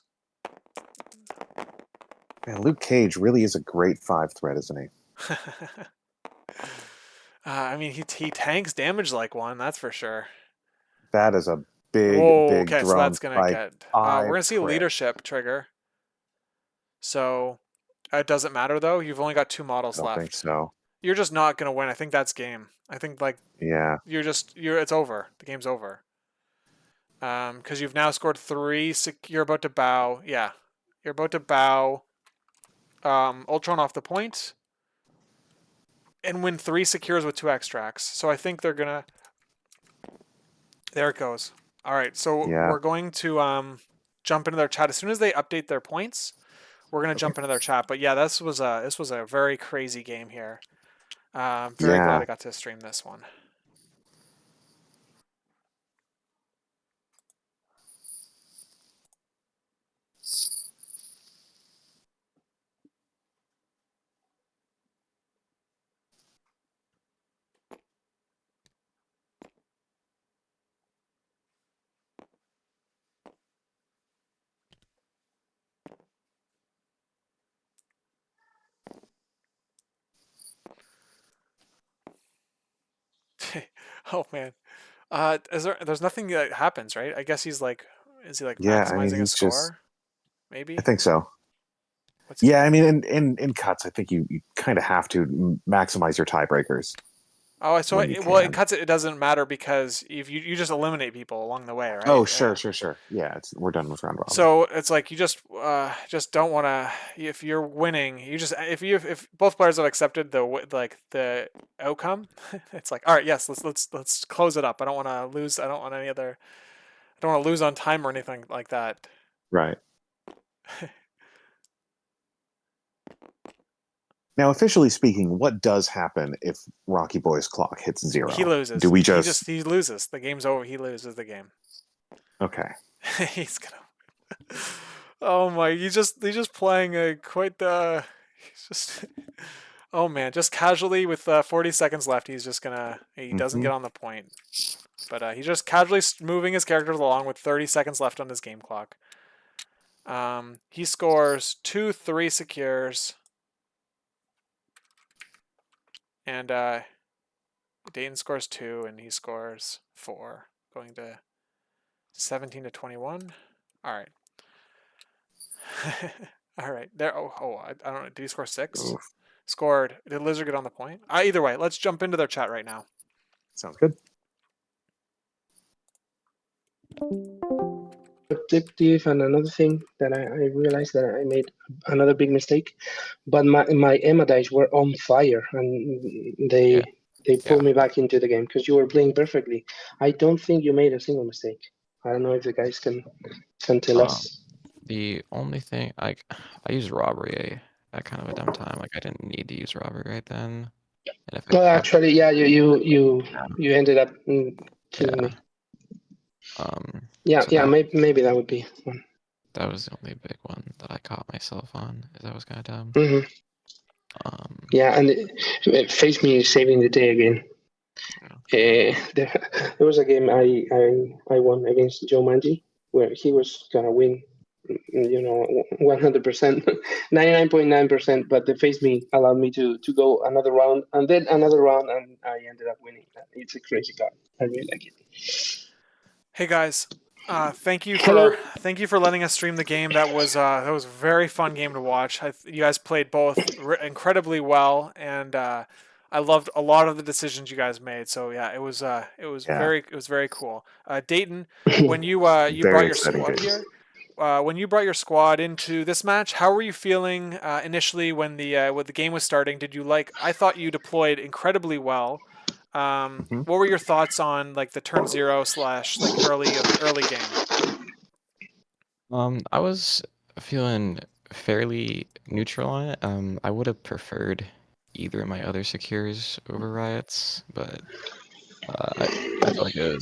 Man, Luke Cage really is a great 5 threat, isn't he? I mean he tanks damage like one, that's for sure. That is a big, Whoa, big okay, so drone that's gonna strike. get. We're gonna 5 see crit. leadership trigger. So it doesn't matter though. You've only got 2 models I don't think left. so. You're just not gonna win. I think that's game. I think like Yeah, you're it's over. The game's over. Because you've now scored 3. You're about to bow. Yeah, you're about to bow. Ultron off the point and win 3 secures with 2 extracts. So I think they're gonna. There it goes. All right, so yeah. we're going to jump into their chat as soon as they update their points. We're gonna Okay. jump into their chat. But yeah, this was a very crazy game here. I'm very glad Yeah. I got to stream this one. Oh man. There's nothing that happens, right? I guess is he like Yeah, I mean, maximizing a he's just. score? I Maybe. think so. What's he Yeah, I doing? mean, in cuts, I think you kind of have to maximize your tiebreakers Oh, so when you well, it can. cuts it. It doesn't matter because if you just eliminate people along the way, Oh, right? sure, sure, sure. Yeah, we're done with round robin. So it's like you just don't want to. If you're winning, you just if both players have accepted the outcome, it's like all right, yes, let's close it up. I don't want to lose. I don't want any other. I don't want to lose on time or anything like that. Right. Now, officially speaking, what does happen if Rocky Boy's clock hits He 0? Do loses. we just He loses. The game's over. He loses the game. okay? He's gonna. Oh my! He's just playing a quite the. He's just. Oh man! Just casually with 40 seconds left, he's just gonna. He doesn't Mm-hmm. get on the point, but he's just casually moving his characters along with 30 seconds left on his game clock. He scores 2-3 secures, and Dayton scores 2, and he scores 4, going to 17-21. All right. All right. There. I don't know. Did he score 6? Oof. Scored. Did Lizard get on the point? Either way, let's jump into their chat right now. Sounds good. Objective and another thing that I realized that I made another big mistake, but my Emma dice were on fire and they pulled me back into the game because you were playing perfectly. I don't think you made a single mistake. I don't know if the guys can tell us. The only thing I used robbery at kind of a dumb time. Like I didn't need to use robbery right then. And if Well, actually, yeah, you ended up killing me. So maybe that would be one. That was the only big one that I caught myself on. Is that was kind of dumb. Mm-hmm. Yeah, and it faced me saving the day again. There was a game I won against Joe Manji where he was gonna win, 100%, 99.9%, but the face me allowed me to go another round and then another round, and I ended up winning. It's a crazy card. I really like it. Hey guys, thank you for letting us stream the game. That was a very fun game to watch. You guys played both incredibly well, and I loved a lot of the decisions you guys made. So yeah, it was very cool. Dayton, when you brought your squad here, when you brought your squad into this match, how were you feeling initially when the game was starting? Did you like? I thought you deployed incredibly well. What were your thoughts on like the turn 0 / like early game? I was feeling fairly neutral on it. I would have preferred either of my other secures over riots, but I felt like I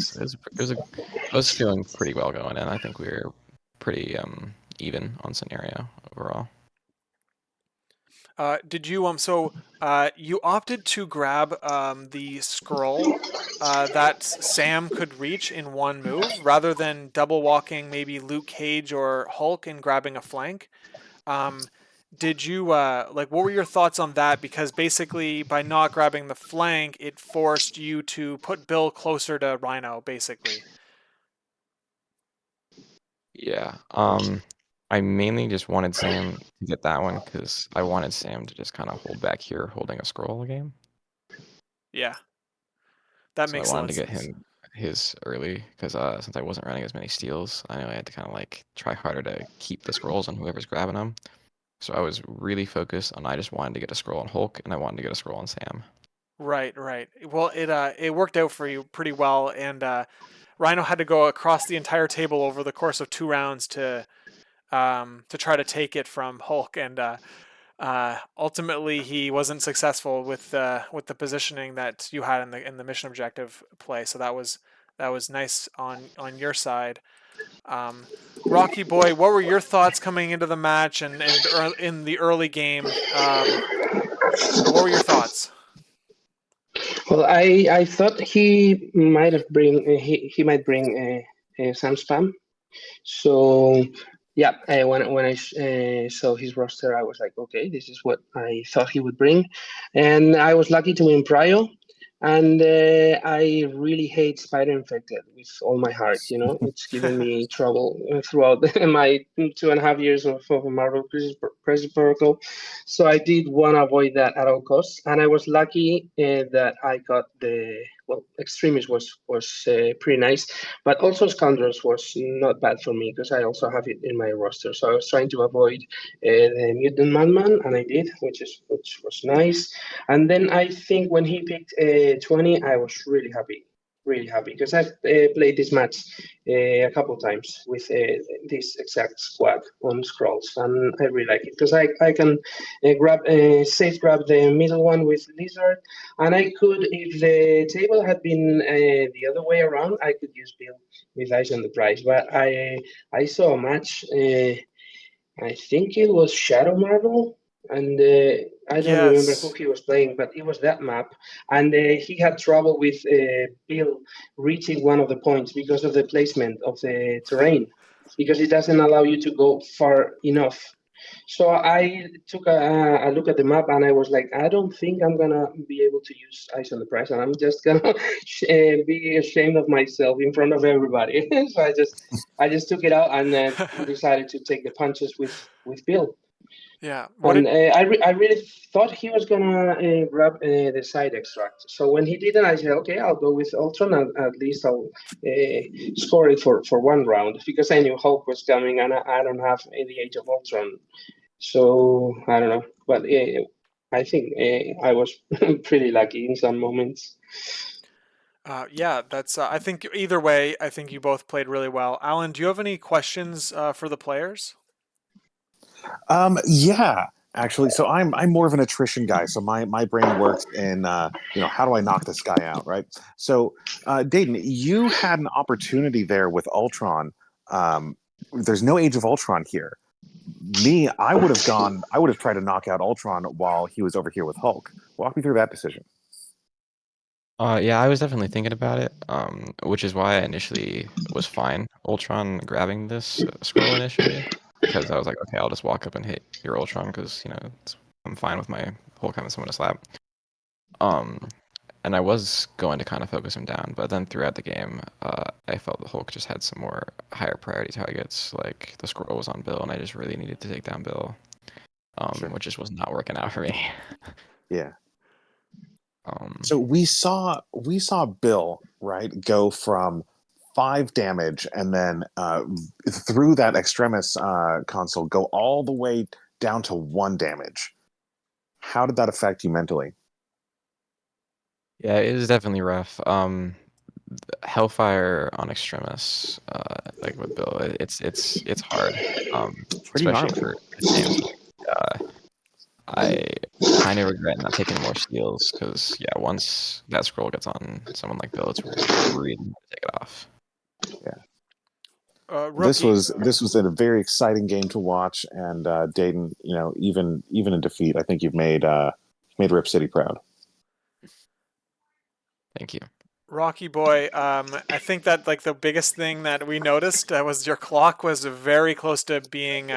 was feeling pretty well going in. I think we were pretty even on scenario overall. Did you you opted to grab the scroll that Sam could reach in one move rather than double walking maybe Luke Cage or Hulk and grabbing a flank. Did you what were your thoughts on that? Because basically by not grabbing the flank, it forced you to put Bill closer to Rhino, basically. Yeah. I mainly just wanted Sam to get that one because I wanted Sam to just kind of hold back here, holding a scroll game. Yeah, that makes sense. I wanted to get him his early because since I wasn't running as many steals, I know I had to kind of like try harder to keep the scrolls on whoever's grabbing them. So I was really focused on I just wanted to get a scroll on Hulk and I wanted to get a scroll on Sam. Right. Well, it worked out for you pretty well, and Rhino had to go across the entire table over the course of 2 rounds to try to take it from Hulk, and ultimately he wasn't successful with the positioning that you had in the mission objective play. So that was nice on your side. RoockieBoy, what were your thoughts coming into the match and in the early game? What were your thoughts? Well, I thought he might bring Sam Spam. So yeah, when I saw his roster, I was like, okay, this is what I thought he would bring, and I was lucky to win Prio. And I really hate Spider Infected with all my heart. It's given me trouble throughout my 2.5 years of Marvel Crisis Protocol. So I did want to avoid that at all costs. And I was lucky that I got Extremist was pretty nice, but also Scoundrels was not bad for me because I also have it in my roster. So I was trying to avoid the Mutant Madman, and I did, which was nice. And then I think when he picked 20, I was really happy. really happy because I've played this match a couple times with this exact squad on scrolls, and I really like it because I can safe grab the middle one with Lizard, and I could, if the table had been the other way around, I could use Bill with Eyes on the Prize. But I saw a match. I think it was Shadow Marble, and I don't remember who Yes. he was playing, but it was that map, and he had trouble with Bill reaching one of the points because of the placement of the terrain, because it doesn't allow you to go far enough. So I took a look at the map and I was like, I don't think I'm gonna be able to use Ice on the Prize, and I'm just gonna be ashamed of myself in front of everybody. So I just took it out and decided to take the punches with Bill. Yeah. What And did I really thought he was gonna grab the side extract. So when he didn't, I said, okay, I'll go with Ultron. At least I'll score it for one round because I knew Hulk was coming, and I don't have the Age of Ultron. So I don't know, but I think I was pretty lucky in some moments. yeah, that's I think either way, I think you both played really well. Alan, do you have any questions for the players? Yeah, actually. So I'm more of an attrition guy. So my brain works in how do I knock this guy out, right? So Dayton, you had an opportunity there with Ultron. There's no Age of Ultron here. Me, I would have gone. I would have tried to knock out Ultron while he was over here with Hulk. Walk me through that decision. Yeah, I was definitely thinking about it, which is why I initially was fine Ultron grabbing this scroll initially, because I was like, okay, I'll just walk up and hit your Ultron because I'm fine with my Hulk having someone to slap. And I was going to kind of focus him down, but then throughout the game, I felt the Hulk just had some more higher priority targets. Like the scroll was on Bill, and I just really needed to take down Bill, Sure. which just was not working out for me. Yeah. Um, So we saw Bill, right, go from 5 damage and then through that extremis console go all the way down to 1 damage. How did that affect you mentally? yeah, it was definitely rough. Hellfire on Extremis, like with Bill, it's hard, Pretty especially gnarly. for James. I kind of regret not taking more steals because yeah, once that scroll gets on someone like Bill, it's really hard to take it off. This Rookie. was a very exciting game to watch, and Dayton, even in defeat, I think you've made Rip City proud. Thank you. RoockieBoy, I think that like the biggest thing that we noticed was your clock was very close to being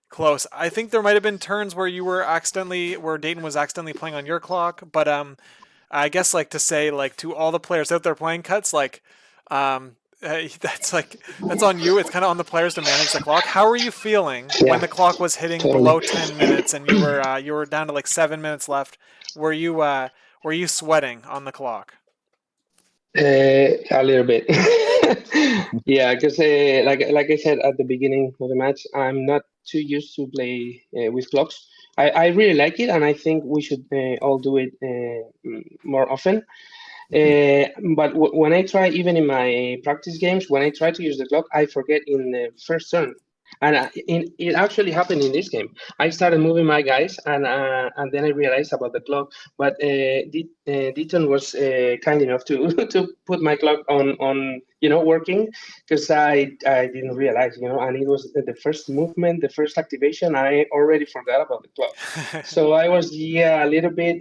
close. I think there might have been turns where where Dayton was accidentally playing on your clock, but I guess like to say like to all the players out there playing cuts, like that's on you. It's kind of on the players to manage the clock. How were you feeling when Yeah, the clock was hitting totally. below 10 minutes and you were down to like 7 minutes left? Were you sweating on the clock? A little bit. Yeah, because like I said at the beginning of the match, I'm not too used to play with clocks. I really like it, and I think we should all do it more often. But when I try, even in my practice games, when I try to use the clock, I forget in the first turn. And it actually happened in this game. I started moving my guys, and then I realized about the clock. But Datan was kind enough to to put my clock on working because I didn't realize, and it was the first movement, the first activation. I already forgot about the clock, so I was a little bit.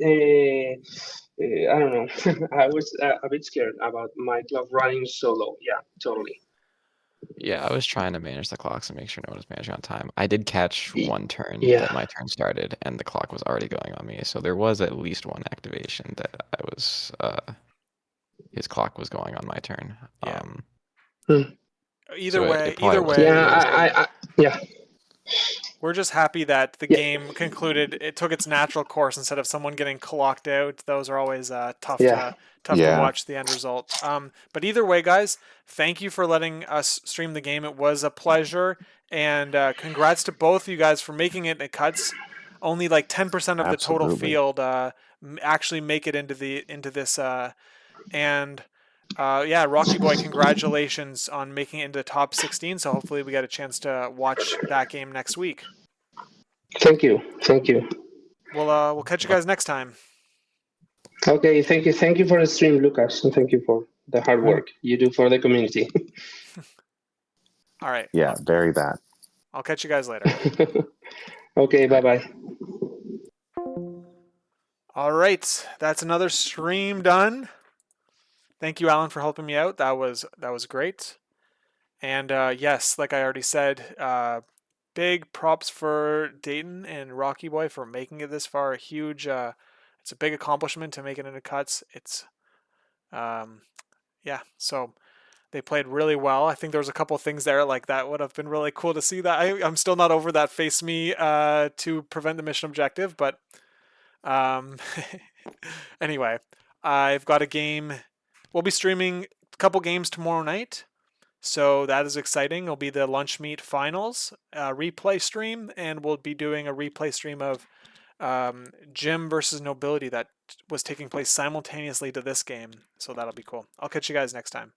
I don't know. I was a bit scared about my clock running so low. Yeah, totally. Yeah, I was trying to manage the clocks and make sure no one was managing on time. I did catch Y- one turn Yeah. that my turn started and the clock was already going on me, so there was at least one activation that his clock was going on my turn. Yeah. Hmm. Either So way, it probably either wasn't the Yeah, way, worst. yeah, we're just happy that the yeah, game concluded. It took its natural course instead of someone getting clocked out. Those are always yeah. tough to Yeah, watch the end result. But either way, guys, thank you for letting us stream the game. It was a pleasure, and congrats to both of you guys for making it in cuts. Only like 10% of the total absolutely. field actually make it into this And yeah, RoockieBoy, congratulations on making it into top 16. So hopefully we get a chance to watch that game next week. Thank you. Thank you. We'll catch you guys next time. Okay, thank you. Thank you for the stream, Lucas, and thank you for the hard work you do for the community. All right. Yeah, very that. I'll catch you guys later. Okay, bye-bye. All right. That's another stream done. Thank you, Alan, for helping me out. That was great. And yes, like I already said, big props for Datan and RoockieBoy for making it this far. A huge, it's a big accomplishment to make it into cuts. It's, yeah. So they played really well. I think there was a couple things there like that would have been really cool to see. That I'm still not over that face me to prevent the mission objective, but anyway, I've got a game. We'll be streaming a couple games tomorrow night. So that is exciting. It'll be the Lunch Meet Finals replay stream, and we'll be doing a replay stream of Gym versus Nobility that was taking place simultaneously to this game. So that'll be cool. I'll catch you guys next time.